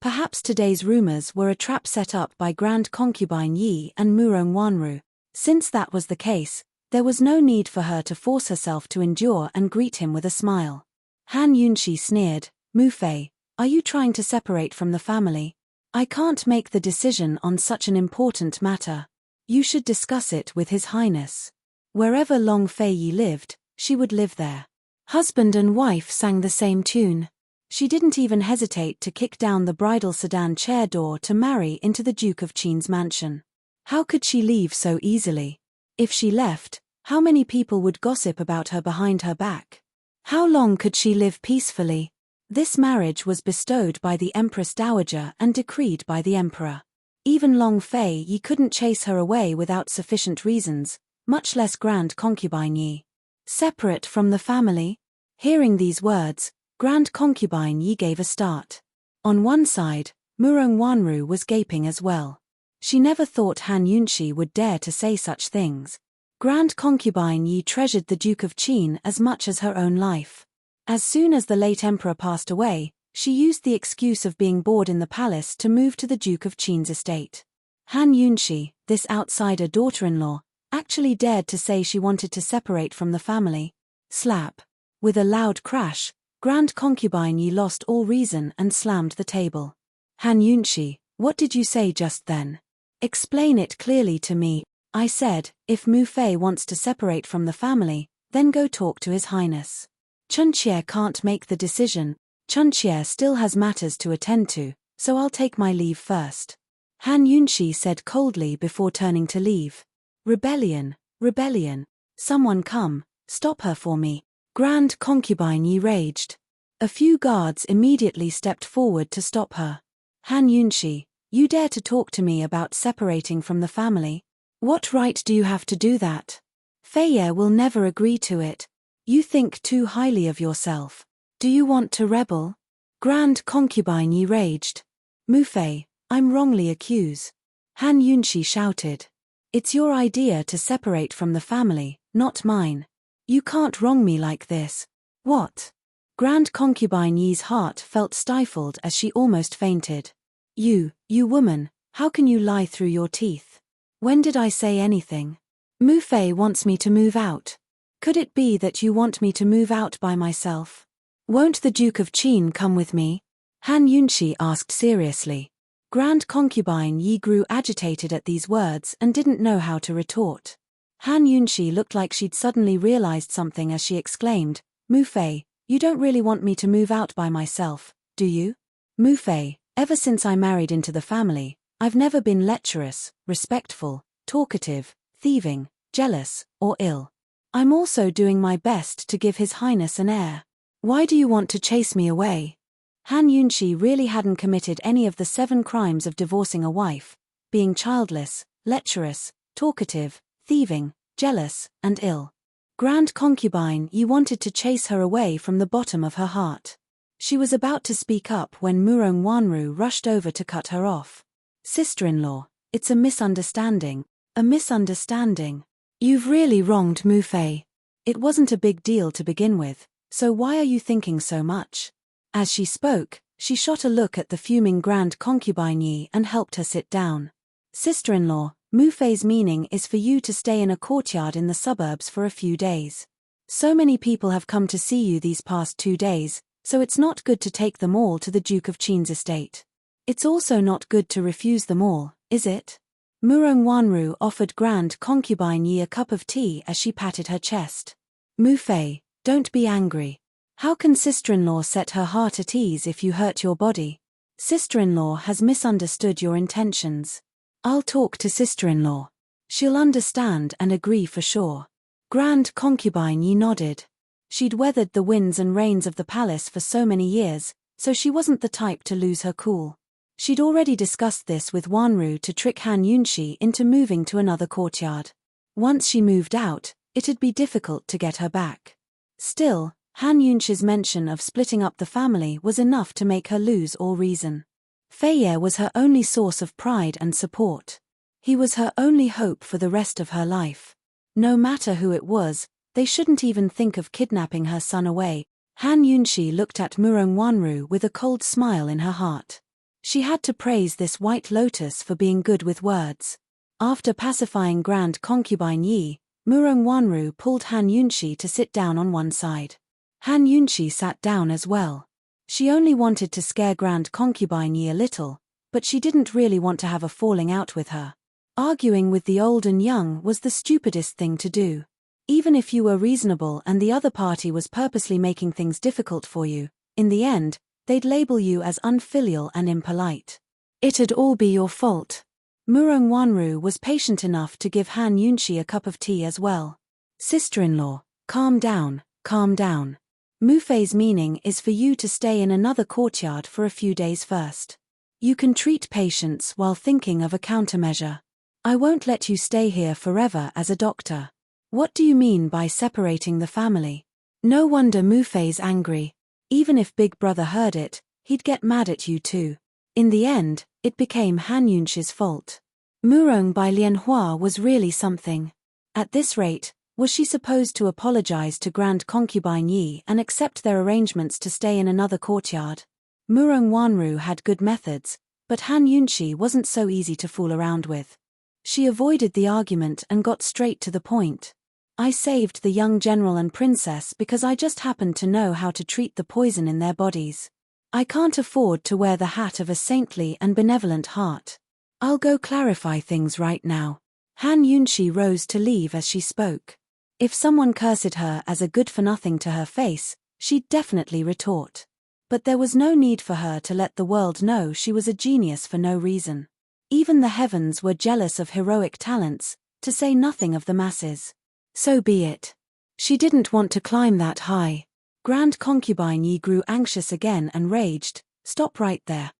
Perhaps today's rumors were a trap set up by Grand Concubine Yi and Murong Wanru. Since that was the case, there was no need for her to force herself to endure and greet him with a smile. Han Yunshi sneered, "Mu Fei, are you trying to separate from the family? I can't make the decision on such an important matter. You should discuss it with His Highness." Wherever Long Fei Yi lived, she would live there. Husband and wife sang the same tune. She didn't even hesitate to kick down the bridal sedan chair door to marry into the Duke of Qin's mansion. How could she leave so easily? If she left, how many people would gossip about her behind her back? How long could she live peacefully? This marriage was bestowed by the Empress Dowager and decreed by the Emperor. Even Long Fei Yi couldn't chase her away without sufficient reasons, much less Grand Concubine Yi. Separate from the family? Hearing these words, Grand Concubine Yi gave a start. On one side, Murong Wanru was gaping as well. She never thought Han Yunshi would dare to say such things. Grand Concubine Yi treasured the Duke of Qin as much as her own life. As soon as the late emperor passed away, she used the excuse of being bored in the palace to move to the Duke of Qin's estate. Han Yunshi, this outsider daughter-in-law, actually dared to say she wanted to separate from the family. Slap. With a loud crash, Grand Concubine Yi lost all reason and slammed the table. Han Yunshi, what did you say just then? Explain it clearly to me. I said, if Mu Fei wants to separate from the family, then go talk to His Highness. Chunqie can't make the decision. Chunqie still has matters to attend to, so I'll take my leave first. Han Yunshi said coldly before turning to leave. Rebellion, rebellion. Someone come, stop her for me. Grand Concubine Yi raged. A few guards immediately stepped forward to stop her. Han Yunshi, you dare to talk to me about separating from the family? What right do you have to do that? Fei Ye will never agree to it. You think too highly of yourself. Do you want to rebel? Grand Concubine Yi raged. Mu Fei, I'm wrongly accused. Han Yunshi shouted. It's your idea to separate from the family, not mine. You can't wrong me like this. What? Grand Concubine Yi's heart felt stifled as she almost fainted. You woman, how can you lie through your teeth? When did I say anything? Mu Fei wants me to move out. Could it be that you want me to move out by myself? Won't the Duke of Qin come with me? Han Yunshi asked seriously. Grand Concubine Yi grew agitated at these words and didn't know how to retort. Han Yunshi looked like she'd suddenly realized something as she exclaimed, Mu Fei, you don't really want me to move out by myself, do you? Mu Fei, ever since I married into the family, I've never been lecherous, respectful, talkative, thieving, jealous, or ill. I'm also doing my best to give His Highness an heir. Why do you want to chase me away? Han Yunshi really hadn't committed any of the 7 crimes of divorcing a wife, being childless, lecherous, talkative, thieving, jealous, and ill. Grand Concubine Yi wanted to chase her away from the bottom of her heart. She was about to speak up when Murong Wanru rushed over to cut her off. Sister-in-law, it's a misunderstanding. A misunderstanding. You've really wronged Mu Fei. It wasn't a big deal to begin with, so why are you thinking so much? As she spoke, she shot a look at the fuming Grand Concubine Yi and helped her sit down. Sister-in-law, Mu Fei's meaning is for you to stay in a courtyard in the suburbs for a few days. So many people have come to see you these past 2 days, so it's not good to take them all to the Duke of Qin's estate. It's also not good to refuse them all, is it? Murong Wanru offered Grand Concubine Yi a cup of tea as she patted her chest. Mu Fei, don't be angry. How can sister-in-law set her heart at ease if you hurt your body? Sister-in-law has misunderstood your intentions. I'll talk to sister-in-law. She'll understand and agree for sure. Grand Concubine Yi nodded. She'd weathered the winds and rains of the palace for so many years, so she wasn't the type to lose her cool. She'd already discussed this with Wanru to trick Han Yunshi into moving to another courtyard. Once she moved out, it'd be difficult to get her back. Still, Han Yunqi's mention of splitting up the family was enough to make her lose all reason. Fei Ye was her only source of pride and support. He was her only hope for the rest of her life. No matter who it was, they shouldn't even think of kidnapping her son away. Han Yunqi looked at Murong Wanru with a cold smile in her heart. She had to praise this white lotus for being good with words. After pacifying Grand Concubine Yi, Murong Wanru pulled Han Yunqi to sit down on one side. Han Yunqi sat down as well. She only wanted to scare Grand Concubine Yi a little, but she didn't really want to have a falling out with her. Arguing with the old and young was the stupidest thing to do. Even if you were reasonable and the other party was purposely making things difficult for you, in the end, they'd label you as unfilial and impolite. It'd all be your fault. Murong Wanru was patient enough to give Han Yunqi a cup of tea as well. Sister-in-law, calm down, calm down. Mu Fei's meaning is for you to stay in another courtyard for a few days first. You can treat patients while thinking of a countermeasure. I won't let you stay here forever as a doctor. What do you mean by separating the family? No wonder Mu Fei's angry. Even if Big Brother heard it, he'd get mad at you too. In the end, it became Han Yunqi's fault. Murong by Lianhua was really something. At this rate, was she supposed to apologize to Grand Concubine Yi and accept their arrangements to stay in another courtyard? Murong Wanru had good methods, but Han Yunqi wasn't so easy to fool around with. She avoided the argument and got straight to the point. I saved the young general and princess because I just happened to know how to treat the poison in their bodies. I can't afford to wear the hat of a saintly and benevolent heart. I'll go clarify things right now. Han Yunqi rose to leave as she spoke. If someone cursed her as a good-for-nothing to her face, she'd definitely retort. But there was no need for her to let the world know she was a genius for no reason. Even the heavens were jealous of heroic talents, to say nothing of the masses. So be it. She didn't want to climb that high. Grand Concubine Yi grew anxious again and raged. Stop right there.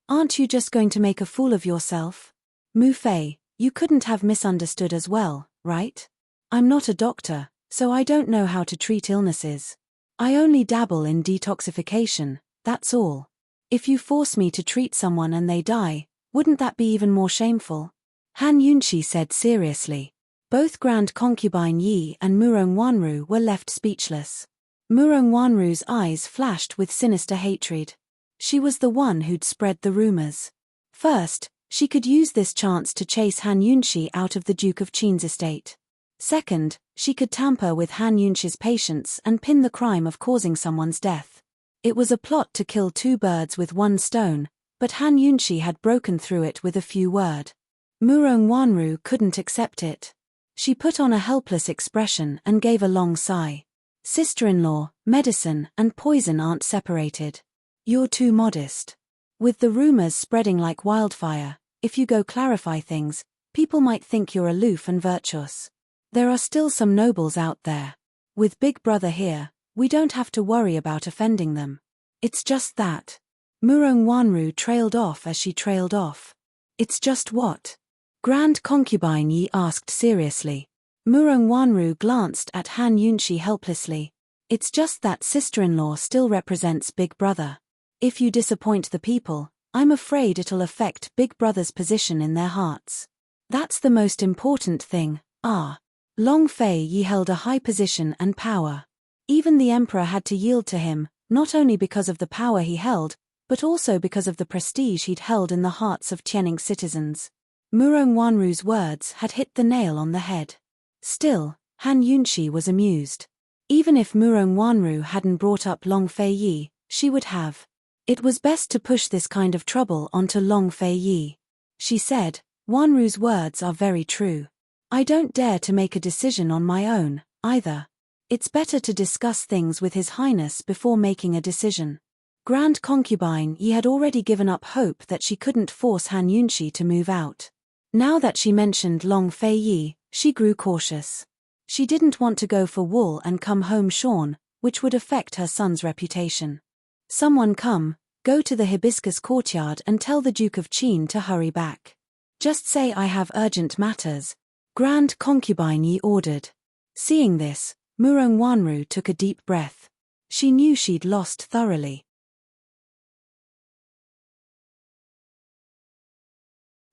Aren't you just going to make a fool of yourself? Mu Fei, you couldn't have misunderstood as well, right? I'm not a doctor, so I don't know how to treat illnesses. I only dabble in detoxification, that's all. If you force me to treat someone and they die, wouldn't that be even more shameful? Han Yunqi said seriously. Both Grand Concubine Yi and Murong Wanru were left speechless. Murong Wanru's eyes flashed with sinister hatred. She was the one who'd spread the rumors. First, she could use this chance to chase Han Yunqi out of the Duke of Qin's estate. Second, she could tamper with Han Yunqi's patients and pin the crime of causing someone's death. It was a plot to kill two birds with one stone, but Han Yunqi had broken through it with a few words. Murong Wanru couldn't accept it. She put on a helpless expression and gave a long sigh. Sister-in-law, medicine and poison aren't separated. You're too modest. With the rumors spreading like wildfire, if you go clarify things, people might think you're aloof and virtuous. There are still some nobles out there. With Big Brother here, we don't have to worry about offending them. It's just that. Murong Wanru trailed off as she trailed off. It's just what? Grand Concubine Yi asked seriously. Murong Wanru glanced at Han Yunqi helplessly. It's just that sister-in-law still represents Big Brother. If you disappoint the people, I'm afraid it'll affect Big Brother's position in their hearts. That's the most important thing. Long Fei Yi held a high position and power. Even the emperor had to yield to him, not only because of the power he held, but also because of the prestige he'd held in the hearts of Tianning citizens. Murong Wanru's words had hit the nail on the head. Still, Han Yunqi was amused. Even if Murong Wanru hadn't brought up Long Fei Yi, she would have. It was best to push this kind of trouble onto Long Fei Yi. She said, Wanru's words are very true. I don't dare to make a decision on my own, either. It's better to discuss things with His Highness before making a decision. Grand Concubine Yi had already given up hope that she couldn't force Han Yunqi to move out. Now that she mentioned Long Fei Yi, she grew cautious. She didn't want to go for wool and come home shorn, which would affect her son's reputation. Someone go to the hibiscus courtyard and tell the Duke of Qin to hurry back. Just say I have urgent matters, Grand Concubine Yi ordered. Seeing this, Murong Wanru took a deep breath. She knew she'd lost thoroughly.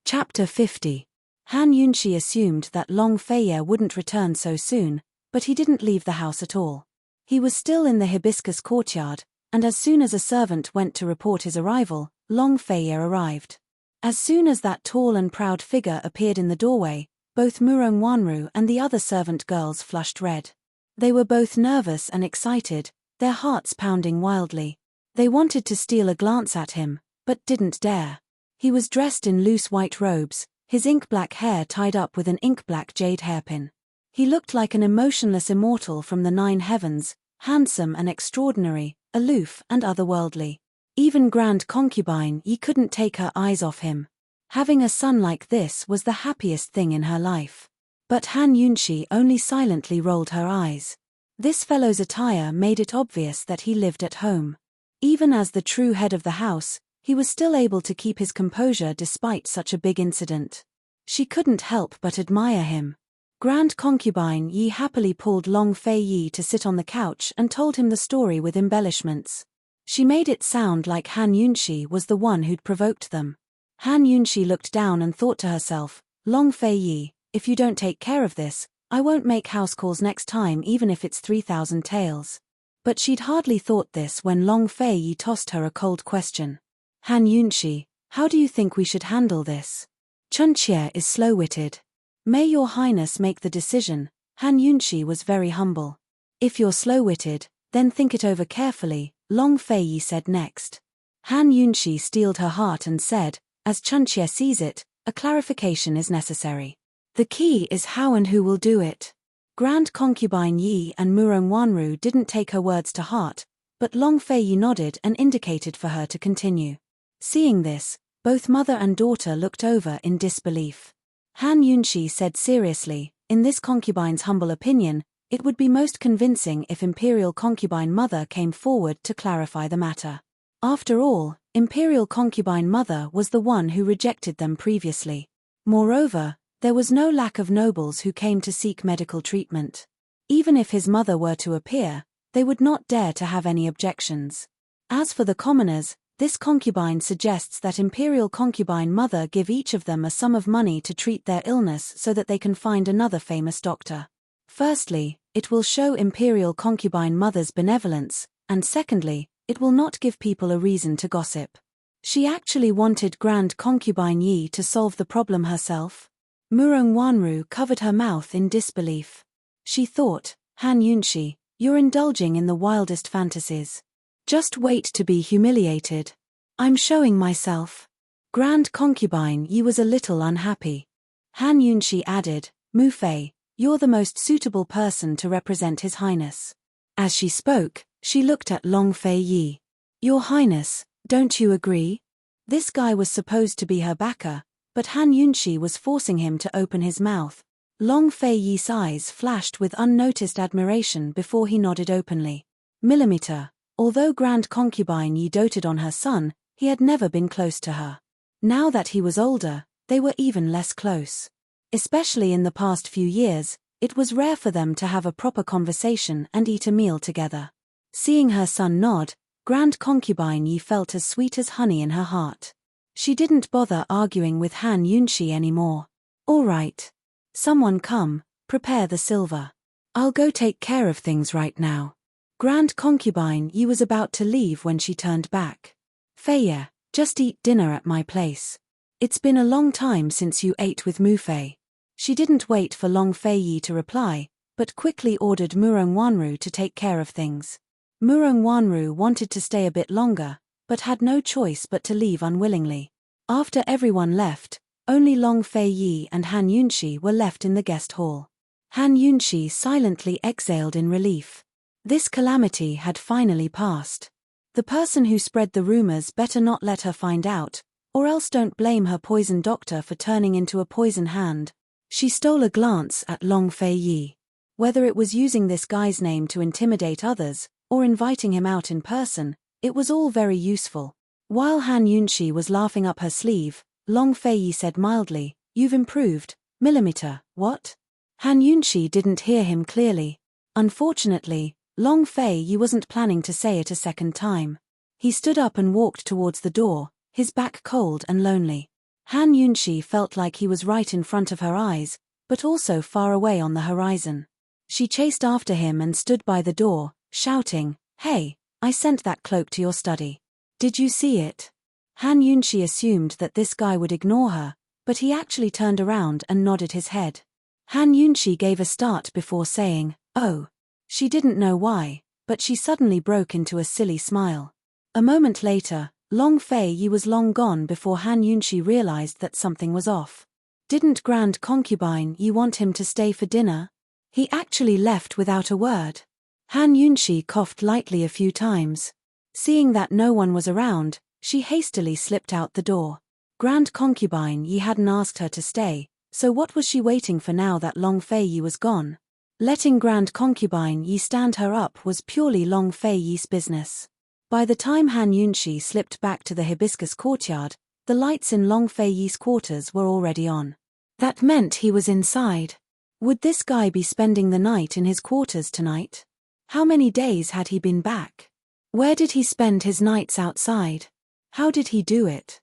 Chapter 50. Han Yunxi assumed that Long Feiye wouldn't return so soon, but he didn't leave the house at all. He was still in the hibiscus courtyard, and as soon as a servant went to report his arrival, Long Feiye arrived. As soon as that tall and proud figure appeared in the doorway, both Murong Wanru and the other servant girls flushed red. They were both nervous and excited, their hearts pounding wildly. They wanted to steal a glance at him, but didn't dare. He was dressed in loose white robes, his ink-black hair tied up with an ink-black jade hairpin. He looked like an emotionless immortal from the 9 heavens, handsome and extraordinary, aloof and otherworldly. Even Grand Concubine Yi couldn't take her eyes off him. Having a son like this was the happiest thing in her life. But Han Yunxi only silently rolled her eyes. This fellow's attire made it obvious that he lived at home. Even as the true head of the house, he was still able to keep his composure despite such a big incident. She couldn't help but admire him. Grand Concubine Yi happily pulled Long Feiye to sit on the couch and told him the story with embellishments. She made it sound like Han Yunxi was the one who'd provoked them. Han Yunxi looked down and thought to herself, Long Feiye, if you don't take care of this, I won't make house calls next time even if it's 3,000 taels. But she'd hardly thought this when Long Feiye tossed her a cold question. Han Yunxi, how do you think we should handle this? Chunqie is slow-witted. May your highness make the decision. Han Yunxi was very humble. If you're slow-witted, then think it over carefully, Long Feiye said next. Han Yunxi steeled her heart and said, as Chunqie sees it, a clarification is necessary. The key is how and who will do it. Grand Concubine Yi and Murong Wanru didn't take her words to heart, but Long Feiye nodded and indicated for her to continue. Seeing this, both mother and daughter looked over in disbelief. Han Yunxi said seriously, in this concubine's humble opinion, it would be most convincing if Imperial Concubine Mother came forward to clarify the matter. After all, Imperial Concubine Mother was the one who rejected them previously. Moreover, there was no lack of nobles who came to seek medical treatment. Even if his mother were to appear, they would not dare to have any objections. As for the commoners, this concubine suggests that Imperial Concubine Mother give each of them a sum of money to treat their illness so that they can find another famous doctor. Firstly, it will show Imperial Concubine Mother's benevolence, and secondly, it will not give people a reason to gossip. She actually wanted Grand Concubine Yi to solve the problem herself. Murong Wanru covered her mouth in disbelief. She thought, Han Yunxi, you're indulging in the wildest fantasies. Just wait to be humiliated. I'm showing myself. Grand Concubine Yi was a little unhappy. Han Yunxi added, Mu Fei, you're the most suitable person to represent His Highness. As she spoke, she looked at Long Feiye. Your Highness, don't you agree? This guy was supposed to be her backer, but Han Yunxi was forcing him to open his mouth. Long Feiye's eyes flashed with unnoticed admiration before he nodded openly. Millimeter. Although Grand Concubine Yi doted on her son, he had never been close to her. Now that he was older, they were even less close. Especially in the past few years, it was rare for them to have a proper conversation and eat a meal together. Seeing her son nod, Grand Concubine Yi felt as sweet as honey in her heart. She didn't bother arguing with Han Yunxi anymore. All right. Someone come, prepare the silver. I'll go take care of things right now. Grand Concubine Yi was about to leave when she turned back. Feiye, just eat dinner at my place. It's been a long time since you ate with Mu Fei. She didn't wait for Long Feiye to reply, but quickly ordered Murong Wanru to take care of things. Murong Wanru wanted to stay a bit longer, but had no choice but to leave unwillingly. After everyone left, only Long Feiye and Han Yunxi were left in the guest hall. Han Yunxi silently exhaled in relief. This calamity had finally passed. The person who spread the rumors better not let her find out, or else don't blame her poison doctor for turning into a poison hand. She stole a glance at Long Feiye. Whether it was using this guy's name to intimidate others, or inviting him out in person, it was all very useful. While Han Yunxi was laughing up her sleeve, Long Feiye said mildly, "You've improved, Millimeter, what?" Han Yunxi didn't hear him clearly. Unfortunately, Long Fei Yi wasn't planning to say it a second time. He stood up and walked towards the door, his back cold and lonely. Han Yunxi felt like he was right in front of her eyes, but also far away on the horizon. She chased after him and stood by the door, shouting, "Hey, I sent that cloak to your study. Did you see it?" Han Yunxi assumed that this guy would ignore her, but he actually turned around and nodded his head. Han Yunxi gave a start before saying, "Oh." She didn't know why, but she suddenly broke into a silly smile. A moment later, Long Fei Yi was long gone before Han Yunxi realized that something was off. Didn't Grand Concubine Yi want him to stay for dinner? He actually left without a word. Han Yunxi coughed lightly a few times. Seeing that no one was around, she hastily slipped out the door. Grand Concubine Yi hadn't asked her to stay, so what was she waiting for now that Long Fei Yi was gone? Letting Grand Concubine Yi stand her up was purely Long Fei Yi's business. By the time Han Yunxi slipped back to the hibiscus courtyard, the lights in Long Fei Yi's quarters were already on. That meant he was inside. Would this guy be spending the night in his quarters tonight? How many days had he been back? Where did he spend his nights outside? How did he do it?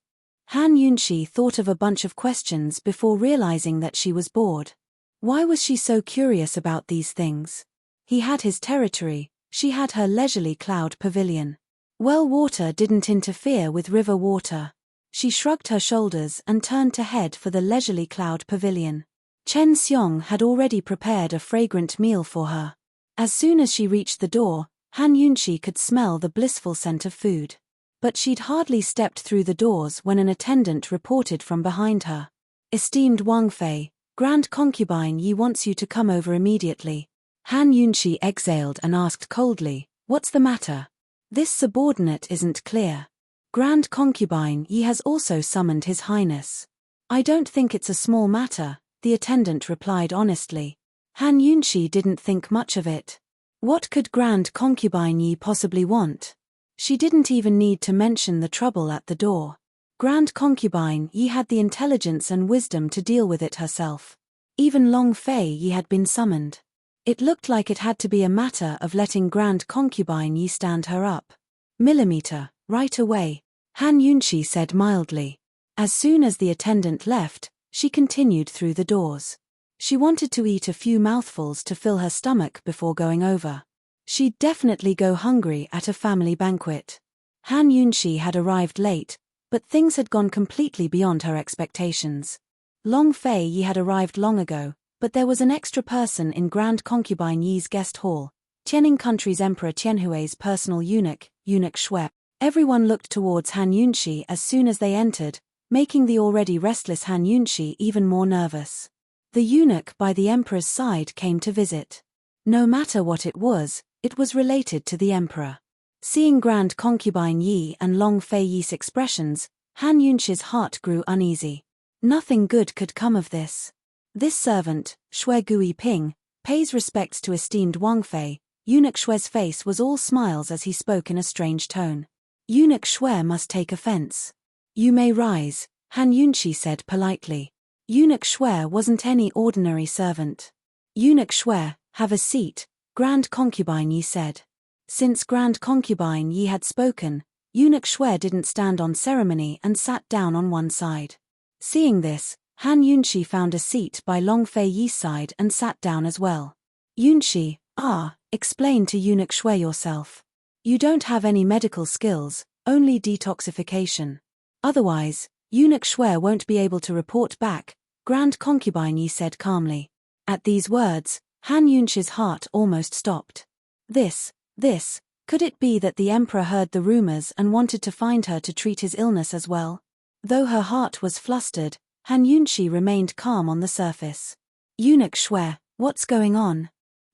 Han Yunxi thought of a bunch of questions before realizing that she was bored. Why was she so curious about these things? He had his territory, she had her leisurely cloud pavilion. Well, water didn't interfere with river water. She shrugged her shoulders and turned to head for the leisurely cloud pavilion. Chen Xiong had already prepared a fragrant meal for her. As soon as she reached the door, Han Yunxi could smell the blissful scent of food. But she'd hardly stepped through the doors when an attendant reported from behind her. "Esteemed Wang Fei, Grand Concubine Yi wants you to come over immediately." Han Yunxi exhaled and asked coldly, "What's the matter?" This subordinate isn't clear. Grand Concubine Yi has also summoned His Highness. "I don't think it's a small matter," the attendant replied honestly. Han Yunxi didn't think much of it. What could Grand Concubine Yi possibly want? She didn't even need to mention the trouble at the door. Grand Concubine Yi had the intelligence and wisdom to deal with it herself. Even Long Fei Yi had been summoned. It looked like it had to be a matter of letting Grand Concubine Yi stand her up. "Millimeter, right away," Han Yunxi said mildly. As soon as the attendant left, she continued through the doors. She wanted to eat a few mouthfuls to fill her stomach before going over. She'd definitely go hungry at a family banquet. Han Yunxi had arrived late, but things had gone completely beyond her expectations. Long Fei Yi had arrived long ago, but there was an extra person in Grand Concubine Yi's guest hall, Tianing Country's Emperor Tianhui's personal eunuch, Eunuch Shui. Everyone looked towards Han Yunxi as soon as they entered, making the already restless Han Yunxi even more nervous. The eunuch by the emperor's side came to visit. No matter what it was related to the emperor. Seeing Grand Concubine Yi and Long Fei Yi's expressions, Han Yunxi's heart grew uneasy. Nothing good could come of this. This servant, Shui Gui Ping, pays respects to esteemed Wang Fei. Eunuch Shui's face was all smiles as he spoke in a strange tone. Eunuch Shui must take offense. "You may rise," Han Yunxi said politely. Eunuch Shui wasn't any ordinary servant. "Eunuch Shui, have a seat," Grand Concubine Yi said. Since Grand Concubine Yi had spoken, Eunuch Shui didn't stand on ceremony and sat down on one side. Seeing this, Han Yunxi found a seat by Long Fei Yi's side and sat down as well. "Yunxi, explain to Eunuch Shui yourself. You don't have any medical skills, only detoxification. Otherwise, Eunuch Shui won't be able to report back," Grand Concubine Yi said calmly. At these words, Han Yunxi's heart almost stopped. This, could it be that the emperor heard the rumors and wanted to find her to treat his illness as well? Though her heart was flustered, Han Yunxi remained calm on the surface. "Eunuch Shui, what's going on?"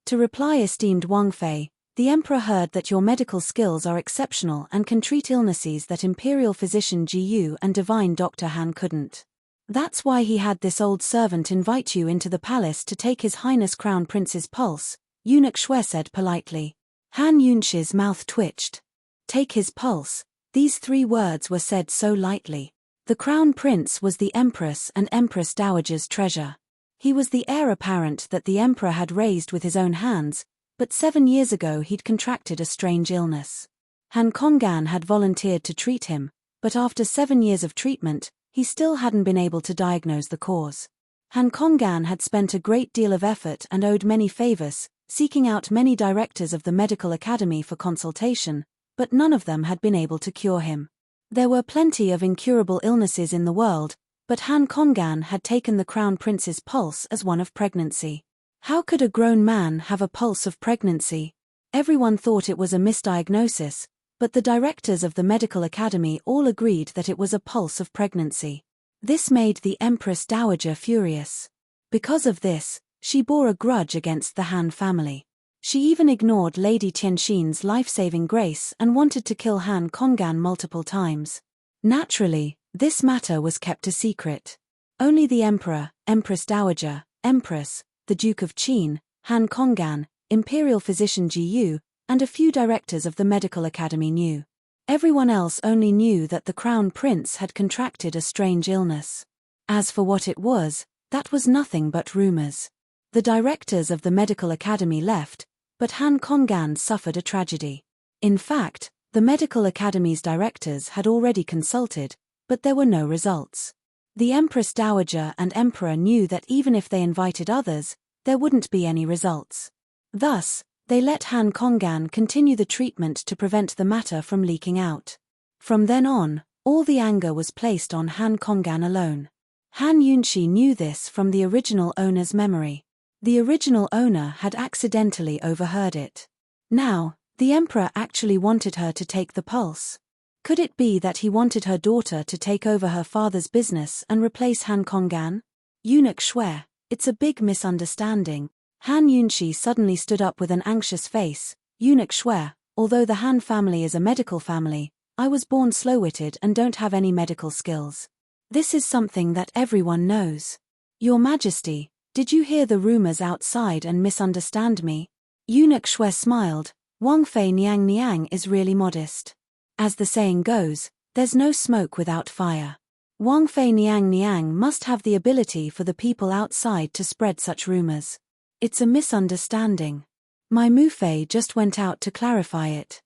To reply, esteemed Wang Fei, the emperor heard that your medical skills are exceptional and can treat illnesses that imperial physician Ji Yu and divine Dr. Han couldn't. That's why he had this old servant invite you into the palace to take His Highness Crown Prince's pulse, Eunuch Shui said politely. Han Yunxi's mouth twitched. Take his pulse, these 3 words were said so lightly. The Crown Prince was the Empress and Empress Dowager's treasure. He was the heir apparent that the Emperor had raised with his own hands, but 7 years ago he'd contracted a strange illness. Han Kongan had volunteered to treat him, but after 7 years of treatment, he still hadn't been able to diagnose the cause. Han Kongan had spent a great deal of effort and owed many favors, seeking out many directors of the medical academy for consultation, but none of them had been able to cure him. There were plenty of incurable illnesses in the world, but Han Kongan had taken the crown prince's pulse as one of pregnancy. How could a grown man have a pulse of pregnancy? Everyone thought it was a misdiagnosis, but the directors of the medical academy all agreed that it was a pulse of pregnancy. This made the Empress Dowager furious. Because of this, she bore a grudge against the Han family. She even ignored Lady Tianxin's life-saving grace and wanted to kill Han Kongan multiple times. Naturally, this matter was kept a secret. Only the Emperor, Empress Dowager, Empress, the Duke of Qin, Han Kongan, Imperial Physician Ji Yu, and a few directors of the medical academy knew. Everyone else only knew that the crown prince had contracted a strange illness. As for what it was, that was nothing but rumors. The directors of the medical academy left, but Han Kongan suffered a tragedy. In fact, the medical academy's directors had already consulted, but there were no results. The Empress Dowager and Emperor knew that even if they invited others, there wouldn't be any results. Thus, they let Han Kongan continue the treatment to prevent the matter from leaking out. From then on, all the anger was placed on Han Kongan alone. Han Yunshi knew this from the original owner's memory. The original owner had accidentally overheard it. Now, the emperor actually wanted her to take the pulse. Could it be that he wanted her daughter to take over her father's business and replace Han Kongan? Eunuch Shui, it's a big misunderstanding. Han Yunshi suddenly stood up with an anxious face. Eunuch Shui, although the Han family is a medical family, I was born slow-witted and don't have any medical skills. This is something that everyone knows. Your Majesty, did you hear the rumors outside and misunderstand me? Eunuch Shui smiled. Wang Fei Niang Niang is really modest. As the saying goes, there's no smoke without fire. Wang Fei Niang Niang must have the ability for the people outside to spread such rumors. It's a misunderstanding. My Mufei just went out to clarify it.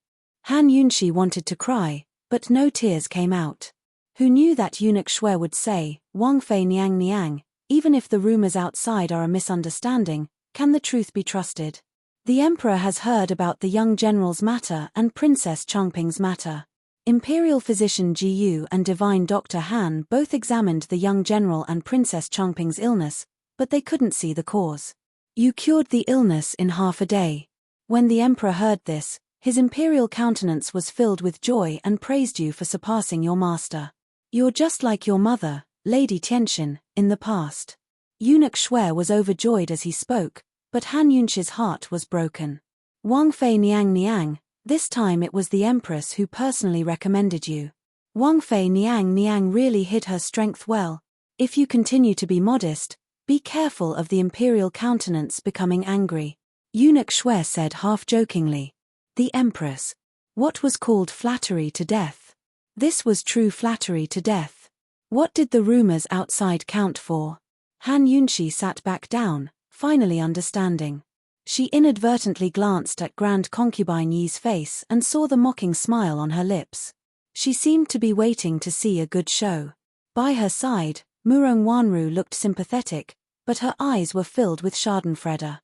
Han Yunshi wanted to cry, but no tears came out. Who knew that Eunuch Shui would say, Wang Fei Niang Niang, even if the rumors outside are a misunderstanding, can the truth be trusted? The emperor has heard about the young general's matter and Princess Chongping's matter. Imperial physician Ji Yu and divine Dr. Han both examined the young general and Princess Chongping's illness, but they couldn't see the cause. You cured the illness in half a day. When the emperor heard this, his imperial countenance was filled with joy and praised you for surpassing your master. You're just like your mother, Lady Tianxin, in the past. Eunuch Shui was overjoyed as he spoke, but Han Yunshi's heart was broken. Wang Fei Niang Niang, this time it was the empress who personally recommended you. Wang Fei Niang Niang really hid her strength well. If you continue to be modest, be careful of the imperial countenance becoming angry. Eunuch Shui said half-jokingly. The empress. What was called flattery to death? This was true flattery to death. What did the rumors outside count for? Han Yunshi sat back down, finally understanding. She inadvertently glanced at Grand Concubine Yi's face and saw the mocking smile on her lips. She seemed to be waiting to see a good show. By her side, Murong Wanru looked sympathetic, but her eyes were filled with schadenfreude.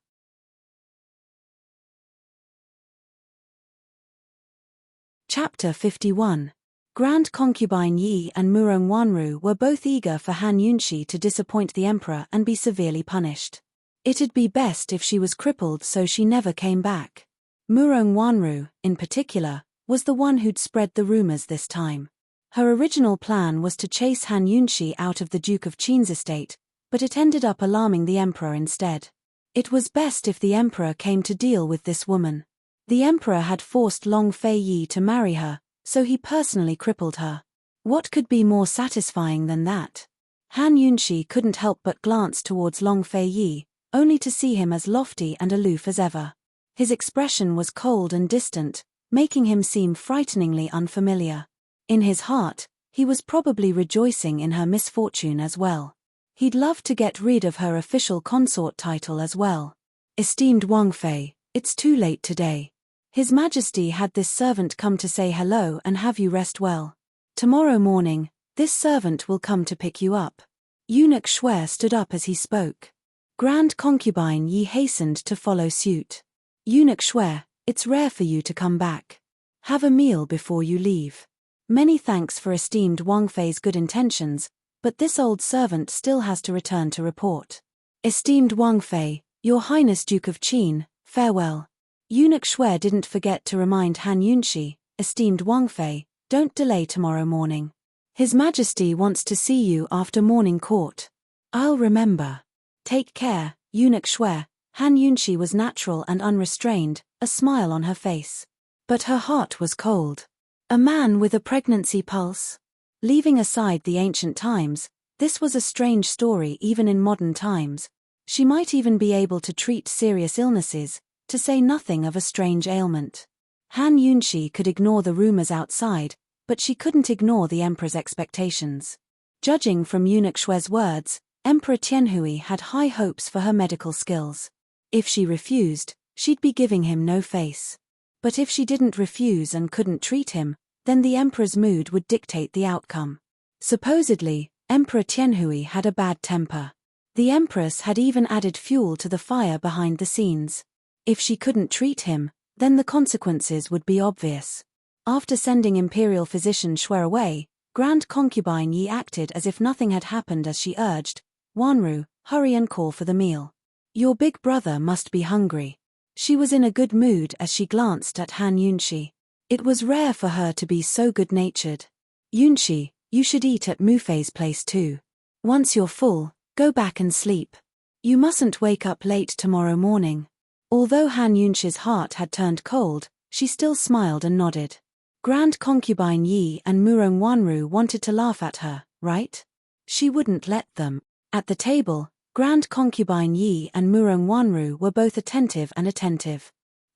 Chapter 51. Grand Concubine Yi and Murong Wanru were both eager for Han Yunshi to disappoint the emperor and be severely punished. It'd be best if she was crippled so she never came back. Murong Wanru, in particular, was the one who'd spread the rumors this time. Her original plan was to chase Han Yunshi out of the Duke of Qin's estate, but it ended up alarming the emperor instead. It was best if the emperor came to deal with this woman. The emperor had forced Long Fei Yi to marry her, so he personally crippled her. What could be more satisfying than that? Han Yunshi couldn't help but glance towards Long Fei Yi, only to see him as lofty and aloof as ever. His expression was cold and distant, making him seem frighteningly unfamiliar. In his heart, he was probably rejoicing in her misfortune as well. He'd love to get rid of her official consort title as well. Esteemed Wang Fei, It's too late today. His Majesty had this servant come to say hello and have you rest well. Tomorrow morning, this servant will come to pick you up. Eunuch Shwe stood up as he spoke. Grand concubine Yi hastened to follow suit. Eunuch Shwe, it's rare for you to come back. Have a meal before you leave. Many thanks for esteemed Wang Fei's good intentions, but this old servant still has to return to report. Esteemed Wang Fei, Your Highness Duke of Qin, farewell. Eunuch Shwe didn't forget to remind Han Yunshi, esteemed Wang Fei, don't delay tomorrow morning. His Majesty wants to see you after morning court. I'll remember. Take care, Eunuch Shwe. Han Yunshi was natural and unrestrained, a smile on her face. But her heart was cold. A man with a pregnancy pulse? Leaving aside the ancient times, this was a strange story even in modern times. She might even be able to treat serious illnesses, to say nothing of a strange ailment. Han Yunshi could ignore the rumors outside, but she couldn't ignore the emperor's expectations. Judging from Eunuch Shwe's words, Emperor Tianhui had high hopes for her medical skills. If she refused, she'd be giving him no face. But if she didn't refuse and couldn't treat him, then the emperor's mood would dictate the outcome. Supposedly, Emperor Tianhui had a bad temper. The empress had even added fuel to the fire behind the scenes. If she couldn't treat him, then the consequences would be obvious. After sending imperial physician Shwe away, Grand Concubine Yi acted as if nothing had happened as she urged, Wanru, hurry and call for the meal. Your big brother must be hungry. She was in a good mood as she glanced at Han Yunshi. It was rare for her to be so good-natured. Yunshi, you should eat at Mufei's place too. Once you're full, go back and sleep. You mustn't wake up late tomorrow morning. Although Han Yunshi's heart had turned cold, she still smiled and nodded. Grand Concubine Yi and Murong Wanru wanted to laugh at her, right? She wouldn't let them. At the table, Grand Concubine Yi and Murong Wanru were both attentive.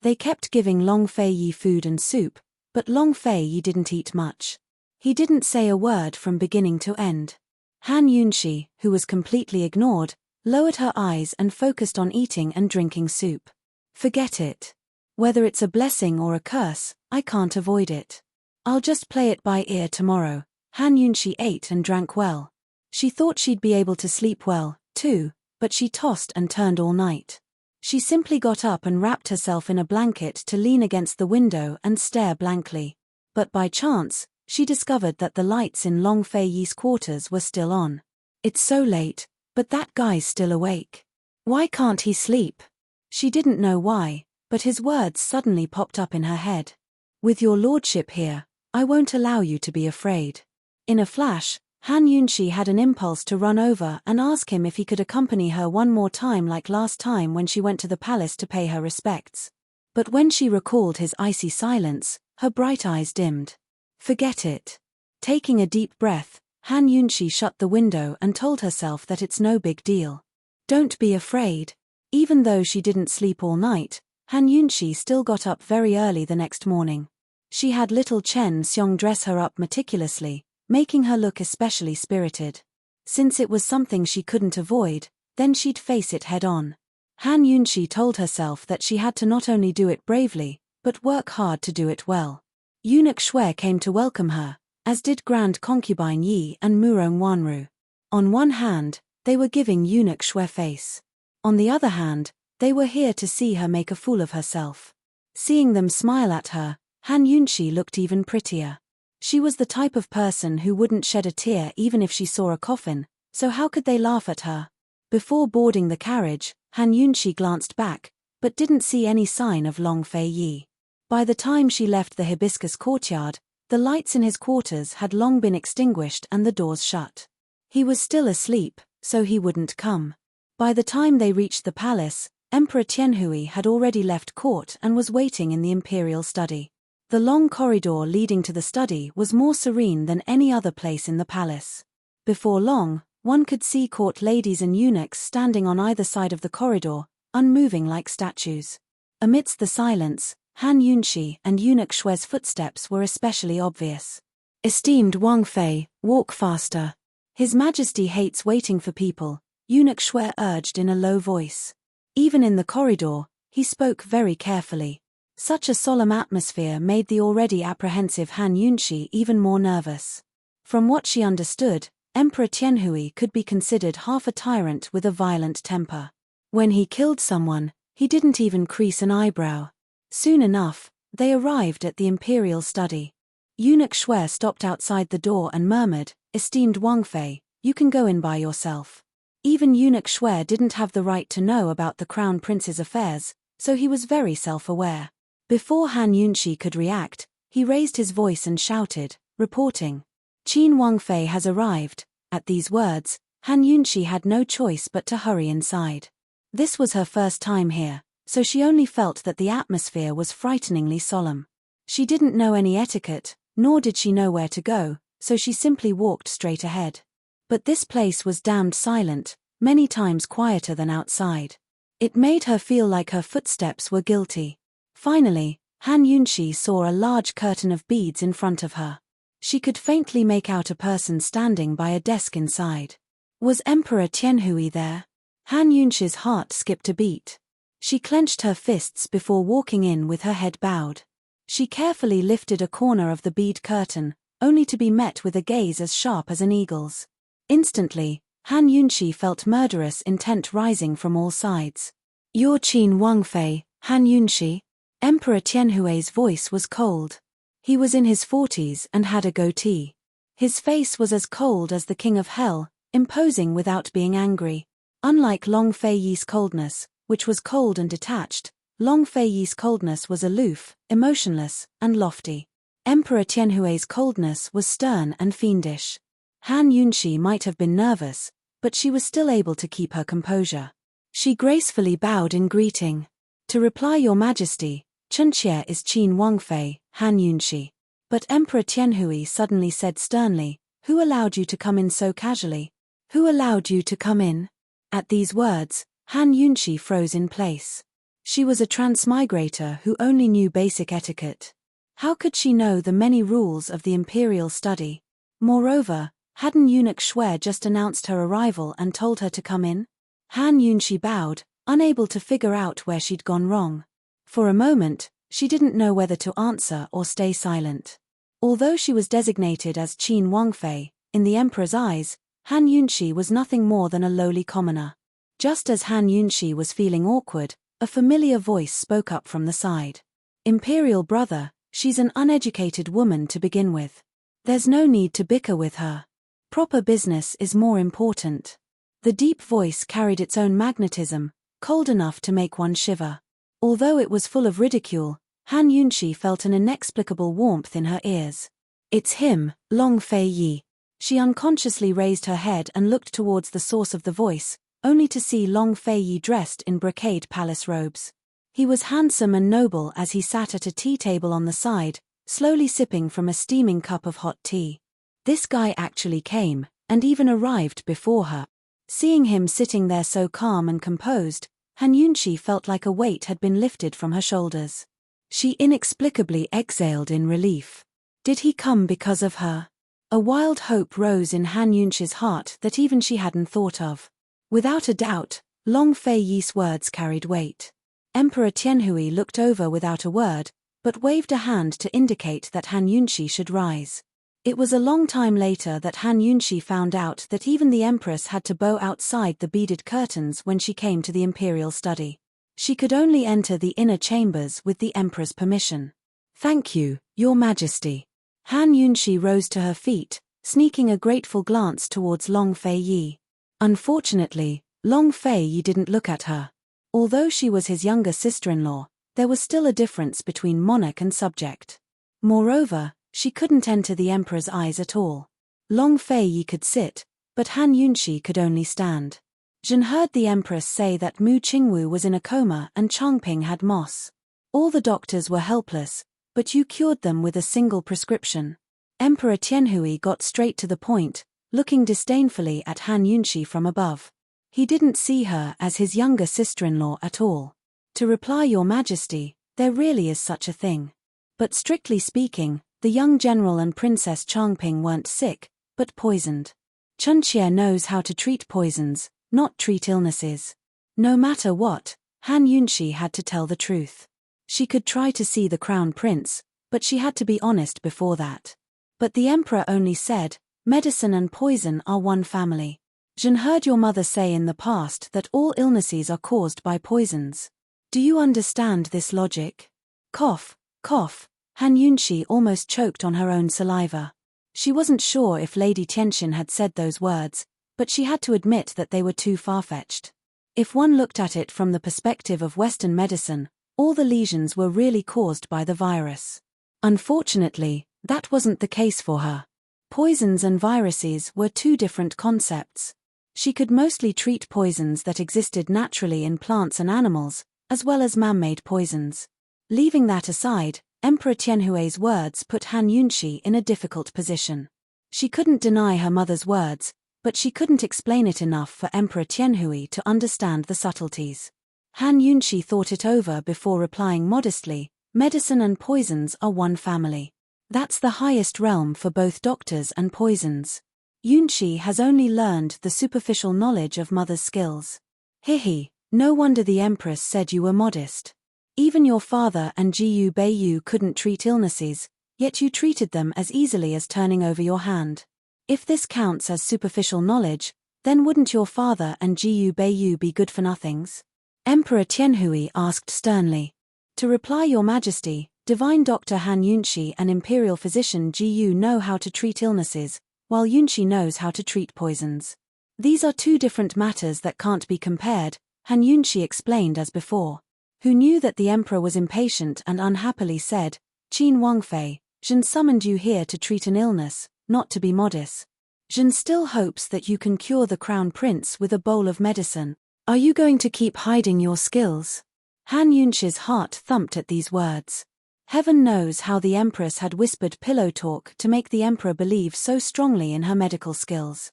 They kept giving Long Fei Yi food and soup, but Long Fei Yi didn't eat much. He didn't say a word from beginning to end. Han Yunshi, who was completely ignored, lowered her eyes and focused on eating and drinking soup. Forget it. Whether it's a blessing or a curse, I can't avoid it. I'll just play it by ear tomorrow. Han Yunshi ate and drank well. She thought she'd be able to sleep well, too, but she tossed and turned all night. She simply got up and wrapped herself in a blanket to lean against the window and stare blankly. But by chance, she discovered that the lights in Long Fei Yi's quarters were still on. It's so late, but that guy's still awake. Why can't he sleep? She didn't know why, but his words suddenly popped up in her head. With your lordship here, I won't allow you to be afraid. In a flash, Han Yunshi had an impulse to run over and ask him if he could accompany her one more time like last time when she went to the palace to pay her respects. But when she recalled his icy silence, her bright eyes dimmed. Forget it. Taking a deep breath, Han Yunshi shut the window and told herself that it's no big deal. Don't be afraid. Even though she didn't sleep all night, Han Yunshi still got up very early the next morning. She had little Chen Xiong dress her up meticulously, making her look especially spirited. Since it was something she couldn't avoid, then she'd face it head-on. Han Yunshi told herself that she had to not only do it bravely, but work hard to do it well. Eunuch Shwe came to welcome her, as did Grand Concubine Yi and Murong Wanru. On one hand, they were giving Eunuch Shwe face. On the other hand, they were here to see her make a fool of herself. Seeing them smile at her, Han Yunshi looked even prettier. She was the type of person who wouldn't shed a tear even if she saw a coffin, so how could they laugh at her? Before boarding the carriage, Han Yunshi glanced back, but didn't see any sign of Long Fei Yi. By the time she left the hibiscus courtyard, the lights in his quarters had long been extinguished and the doors shut. He was still asleep, so he wouldn't come. By the time they reached the palace, Emperor Tianhui had already left court and was waiting in the imperial study. The long corridor leading to the study was more serene than any other place in the palace. Before long, one could see court ladies and eunuchs standing on either side of the corridor, unmoving like statues. Amidst the silence, Han Yunshi and Eunuch Shwe's footsteps were especially obvious. Esteemed Wang Fei, walk faster. His Majesty hates waiting for people, Eunuch Shwe urged in a low voice. Even in the corridor, He spoke very carefully. Such a solemn atmosphere made the already apprehensive Han Yunshi even more nervous. From what she understood, Emperor Tianhui could be considered half a tyrant with a violent temper. When he killed someone, he didn't even crease an eyebrow. Soon enough, they arrived at the imperial study. Eunuch Shui stopped outside the door and murmured, "Esteemed Wang Fei, you can go in by yourself." Even Eunuch Shui didn't have the right to know about the crown prince's affairs, so he was very self-aware. Before Han Yunshi could react, he raised his voice and shouted, reporting, "Qin Wang Fei has arrived." At these words, Han Yunshi had no choice but to hurry inside. This was her first time here, so she only felt that the atmosphere was frighteningly solemn. She didn't know any etiquette, nor did she know where to go, so she simply walked straight ahead. But this place was damned silent, many times quieter than outside. It made her feel like her footsteps were guilty. Finally, Han Yunshi saw a large curtain of beads in front of her. She could faintly make out a person standing by a desk inside. Was Emperor Tianhui there? Han Yunshi's heart skipped a beat. She clenched her fists before walking in with her head bowed. She carefully lifted a corner of the bead curtain, only to be met with a gaze as sharp as an eagle's. Instantly, Han Yunshi felt murderous intent rising from all sides. "You're Qin Wang Fei, Han Yunshi?" Emperor Tianhui's voice was cold. He was in his 40s and had a goatee. His face was as cold as the king of hell, imposing without being angry. Unlike Long Fei Yi's coldness, which was cold and detached, Long Fei Yi's coldness was aloof, emotionless, and lofty. Emperor Tianhui's coldness was stern and fiendish. Han Yunshi might have been nervous, but she was still able to keep her composure. She gracefully bowed in greeting. "To reply, Your Majesty, Chunxie is Qin Wang Fei, Han Yunshi." But Emperor Tianhui suddenly said sternly, "Who allowed you to come in so casually? Who allowed you to come in?" At these words, Han Yunshi froze in place. She was a transmigrator who only knew basic etiquette. How could she know the many rules of the imperial study? Moreover, hadn't Eunuch Shui just announced her arrival and told her to come in? Han Yunshi bowed, unable to figure out where she'd gone wrong. For a moment, she didn't know whether to answer or stay silent. Although she was designated as Qin Wang Fei, in the emperor's eyes, Han Yunshi was nothing more than a lowly commoner. Just as Han Yunshi was feeling awkward, a familiar voice spoke up from the side. "Imperial brother, she's an uneducated woman to begin with. There's no need to bicker with her. Proper business is more important." The deep voice carried its own magnetism, cold enough to make one shiver. Although it was full of ridicule, Han Yunshi felt an inexplicable warmth in her ears. "It's him, Long Fei Yi." She unconsciously raised her head and looked towards the source of the voice, only to see Long Fei Yi dressed in brocade palace robes. He was handsome and noble as he sat at a tea table on the side, slowly sipping from a steaming cup of hot tea. This guy actually came, and even arrived before her. Seeing him sitting there so calm and composed, Han Yunshi felt like a weight had been lifted from her shoulders. She inexplicably exhaled in relief. Did he come because of her? A wild hope rose in Han Yunshi's heart that even she hadn't thought of. Without a doubt, Long Fei Yi's words carried weight. Emperor Tianhui looked over without a word, but waved a hand to indicate that Han Yunshi should rise. It was a long time later that Han Yunshi found out that even the empress had to bow outside the beaded curtains when she came to the imperial study. She could only enter the inner chambers with the emperor's permission. "Thank you, Your Majesty." Han Yunshi rose to her feet, sneaking a grateful glance towards Long Fei Yi. Unfortunately, Long Fei Yi didn't look at her. Although she was his younger sister-in-law, there was still a difference between monarch and subject. Moreover, she couldn't enter the emperor's eyes at all. Long Fei Yi could sit, but Han Yunshi could only stand. Zhen heard the empress say that Mu Qingwu was in a coma and Changping had moss. All the doctors were helpless, but you cured them with a single prescription. Emperor Tianhui got straight to the point, looking disdainfully at Han Yunshi from above. He didn't see her as his younger sister-in-law at all. "To reply, Your Majesty, there really is such a thing. But strictly speaking, the young general and Princess Changping weren't sick, but poisoned. Chunxie knows how to treat poisons, not treat illnesses." No matter what, Han Yunshi had to tell the truth. She could try to see the crown prince, but she had to be honest before that. But the emperor only said, "Medicine and poison are one family. Jean heard your mother say in the past that all illnesses are caused by poisons. Do you understand this logic?" Cough, cough. Han Yunshi almost choked on her own saliva. She wasn't sure if Lady Tianxin had said those words, but she had to admit that they were too far-fetched. If one looked at it from the perspective of Western medicine, all the lesions were really caused by the virus. Unfortunately, that wasn't the case for her. Poisons and viruses were two different concepts. She could mostly treat poisons that existed naturally in plants and animals, as well as man-made poisons. Leaving that aside, Emperor Tianhui's words put Han Yunshi in a difficult position. She couldn't deny her mother's words, but she couldn't explain it enough for Emperor Tianhui to understand the subtleties. Han Yunshi thought it over before replying modestly, "Medicine and poisons are one family. That's the highest realm for both doctors and poisons. Yunshi has only learned the superficial knowledge of mother's skills." Hihi, no wonder the empress said you were modest. Even your father and Jiyu Beiyu couldn't treat illnesses, yet you treated them as easily as turning over your hand. If this counts as superficial knowledge, then wouldn't your father and Jiyu Beiyu be good-for-nothings? Emperor Tianhui asked sternly. To reply, Your Majesty, Divine Doctor Han Yunshi and Imperial Physician Jiyu know how to treat illnesses, while Yunshi knows how to treat poisons. These are two different matters that can't be compared, Han Yunshi explained as before. Who knew that the emperor was impatient and unhappily said, "Qin Wangfei, Zhen summoned you here to treat an illness, not to be modest. Zhen still hopes that you can cure the crown prince with a bowl of medicine. Are you going to keep hiding your skills?" Han Yunshi's heart thumped at these words. Heaven knows how the empress had whispered pillow talk to make the emperor believe so strongly in her medical skills.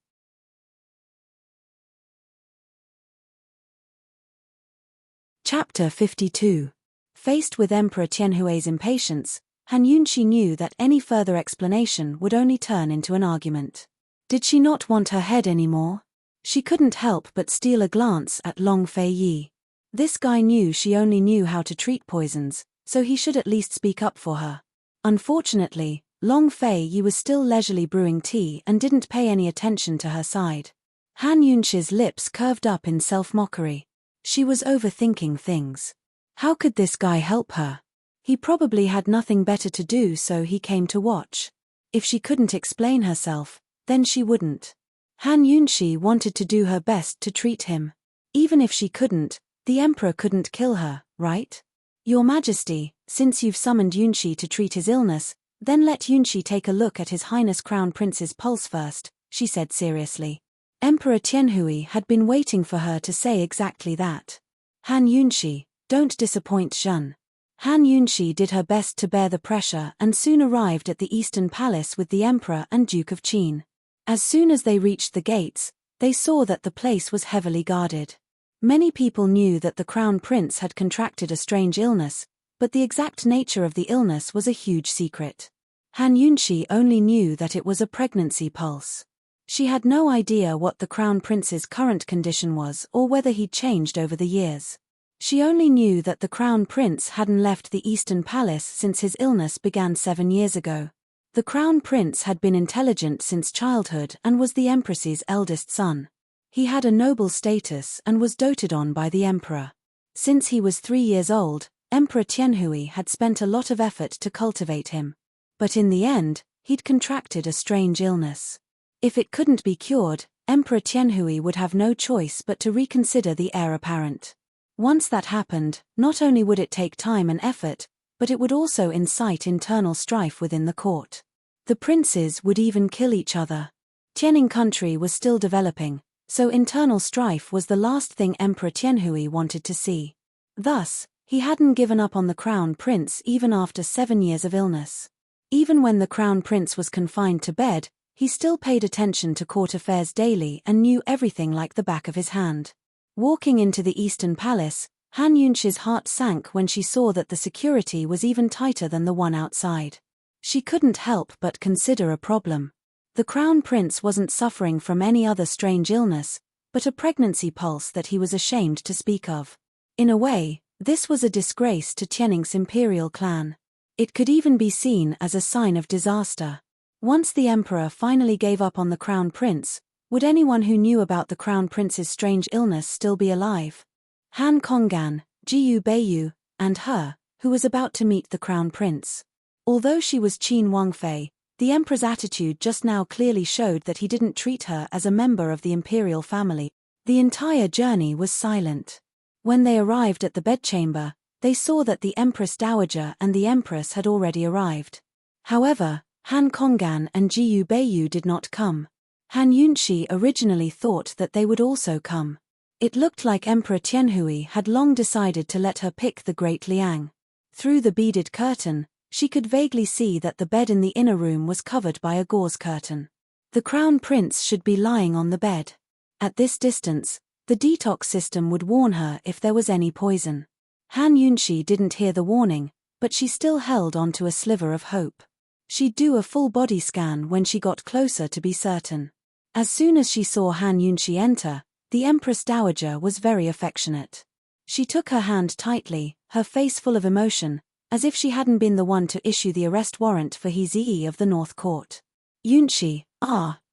Chapter 52. Faced with Emperor Tianhui's impatience, Han Yunshi knew that any further explanation would only turn into an argument. Did she not want her head anymore? She couldn't help but steal a glance at Long Fei Yi. This guy knew she only knew how to treat poisons, so he should at least speak up for her. Unfortunately, Long Fei Yi was still leisurely brewing tea and didn't pay any attention to her side. Han Yunshi's lips curved up in self-mockery. She was overthinking things. How could this guy help her? He probably had nothing better to do, so he came to watch. If she couldn't explain herself, then she wouldn't. Han Yunshi wanted to do her best to treat him. Even if she couldn't, the emperor couldn't kill her, right? Your Majesty, since you've summoned Yunshi to treat his illness, then let Yunshi take a look at His Highness Crown Prince's pulse first, she said seriously. Emperor Tianhui had been waiting for her to say exactly that. Han Yunshi, don't disappoint Zhen. Han Yunshi did her best to bear the pressure and soon arrived at the Eastern Palace with the Emperor and Duke of Qin. As soon as they reached the gates, they saw that the place was heavily guarded. Many people knew that the Crown Prince had contracted a strange illness, but the exact nature of the illness was a huge secret. Han Yunshi only knew that it was a pregnancy pulse. She had no idea what the Crown Prince's current condition was or whether he'd changed over the years. She only knew that the Crown Prince hadn't left the Eastern Palace since his illness began 7 years ago. The Crown Prince had been intelligent since childhood and was the Empress's eldest son. He had a noble status and was doted on by the Emperor. Since he was 3 years old, Emperor Tianhui had spent a lot of effort to cultivate him. But in the end, he'd contracted a strange illness. If it couldn't be cured, Emperor Tianhui would have no choice but to reconsider the heir apparent. Once that happened, not only would it take time and effort, but it would also incite internal strife within the court. The princes would even kill each other. Tianning country was still developing, so internal strife was the last thing Emperor Tianhui wanted to see. Thus, he hadn't given up on the Crown Prince even after 7 years of illness. Even when the Crown Prince was confined to bed, he still paid attention to court affairs daily and knew everything like the back of his hand. Walking into the Eastern Palace, Han Yunshi's heart sank when she saw that the security was even tighter than the one outside. She couldn't help but consider a problem. The Crown Prince wasn't suffering from any other strange illness, but a pregnancy pulse that he was ashamed to speak of. In a way, this was a disgrace to Tianning's imperial clan. It could even be seen as a sign of disaster. Once the emperor finally gave up on the crown prince, would anyone who knew about the crown prince's strange illness still be alive? Han Konggan, Jiyu Beiyu, and her, who was about to meet the crown prince. Although she was Qin Wangfei, the emperor's attitude just now clearly showed that he didn't treat her as a member of the imperial family. The entire journey was silent. When they arrived at the bedchamber, they saw that the Empress Dowager and the Empress had already arrived. However, Han Konggan and Jiyu Beiyu did not come. Han Yunshi originally thought that they would also come. It looked like Emperor Tianhui had long decided to let her pick the Great Liang. Through the beaded curtain, she could vaguely see that the bed in the inner room was covered by a gauze curtain. The crown prince should be lying on the bed. At this distance, the detox system would warn her if there was any poison. Han Yunshi didn't hear the warning, but she still held on to a sliver of hope. She'd do a full body scan when she got closer to be certain. As soon as she saw Han Yunshi enter, the Empress Dowager was very affectionate. She took her hand tightly, her face full of emotion, as if she hadn't been the one to issue the arrest warrant for He Ziyi of the North Court. Yunshi,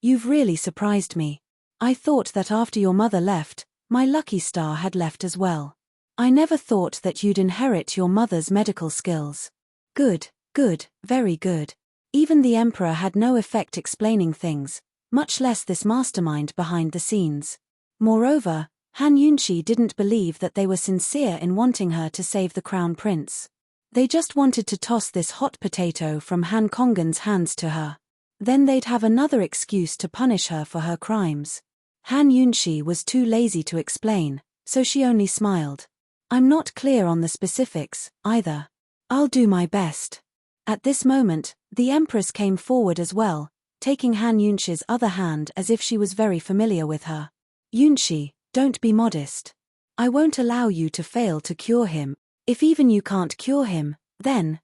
you've really surprised me. I thought that after your mother left, my lucky star had left as well. I never thought that you'd inherit your mother's medical skills. Good, very good. Even the emperor had no effect explaining things, much less this mastermind behind the scenes. Moreover, Han Yunshi didn't believe that they were sincere in wanting her to save the crown prince. They just wanted to toss this hot potato from Han Konggan's hands to her. Then they'd have another excuse to punish her for her crimes. Han Yunshi was too lazy to explain, so she only smiled. I'm not clear on the specifics, either. I'll do my best. At this moment, the Empress came forward as well, taking Han Yunshi's other hand as if she was very familiar with her. Yunshi, don't be modest. I won't allow you to fail to cure him. If even you can't cure him, then.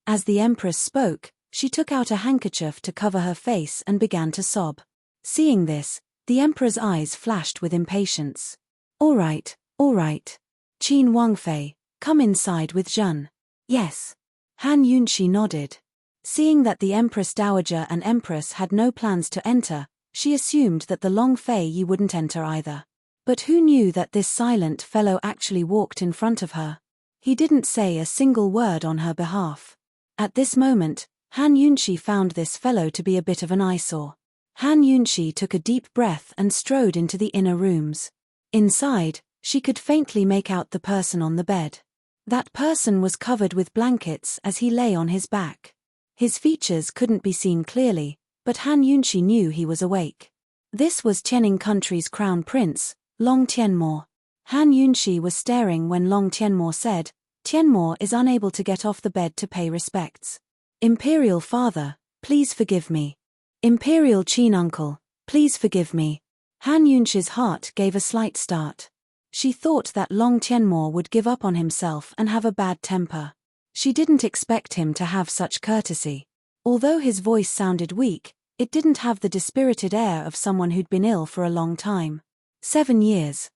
As the Empress spoke, she took out a handkerchief to cover her face and began to sob. Seeing this, the Emperor's eyes flashed with impatience. All right. Qin Wangfei, come inside with Zhen. Yes. Han Yunshi nodded. Seeing that the Empress Dowager and Empress had no plans to enter, she assumed that the Long Fei Yi wouldn't enter either. But who knew that this silent fellow actually walked in front of her? He didn't say a single word on her behalf. At this moment, Han Yunshi found this fellow to be a bit of an eyesore. Han Yunshi took a deep breath and strode into the inner rooms. Inside, she could faintly make out the person on the bed. That person was covered with blankets as he lay on his back. His features couldn't be seen clearly, but Han Yunshi knew he was awake. This was Tianning country's crown prince, Long Tianmo. Han Yunshi was staring when Long Tianmo said, Tianmo is unable to get off the bed to pay respects. Imperial father, please forgive me. Imperial Qin uncle, please forgive me. Han Yunshi's heart gave a slight start. She thought that Long Tianmo would give up on himself and have a bad temper. She didn't expect him to have such courtesy. Although his voice sounded weak, it didn't have the dispirited air of someone who'd been ill for a long time. 7 years,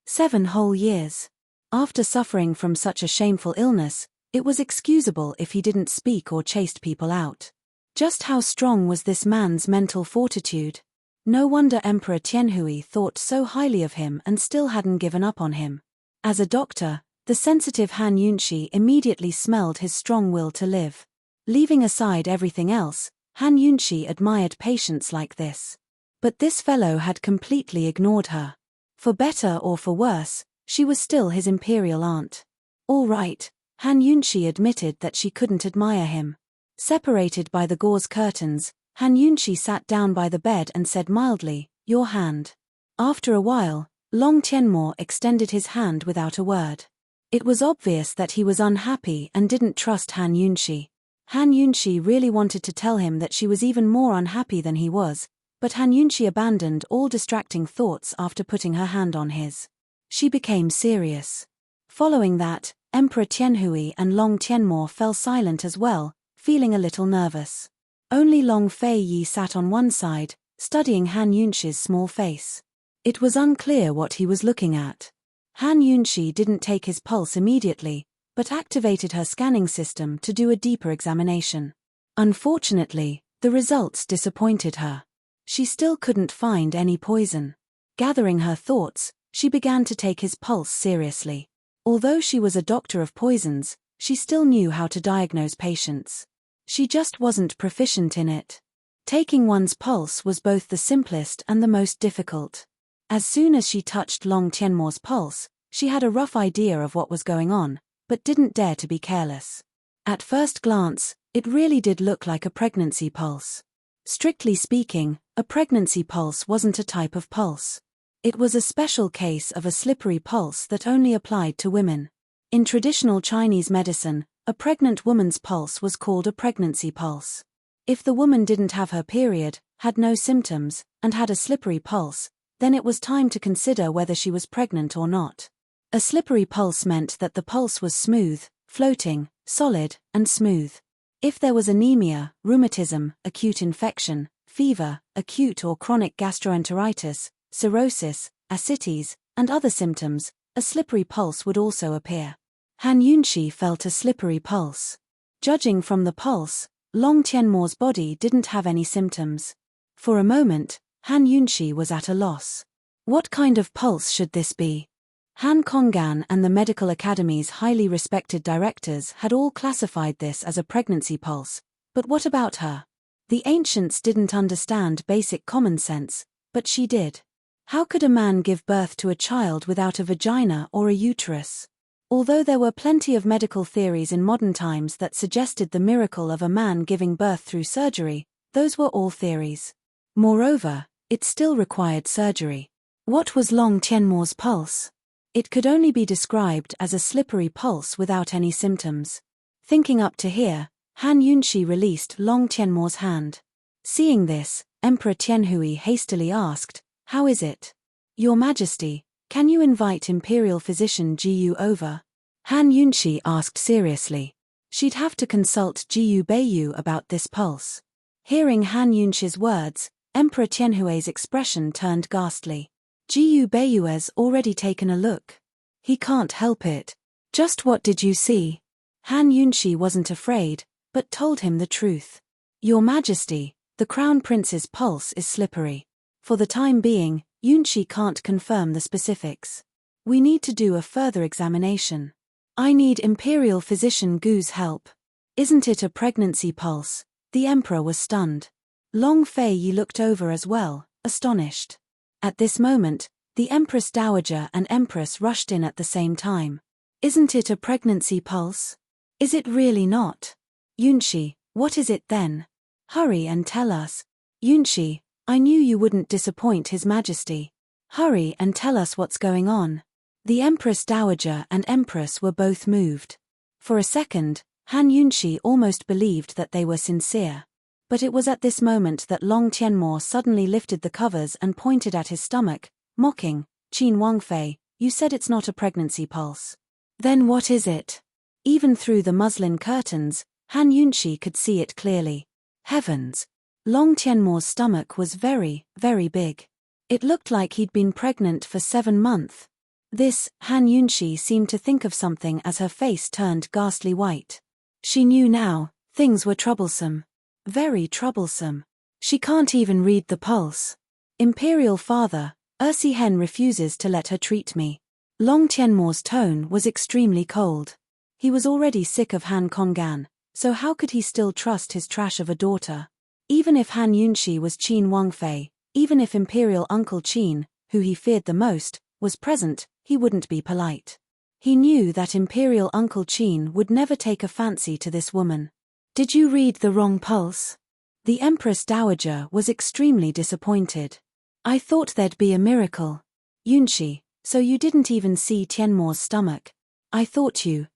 7 whole years. After suffering from such a shameful illness, it was excusable if he didn't speak or chased people out. Just how strong was this man's mental fortitude? No wonder Emperor Tianhui thought so highly of him and still hadn't given up on him. As a doctor, the sensitive Han Yunshi immediately smelled his strong will to live. Leaving aside everything else, Han Yunshi admired patients like this. But this fellow had completely ignored her. For better or for worse, she was still his imperial aunt. All right, Han Yunshi admitted that she couldn't admire him. Separated by the gauze curtains, Han Yunshi sat down by the bed and said mildly, your hand. After a while, Long Tianmo extended his hand without a word. It was obvious that he was unhappy and didn't trust Han Yunshi. Han Yunshi really wanted to tell him that she was even more unhappy than he was, but Han Yunshi abandoned all distracting thoughts after putting her hand on his. She became serious. Following that, Emperor Tianhui and Long Tianmo fell silent as well, feeling a little nervous. Only Long Fei Yi sat on one side, studying Han Yunshi's small face. It was unclear what he was looking at. Han Yunshi didn't take his pulse immediately, but activated her scanning system to do a deeper examination. Unfortunately, the results disappointed her. She still couldn't find any poison. Gathering her thoughts, she began to take his pulse seriously. Although she was a doctor of poisons, she still knew how to diagnose patients. She just wasn't proficient in it. Taking one's pulse was both the simplest and the most difficult. As soon as she touched Long Tianmo's pulse, she had a rough idea of what was going on, but didn't dare to be careless. At first glance, it really did look like a pregnancy pulse. Strictly speaking, a pregnancy pulse wasn't a type of pulse. It was a special case of a slippery pulse that only applied to women. In traditional Chinese medicine, a pregnant woman's pulse was called a pregnancy pulse. If the woman didn't have her period, had no symptoms, and had a slippery pulse, then it was time to consider whether she was pregnant or not. A slippery pulse meant that the pulse was smooth, floating, solid, and smooth. If there was anemia, rheumatism, acute infection, fever, acute or chronic gastroenteritis, cirrhosis, ascites, and other symptoms, a slippery pulse would also appear. Han Yunshi felt a slippery pulse. Judging from the pulse, Long Tianmo's body didn't have any symptoms. For a moment, Han Yunshi was at a loss. What kind of pulse should this be? Han Konggan and the Medical Academy's highly respected directors had all classified this as a pregnancy pulse, but what about her? The ancients didn't understand basic common sense, but she did. How could a man give birth to a child without a vagina or a uterus? Although there were plenty of medical theories in modern times that suggested the miracle of a man giving birth through surgery, those were all theories. Moreover, it still required surgery. What was Long Tianmo's pulse? It could only be described as a slippery pulse without any symptoms. Thinking up to here, Han Yunshi released Long Tianmo's hand. Seeing this, Emperor Tianhui hastily asked, "How is it? Your Majesty, can you invite Imperial Physician Jiyu over?" Han Yunshi asked seriously. She'd have to consult Jiyu Beiyu about this pulse. Hearing Han Yunshi's words, Emperor Tianhui's expression turned ghastly. Jiyu Beiyu's already taken a look. He can't help it. Just what did you see? Han Yunshi wasn't afraid, but told him the truth. Your Majesty, the Crown Prince's pulse is slippery. For the time being, Yunshi can't confirm the specifics. We need to do a further examination. I need Imperial Physician Gu's help. Isn't it a pregnancy pulse? The Emperor was stunned. Long Fei Yi looked over as well, astonished. At this moment, the Empress Dowager and Empress rushed in at the same time. Isn't it a pregnancy pulse? Is it really not? Yunshi, what is it then? Hurry and tell us. Yunshi, I knew you wouldn't disappoint His Majesty. Hurry and tell us what's going on. The Empress Dowager and Empress were both moved. For a second, Han Yunshi almost believed that they were sincere. But it was at this moment that Long Tianmo suddenly lifted the covers and pointed at his stomach, mocking, "Qin Wangfei, you said it's not a pregnancy pulse. Then what is it?" Even through the muslin curtains, Han Yunshi could see it clearly. Heavens! Long Tianmo's stomach was very, very big. It looked like he'd been pregnant for 7 months. This, Han Yunshi seemed to think of something as her face turned ghastly white. She knew now, things were troublesome. Very troublesome. She can't even read the pulse. Imperial Father, Ursi Hen refuses to let her treat me. Long Tianmo's tone was extremely cold. He was already sick of Han Konggan, so how could he still trust his trash of a daughter? Even if Han Yunshi was Qin Wangfei, even if Imperial Uncle Qin, who he feared the most, was present, he wouldn't be polite. He knew that Imperial Uncle Qin would never take a fancy to this woman. Did you read the wrong pulse? The Empress Dowager was extremely disappointed. I thought there'd be a miracle. Yunshi, so you didn't even see Tianmo's stomach. I thought you,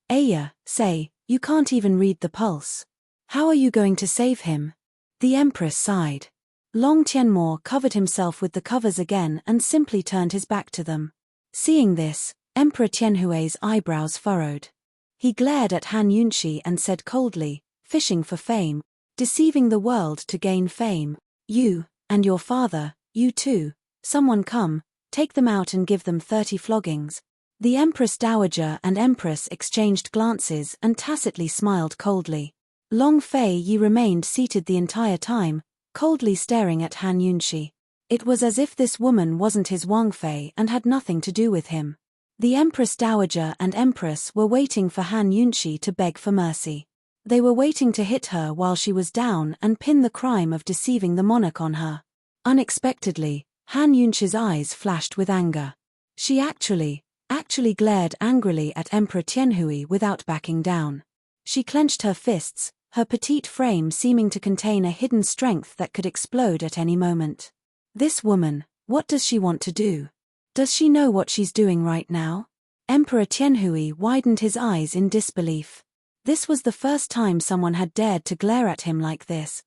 say, you can't even read the pulse. How are you going to save him? The Empress sighed. Long Tianmo covered himself with the covers again and simply turned his back to them. Seeing this, Emperor Tianhui's eyebrows furrowed. He glared at Han Yunshi and said coldly, "Fishing for fame, deceiving the world to gain fame. You, and your father, you too, someone come, take them out and give them 30 floggings. The Empress Dowager and Empress exchanged glances and tacitly smiled coldly. Long Fei Yi remained seated the entire time, coldly staring at Han Yunxi. It was as if this woman wasn't his Wang Fei and had nothing to do with him. The Empress Dowager and Empress were waiting for Han Yunxi to beg for mercy. They were waiting to hit her while she was down and pin the crime of deceiving the monarch on her. Unexpectedly, Han Yunxi's eyes flashed with anger. She actually glared angrily at Emperor Tianhui without backing down. She clenched her fists, her petite frame seeming to contain a hidden strength that could explode at any moment. This woman, what does she want to do? Does she know what she's doing right now? Emperor Tianhui widened his eyes in disbelief. This was the first time someone had dared to glare at him like this.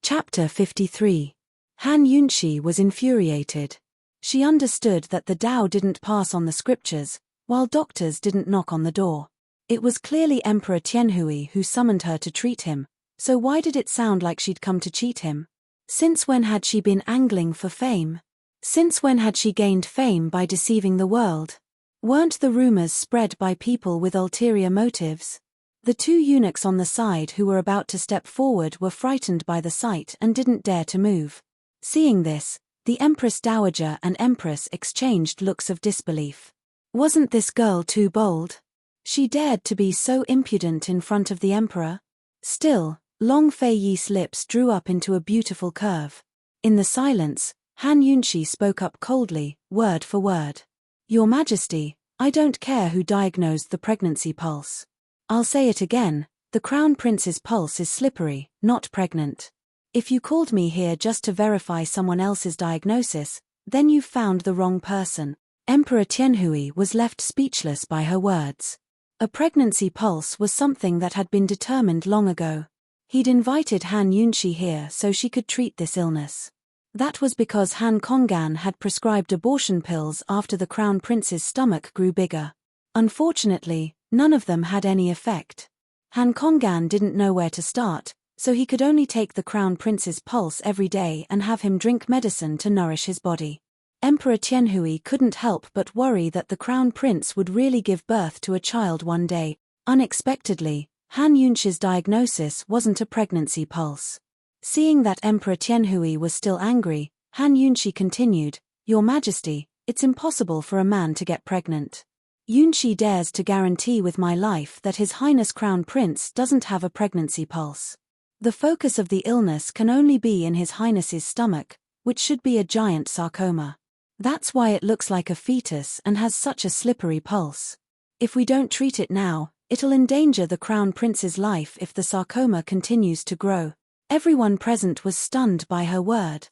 Chapter 53. Han Yunxi was infuriated. She understood that the Tao didn't pass on the scriptures, while doctors didn't knock on the door. It was clearly Emperor Tianhui who summoned her to treat him, so why did it sound like she'd come to cheat him? Since when had she been angling for fame? Since when had she gained fame by deceiving the world? Weren't the rumors spread by people with ulterior motives? The two eunuchs on the side who were about to step forward were frightened by the sight and didn't dare to move. Seeing this, the Empress Dowager and Empress exchanged looks of disbelief. Wasn't this girl too bold? She dared to be so impudent in front of the emperor? Still, Long Fei Yi's lips drew up into a beautiful curve. In the silence, Han Yunxi spoke up coldly, word for word. Your Majesty, I don't care who diagnosed the pregnancy pulse. I'll say it again, the Crown Prince's pulse is slippery, not pregnant. If you called me here just to verify someone else's diagnosis, then you've found the wrong person. Emperor Tianhui was left speechless by her words. A pregnancy pulse was something that had been determined long ago. He'd invited Han Yunxi here so she could treat this illness. That was because Han Konggan had prescribed abortion pills after the Crown Prince's stomach grew bigger. Unfortunately, none of them had any effect. Han Konggan didn't know where to start, so he could only take the Crown Prince's pulse every day and have him drink medicine to nourish his body. Emperor Tianhui couldn't help but worry that the Crown Prince would really give birth to a child one day. Unexpectedly, Han Yunxi's diagnosis wasn't a pregnancy pulse. Seeing that Emperor Tianhui was still angry, Han Yunxi continued, Your Majesty, it's impossible for a man to get pregnant. Yunxi dares to guarantee with my life that His Highness Crown Prince doesn't have a pregnancy pulse. The focus of the illness can only be in His Highness's stomach, which should be a giant sarcoma. That's why it looks like a fetus and has such a slippery pulse. If we don't treat it now, it'll endanger the Crown Prince's life if the sarcoma continues to grow. Everyone present was stunned by her word.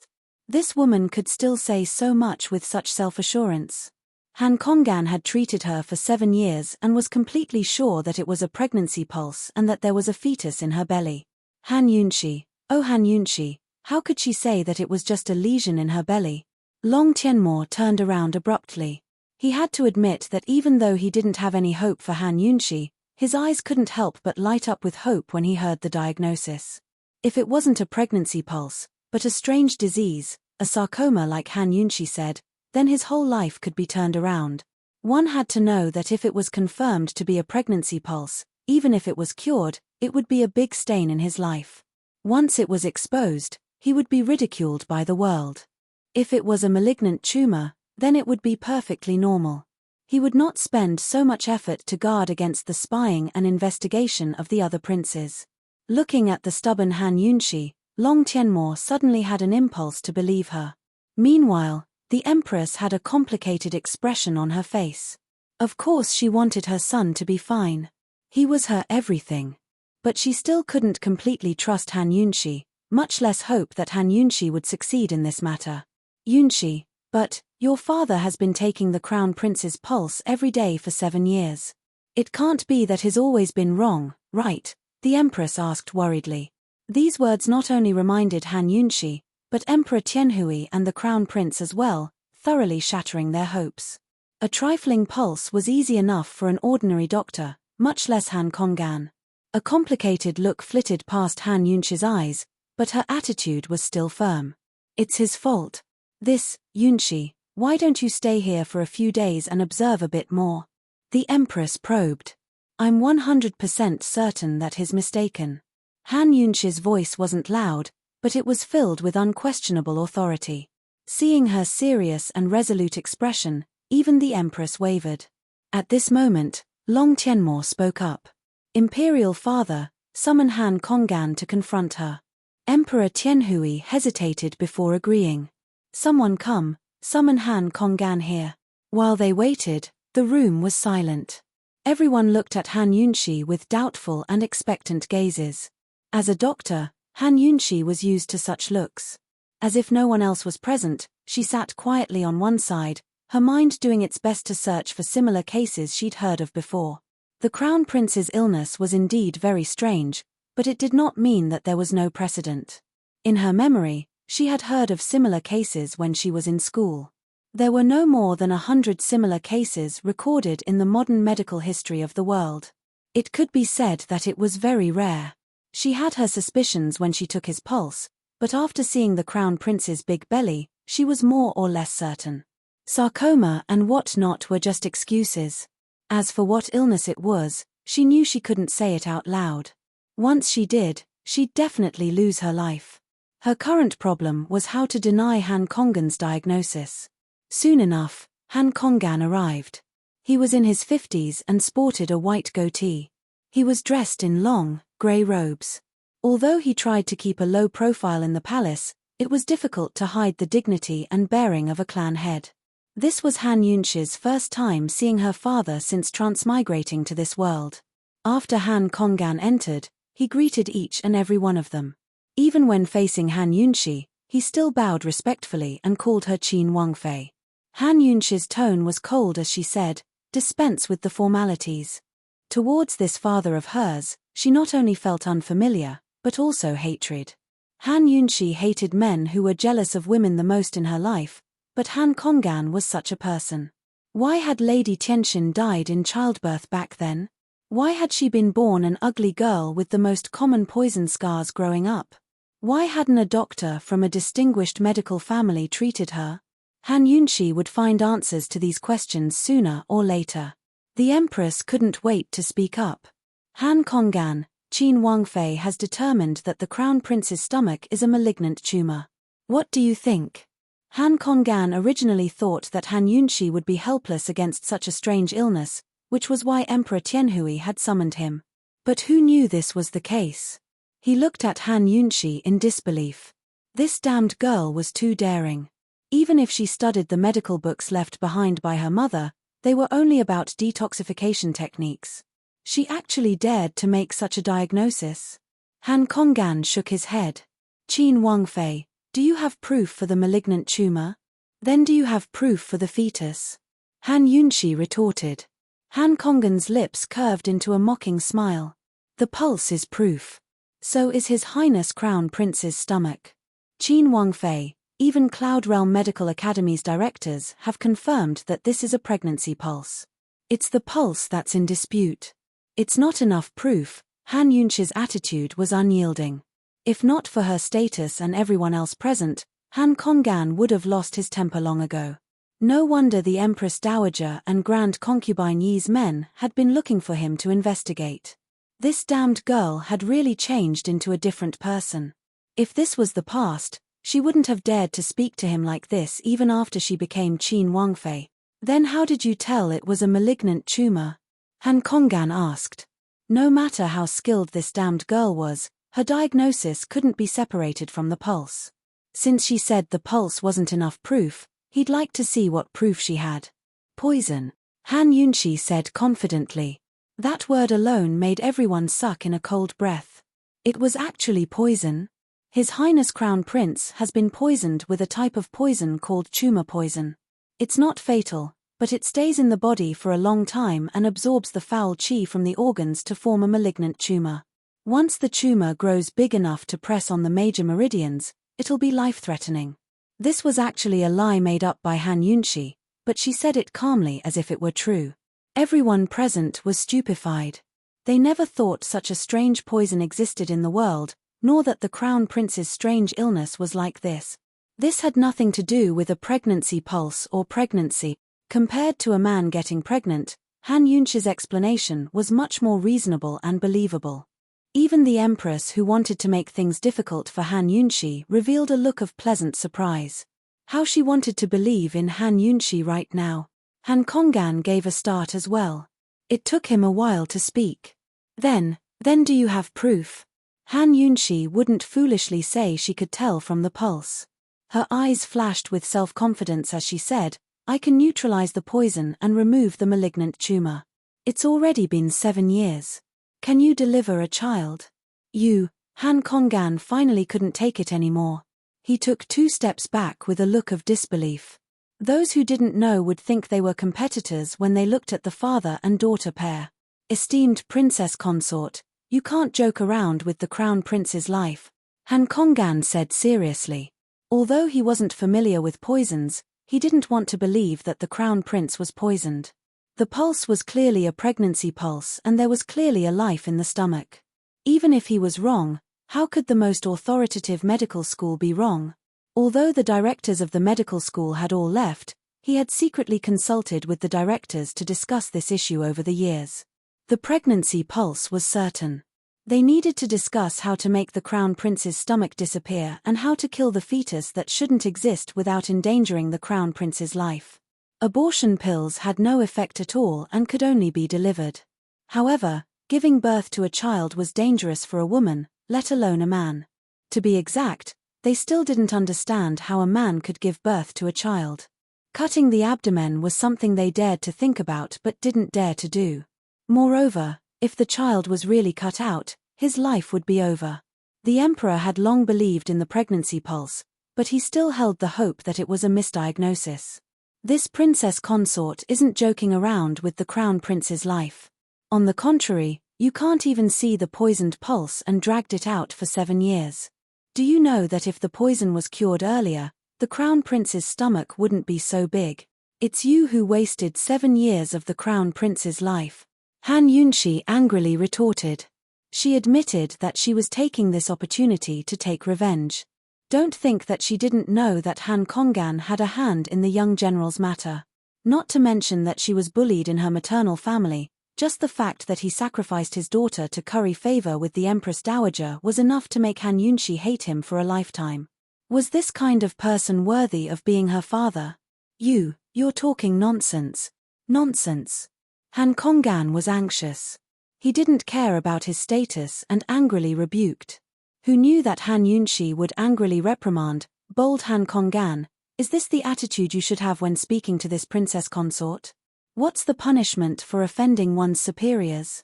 This woman could still say so much with such self-assurance. Han Konggan had treated her for 7 years and was completely sure that it was a pregnancy pulse and that there was a fetus in her belly. Han Yunxi, oh Han Yunxi, how could she say that it was just a lesion in her belly? Long Tianmo turned around abruptly. He had to admit that even though he didn't have any hope for Han Yunxi, his eyes couldn't help but light up with hope when he heard the diagnosis. If it wasn't a pregnancy pulse, but a strange disease, a sarcoma like Han Yunxi said, then his whole life could be turned around. One had to know that if it was confirmed to be a pregnancy pulse, even if it was cured, it would be a big stain in his life. Once it was exposed, he would be ridiculed by the world. If it was a malignant tumor, then it would be perfectly normal. He would not spend so much effort to guard against the spying and investigation of the other princes. Looking at the stubborn Han Yunxi, Long Tianmo suddenly had an impulse to believe her. Meanwhile, the Empress had a complicated expression on her face. Of course she wanted her son to be fine. He was her everything. But she still couldn't completely trust Han Yunxi, much less hope that Han Yunxi would succeed in this matter. Yunxi, but, your father has been taking the Crown Prince's pulse every day for 7 years. It can't be that he's always been wrong, right? The Empress asked worriedly. These words not only reminded Han Yunxi, but Emperor Tianhui and the Crown Prince as well, thoroughly shattering their hopes. A trifling pulse was easy enough for an ordinary doctor, much less Han Konggan. A complicated look flitted past Han Yunxi's eyes, but her attitude was still firm. It's his fault. This, Yunshi, why don't you stay here for a few days and observe a bit more? The Empress probed. I'm 100% certain that he's mistaken. Han Yunshi's voice wasn't loud, but it was filled with unquestionable authority. Seeing her serious and resolute expression, even the Empress wavered. At this moment, Long Tianmo spoke up. Imperial Father, summon Han Konggan to confront her. Emperor Tianhui hesitated before agreeing. Someone come, summon Han Konggan here. While they waited, the room was silent. Everyone looked at Han Yunshi with doubtful and expectant gazes. As a doctor, Han Yunshi was used to such looks. As if no one else was present, she sat quietly on one side, her mind doing its best to search for similar cases she'd heard of before. The Crown Prince's illness was indeed very strange, but it did not mean that there was no precedent. In her memory, she had heard of similar cases when she was in school. There were no more than 100 similar cases recorded in the modern medical history of the world. It could be said that it was very rare. She had her suspicions when she took his pulse, but after seeing the Crown Prince's big belly, she was more or less certain. Sarcoma and whatnot were just excuses. As for what illness it was, she knew she couldn't say it out loud. Once she did, she'd definitely lose her life. Her current problem was how to deny Han Konggan's diagnosis. Soon enough, Han Konggan arrived. He was in his 50s and sported a white goatee. He was dressed in long, grey robes. Although he tried to keep a low profile in the palace, it was difficult to hide the dignity and bearing of a clan head. This was Han Yunshi's first time seeing her father since transmigrating to this world. After Han Konggan entered, he greeted each and every one of them. Even when facing Han Yunshi, he still bowed respectfully and called her Qin Wangfei. Han Yunshi's tone was cold as she said, "Dispense with the formalities." Towards this father of hers, she not only felt unfamiliar, but also hatred. Han Yunshi hated men who were jealous of women the most in her life, but Han Konggan was such a person. Why had Lady Tianxin died in childbirth back then? Why had she been born an ugly girl with the most common poison scars growing up? Why hadn't a doctor from a distinguished medical family treated her? Han Yunshi would find answers to these questions sooner or later. The Empress couldn't wait to speak up. Han Konggan, Qin Wangfei has determined that the Crown Prince's stomach is a malignant tumor. What do you think? Han Konggan originally thought that Han Yunshi would be helpless against such a strange illness, which was why Emperor Tianhui had summoned him. But who knew this was the case? He looked at Han Yunshi in disbelief. This damned girl was too daring. Even if she studied the medical books left behind by her mother, they were only about detoxification techniques. She actually dared to make such a diagnosis. Han Konggan shook his head. Qin Wangfei, do you have proof for the malignant tumor? Then do you have proof for the fetus? Han Yunshi retorted. Han Konggan's lips curved into a mocking smile. The pulse is proof. So is His Highness Crown Prince's stomach. Qin Wangfei, even Cloud Realm Medical Academy's directors have confirmed that this is a pregnancy pulse. It's the pulse that's in dispute. It's not enough proof. Han Yunshi's attitude was unyielding. If not for her status and everyone else present, Han Konggan would have lost his temper long ago. No wonder the Empress Dowager and Grand Concubine Yi's men had been looking for him to investigate. This damned girl had really changed into a different person. If this was the past, she wouldn't have dared to speak to him like this even after she became Qin Wangfei. Then how did you tell it was a malignant tumor? Han Konggan asked. No matter how skilled this damned girl was, her diagnosis couldn't be separated from the pulse. Since she said the pulse wasn't enough proof, he'd like to see what proof she had. Poison, Han Yunshi said confidently. That word alone made everyone suck in a cold breath. It was actually poison. His Highness Crown Prince has been poisoned with a type of poison called tumor poison. It's not fatal, but it stays in the body for a long time and absorbs the foul qi from the organs to form a malignant tumor. Once the tumor grows big enough to press on the major meridians, it'll be life-threatening. This was actually a lie made up by Han Yunshi, but she said it calmly as if it were true. Everyone present was stupefied. They never thought such a strange poison existed in the world, nor that the Crown Prince's strange illness was like this. This had nothing to do with a pregnancy pulse or pregnancy. Compared to a man getting pregnant, Han Yunxi's explanation was much more reasonable and believable. Even the Empress, who wanted to make things difficult for Han Yunxi, revealed a look of pleasant surprise. How she wanted to believe in Han Yunxi right now. Han Konggan gave a start as well. It took him a while to speak. Then do you have proof? Han Yunxi wouldn't foolishly say she could tell from the pulse. Her eyes flashed with self-confidence as she said, I can neutralize the poison and remove the malignant tumor. It's already been 7 years. Can you deliver a child? Han Konggan finally couldn't take it anymore. He took 2 steps back with a look of disbelief. Those who didn't know would think they were competitors when they looked at the father and daughter pair. Esteemed Princess Consort, you can't joke around with the Crown Prince's life, Han Konggan said seriously. Although he wasn't familiar with poisons, he didn't want to believe that the Crown Prince was poisoned. The pulse was clearly a pregnancy pulse and there was clearly a life in the stomach. Even if he was wrong, how could the most authoritative medical school be wrong? Although the directors of the medical school had all left, he had secretly consulted with the directors to discuss this issue over the years. The pregnancy pulse was certain. They needed to discuss how to make the Crown Prince's stomach disappear and how to kill the fetus that shouldn't exist without endangering the Crown Prince's life. Abortion pills had no effect at all and could only be delivered. However, giving birth to a child was dangerous for a woman, let alone a man. To be exact, they still didn't understand how a man could give birth to a child. Cutting the abdomen was something they dared to think about but didn't dare to do. Moreover, if the child was really cut out, his life would be over. The Emperor had long believed in the pregnancy pulse, but he still held the hope that it was a misdiagnosis. This Princess Consort isn't joking around with the Crown Prince's life. On the contrary, you can't even see the poisoned pulse and dragged it out for 7 years. Do you know that if the poison was cured earlier, the Crown Prince's stomach wouldn't be so big? It's you who wasted 7 years of the Crown Prince's life. Han Yunxi angrily retorted. She admitted that she was taking this opportunity to take revenge. Don't think that she didn't know that Han Konggan had a hand in the young general's matter. Not to mention that she was bullied in her maternal family, just the fact that he sacrificed his daughter to curry favor with the Empress Dowager was enough to make Han Yunxi hate him for a lifetime. Was this kind of person worthy of being her father? You're talking nonsense. Nonsense. Han Konggan was anxious. He didn't care about his status and angrily rebuked. Who knew that Han Yunxi would angrily reprimand, bold Han Konggan, is this the attitude you should have when speaking to this princess consort? What's the punishment for offending one's superiors?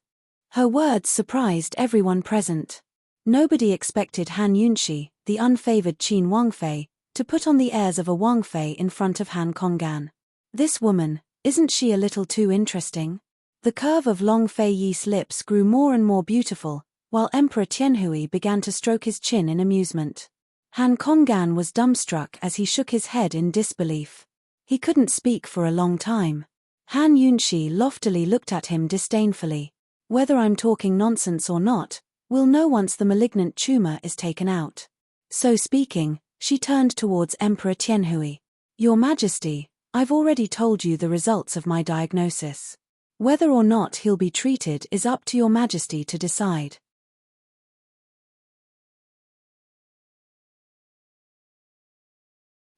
Her words surprised everyone present. Nobody expected Han Yunxi, the unfavored Qin Wangfei, to put on the airs of a Wangfei in front of Han Konggan. This woman, isn't she a little too interesting? The curve of Long Fei Yi's lips grew more and more beautiful, while Emperor Tianhui began to stroke his chin in amusement. Han Konggan was dumbstruck as he shook his head in disbelief. He couldn't speak for a long time. Han Yunxi loftily looked at him disdainfully. Whether I'm talking nonsense or not, we'll know once the malignant tumor is taken out. So speaking, she turned towards Emperor Tianhui. Your Majesty, I've already told you the results of my diagnosis. Whether or not he'll be treated is up to your Majesty to decide.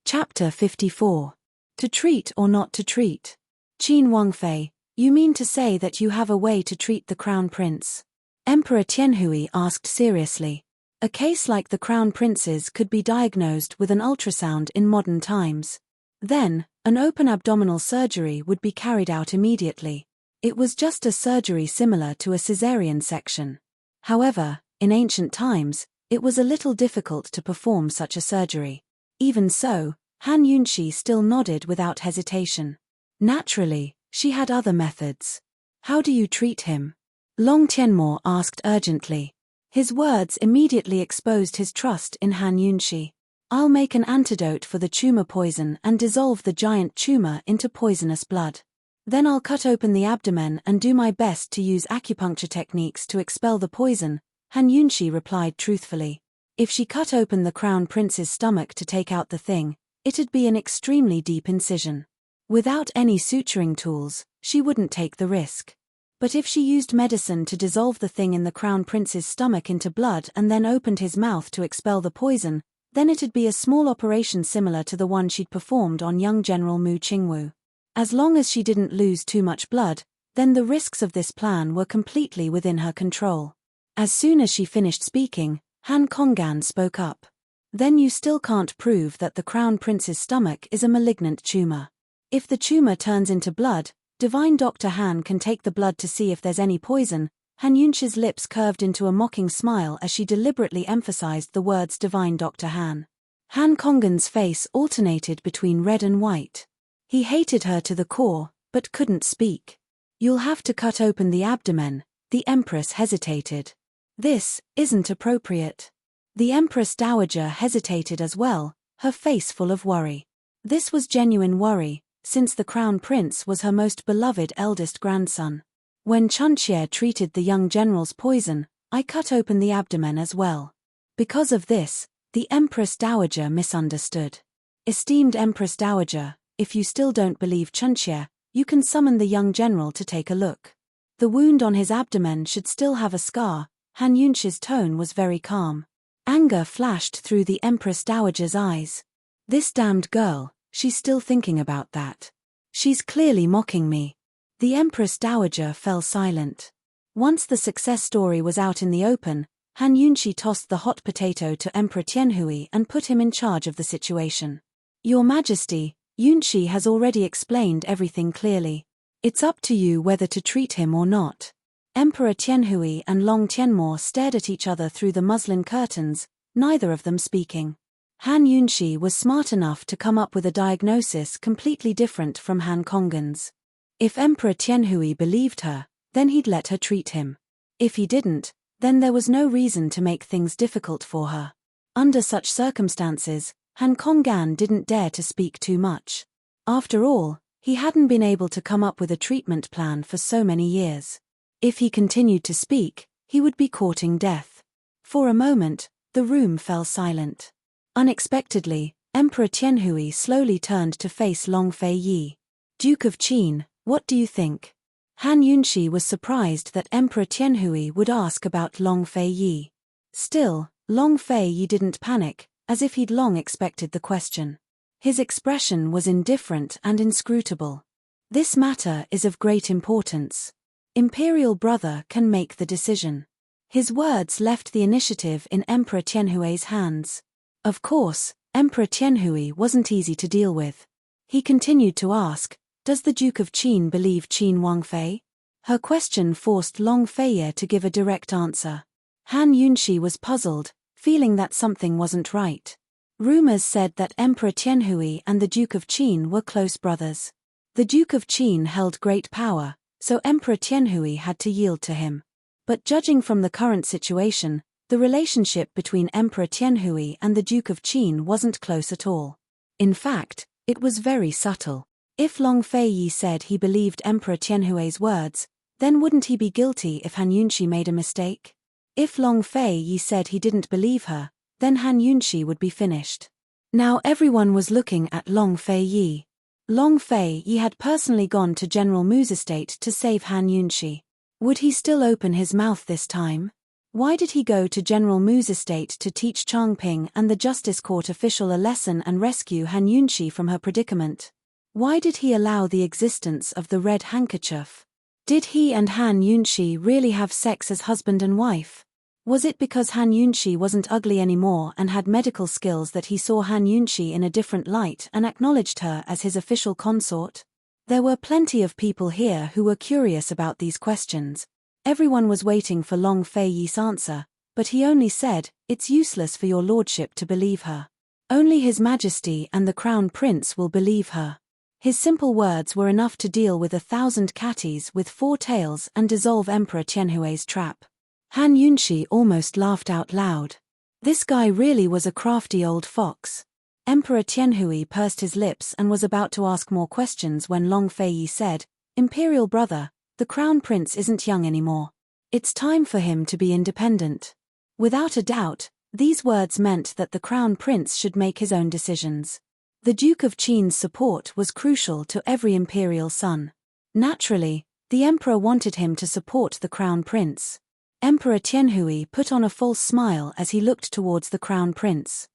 Chapter 54. To treat or not to treat? Qin Wangfei, you mean to say that you have a way to treat the Crown Prince? Emperor Tianhui asked seriously. A case like the Crown Prince's could be diagnosed with an ultrasound in modern times. Then, an open abdominal surgery would be carried out immediately. It was just a surgery similar to a caesarean section. However, in ancient times, it was a little difficult to perform such a surgery. Even so, Han Yunxi still nodded without hesitation. Naturally, she had other methods. How do you treat him? Long Tianmo asked urgently. His words immediately exposed his trust in Han Yunxi. I'll make an antidote for the tumor poison and dissolve the giant tumor into poisonous blood. Then I'll cut open the abdomen and do my best to use acupuncture techniques to expel the poison, Han Yunxi replied truthfully. If she cut open the crown prince's stomach to take out the thing, it'd be an extremely deep incision. Without any suturing tools, she wouldn't take the risk. But if she used medicine to dissolve the thing in the crown prince's stomach into blood and then opened his mouth to expel the poison, then it'd be a small operation similar to the one she'd performed on young General Mu Qingwu. As long as she didn't lose too much blood, then the risks of this plan were completely within her control. As soon as she finished speaking, Han Konggan spoke up. Then you still can't prove that the crown prince's stomach is a malignant tumor. If the tumor turns into blood, Divine Dr. Han can take the blood to see if there's any poison. Han Yunxi's lips curved into a mocking smile as she deliberately emphasized the words Divine Dr. Han. Han Konggan's face alternated between red and white. He hated her to the core, but couldn't speak. You'll have to cut open the abdomen, the Empress hesitated. This isn't appropriate. The Empress Dowager hesitated as well, her face full of worry. This was genuine worry, since the Crown Prince was her most beloved eldest grandson. When Chunxie treated the young general's poison, I cut open the abdomen as well. Because of this, the Empress Dowager misunderstood. Esteemed Empress Dowager, if you still don't believe Chunxie, you can summon the young general to take a look. The wound on his abdomen should still have a scar. Han Yunxi's tone was very calm. Anger flashed through the Empress Dowager's eyes. This damned girl, she's still thinking about that. She's clearly mocking me. The Empress Dowager fell silent. Once the success story was out in the open, Han Yunxi tossed the hot potato to Emperor Tianhui and put him in charge of the situation. Your Majesty, Yunxi has already explained everything clearly. It's up to you whether to treat him or not. Emperor Tianhui and Long Tianmo stared at each other through the muslin curtains, neither of them speaking. Han Yunxi was smart enough to come up with a diagnosis completely different from Han Konggan's. If Emperor Tianhui believed her, then he'd let her treat him. If he didn't, then there was no reason to make things difficult for her. Under such circumstances, Han Konggan didn't dare to speak too much. After all, he hadn't been able to come up with a treatment plan for so many years. If he continued to speak, he would be courting death. For a moment, the room fell silent. Unexpectedly, Emperor Tianhui slowly turned to face Long Fei Yi. Duke of Qin, what do you think? Han Yunxi was surprised that Emperor Tianhui would ask about Long Fei Yi. Still, Long Fei Yi didn't panic, as if he'd long expected the question. His expression was indifferent and inscrutable. This matter is of great importance. Imperial brother can make the decision. His words left the initiative in Emperor Tianhui's hands. Of course, Emperor Tianhui wasn't easy to deal with. He continued to ask, does the Duke of Qin believe Qin Wangfei? Her question forced Long Fei to give a direct answer. Han Yunxi was puzzled, feeling that something wasn't right. Rumors said that Emperor Tianhui and the Duke of Qin were close brothers. The Duke of Qin held great power, so Emperor Tianhui had to yield to him. But judging from the current situation, the relationship between Emperor Tianhui and the Duke of Qin wasn't close at all. In fact, it was very subtle. If Long Fei Yi said he believed Emperor Tianhui's words, then wouldn't he be guilty if Han Yunxi made a mistake? If Long Fei Yi said he didn't believe her, then Han Yunxi would be finished. Now everyone was looking at Long Fei Yi. Long Fei Yi had personally gone to General Mu's estate to save Han Yunxi. Would he still open his mouth this time? Why did he go to General Mu's estate to teach Changping and the Justice Court official a lesson and rescue Han Yunxi from her predicament? Why did he allow the existence of the red handkerchief? Did he and Han Yunxi really have sex as husband and wife? Was it because Han Yunxi wasn't ugly anymore and had medical skills that he saw Han Yunxi in a different light and acknowledged her as his official consort? There were plenty of people here who were curious about these questions. Everyone was waiting for Long Fei Yi's answer, but he only said, "It's useless for your lordship to believe her. Only His Majesty and the Crown Prince will believe her." His simple words were enough to deal with 1,000 catties with 4 tails and dissolve Emperor Tianhui's trap. Han Yunxi almost laughed out loud. This guy really was a crafty old fox. Emperor Tianhui pursed his lips and was about to ask more questions when Long Fei Yi said, "Imperial brother, the Crown Prince isn't young anymore. It's time for him to be independent." Without a doubt, These words meant that the crown prince should make his own decisions. The Duke of Qin's support was crucial to every imperial son. Naturally, the emperor wanted him to support the crown prince. Emperor Tianhui put on a false smile as he looked towards the crown prince.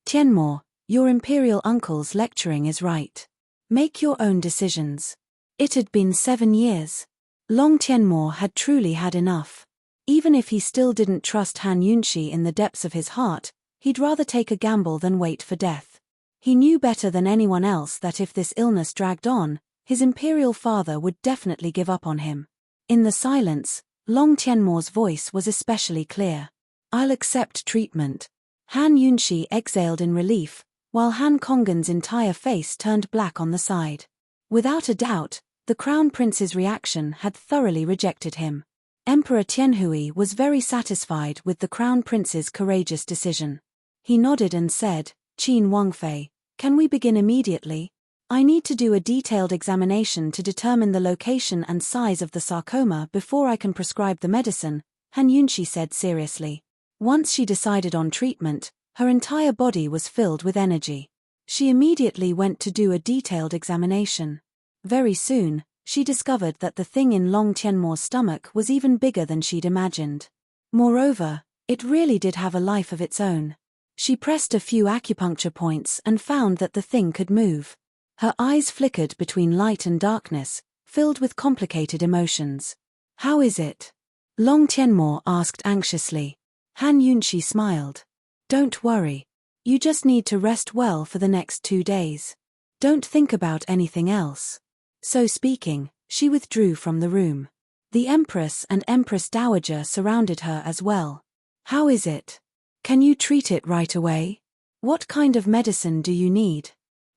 Tianmo, your imperial uncle's lecturing is right. Make your own decisions. It had been 7 years. Long Tianmo had truly had enough. Even if he still didn't trust Han Yunshi in the depths of his heart, he'd rather take a gamble than wait for death. He knew better than anyone else that if this illness dragged on, his imperial father would definitely give up on him. In the silence, Long Tianmo's voice was especially clear. I'll accept treatment. Han Yunshi exhaled in relief, while Han Konggan's entire face turned black on the side. Without a doubt, the crown prince's reaction had thoroughly rejected him. Emperor Tianhui was very satisfied with the crown prince's courageous decision. He nodded and said, Qin Wangfei, can we begin immediately? I need to do a detailed examination to determine the location and size of the sarcoma before I can prescribe the medicine, Han Yunshi said seriously. Once she decided on treatment, her entire body was filled with energy. She immediately went to do a detailed examination. Very soon, she discovered that the thing in Long Tianmo's stomach was even bigger than she'd imagined. Moreover, it really did have a life of its own. She pressed a few acupuncture points and found that the thing could move. Her eyes flickered between light and darkness, filled with complicated emotions. How is it? Long Tianmo asked anxiously. Han Yunshi smiled. Don't worry. You just need to rest well for the next 2 days. Don't think about anything else. So speaking, she withdrew from the room. The Empress and Empress Dowager surrounded her as well. How is it? Can you treat it right away? What kind of medicine do you need?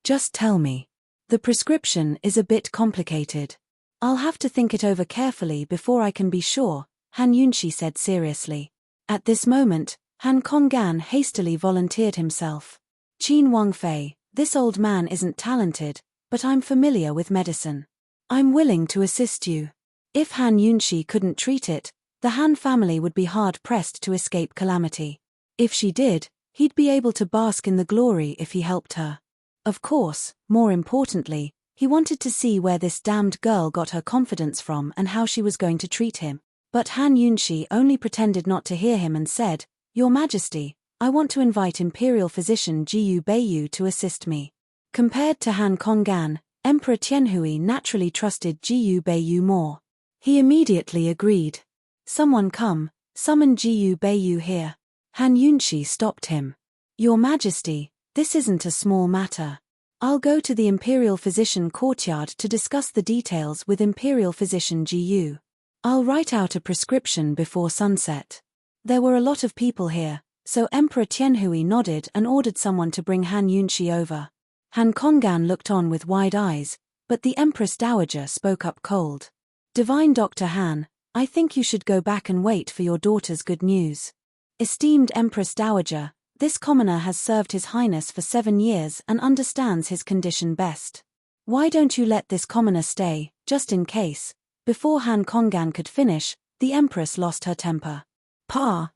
Just tell me. The prescription is a bit complicated. I'll have to think it over carefully before I can be sure, Han Yunshi said seriously. At this moment, Han Konggan hastily volunteered himself. Qin Wangfei, this old man isn't talented, but I'm familiar with medicine. I'm willing to assist you. If Han Yunshi couldn't treat it, the Han family would be hard-pressed to escape calamity. If she did, he'd be able to bask in the glory if he helped her. Of course, more importantly, he wanted to see where this damned girl got her confidence from and how she was going to treat him. But Han Yunshi only pretended not to hear him and said, Your Majesty, I want to invite Imperial Physician Jiyu Beiyu to assist me. Compared to Han Konggan, Emperor Tianhui naturally trusted Jiyu Beiyu more. He immediately agreed. Someone come, summon Jiyu Beiyu here. Han Yunshi stopped him. Your Majesty, this isn't a small matter. I'll go to the Imperial Physician courtyard to discuss the details with Imperial Physician Jiyu. I'll write out a prescription before sunset. There were a lot of people here, so Emperor Tianhui nodded and ordered someone to bring Han Yunshi over. Han Konggan looked on with wide eyes, but the Empress Dowager spoke up cold. Divine Dr. Han, I think you should go back and wait for your daughter's good news. Esteemed Empress Dowager, this commoner has served His Highness for 7 years and understands his condition best. Why don't you let this commoner stay, just in case? Before Han Konggan could finish, the Empress lost her temper. Pa.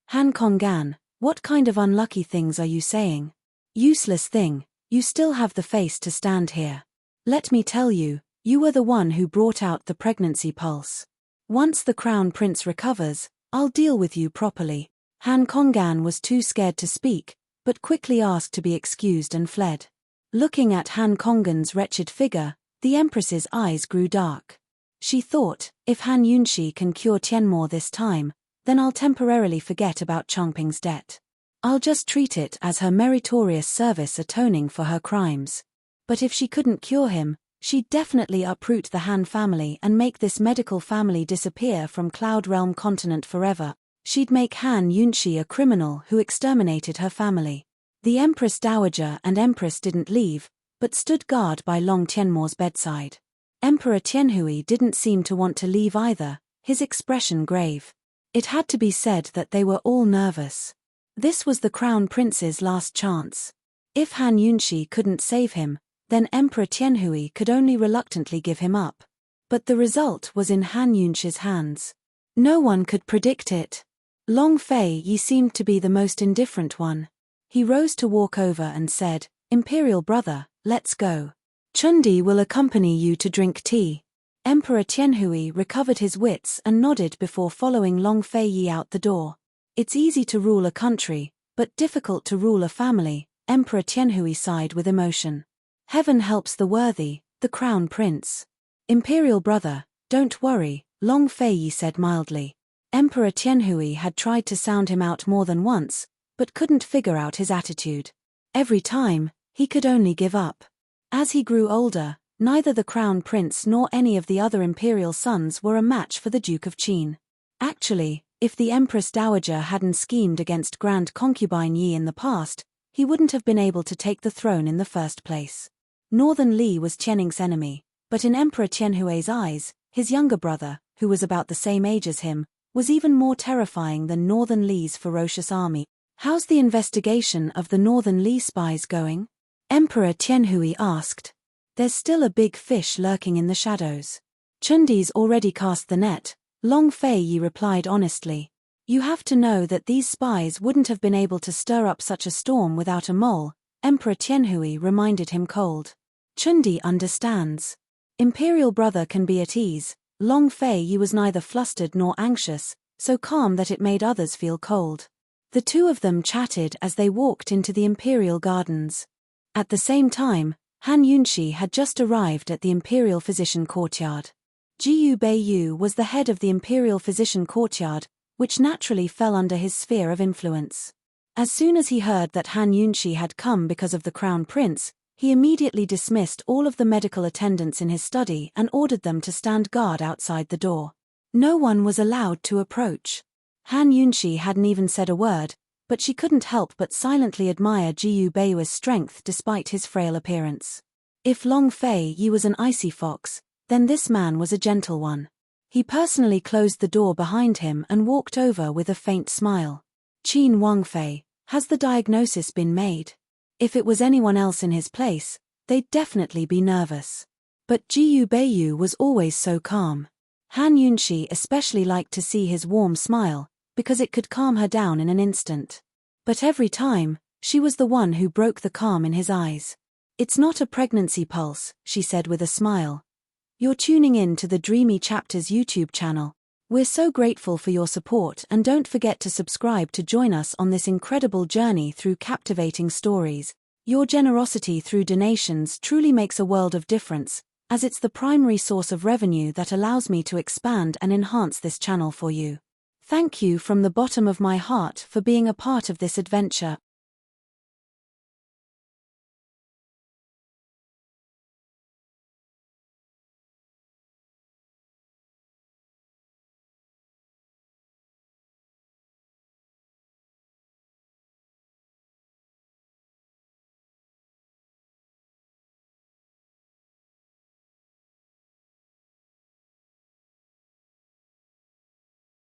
Han Konggan, what kind of unlucky things are you saying? Useless thing, you still have the face to stand here. Let me tell you, you were the one who brought out the pregnancy pulse. Once the crown prince recovers, I'll deal with you properly. Han Konggan was too scared to speak, but quickly asked to be excused and fled. Looking at Han Konggan's wretched figure, the Empress's eyes grew dark. She thought, if Han Yunshi can cure Tianmo this time, then I'll temporarily forget about Chongping's debt. I'll just treat it as her meritorious service atoning for her crimes. But if she couldn't cure him, she'd definitely uproot the Han family and make this medical family disappear from Cloud Realm continent forever. She'd make Han Yunshi a criminal who exterminated her family. The Empress Dowager and Empress didn't leave, but stood guard by Long Tianmo's bedside. Emperor Tianhui didn't seem to want to leave either, his expression grave. It had to be said that they were all nervous. This was the crown prince's last chance. If Han Yunshi couldn't save him, then Emperor Tianhui could only reluctantly give him up. But the result was in Han Yunshi's hands. No one could predict it. Long Fei Yi seemed to be the most indifferent one. He rose to walk over and said, "Imperial brother, let's go. Chundi will accompany you to drink tea." Emperor Tianhui recovered his wits and nodded before following Long Fei Yi out the door. It's easy to rule a country, but difficult to rule a family, Emperor Tianhui sighed with emotion. Heaven helps the worthy, the crown prince. Imperial brother, don't worry, Long Fei Yi said mildly. Emperor Tianhui had tried to sound him out more than once, but couldn't figure out his attitude. Every time, he could only give up. As he grew older, neither the crown prince nor any of the other imperial sons were a match for the Duke of Qin. Actually, if the Empress Dowager hadn't schemed against Grand Concubine Yi in the past, he wouldn't have been able to take the throne in the first place. Northern Li was Tianning's enemy, but in Emperor Tianhui's eyes, his younger brother, who was about the same age as him, was even more terrifying than Northern Li's ferocious army. "How's the investigation of the Northern Li spies going?" Emperor Tianhui asked. "There's still a big fish lurking in the shadows. Chundi's already cast the net," Long Fei Yi replied honestly. "You have to know that these spies wouldn't have been able to stir up such a storm without a mole," Emperor Tianhui reminded him cold. "Chundi understands. Imperial brother can be at ease." Long Fei Yi was neither flustered nor anxious, so calm that it made others feel cold. The two of them chatted as they walked into the imperial gardens. At the same time, Han Yunxi had just arrived at the imperial physician courtyard. Jiyu Beiyu was the head of the imperial physician courtyard, which naturally fell under his sphere of influence. As soon as he heard that Han Yunxi had come because of the crown prince, he immediately dismissed all of the medical attendants in his study and ordered them to stand guard outside the door. No one was allowed to approach. Han Yunxi hadn't even said a word, but she couldn't help but silently admire Jiyu Beiyu's strength despite his frail appearance. If Long Fei Yi was an icy fox, then this man was a gentle one. He personally closed the door behind him and walked over with a faint smile. "Qin Wangfei, has the diagnosis been made?" If it was anyone else in his place, they'd definitely be nervous. But Jiyu Beiyu was always so calm. Han Yunxi especially liked to see his warm smile, because it could calm her down in an instant. But every time, she was the one who broke the calm in his eyes. "It's not a pregnancy pulse," she said with a smile. "You're tuning in to the Dreamy Chapters YouTube channel. We're so grateful for your support, and don't forget to subscribe to join us on this incredible journey through captivating stories. Your generosity through donations truly makes a world of difference, as it's the primary source of revenue that allows me to expand and enhance this channel for you. Thank you from the bottom of my heart for being a part of this adventure.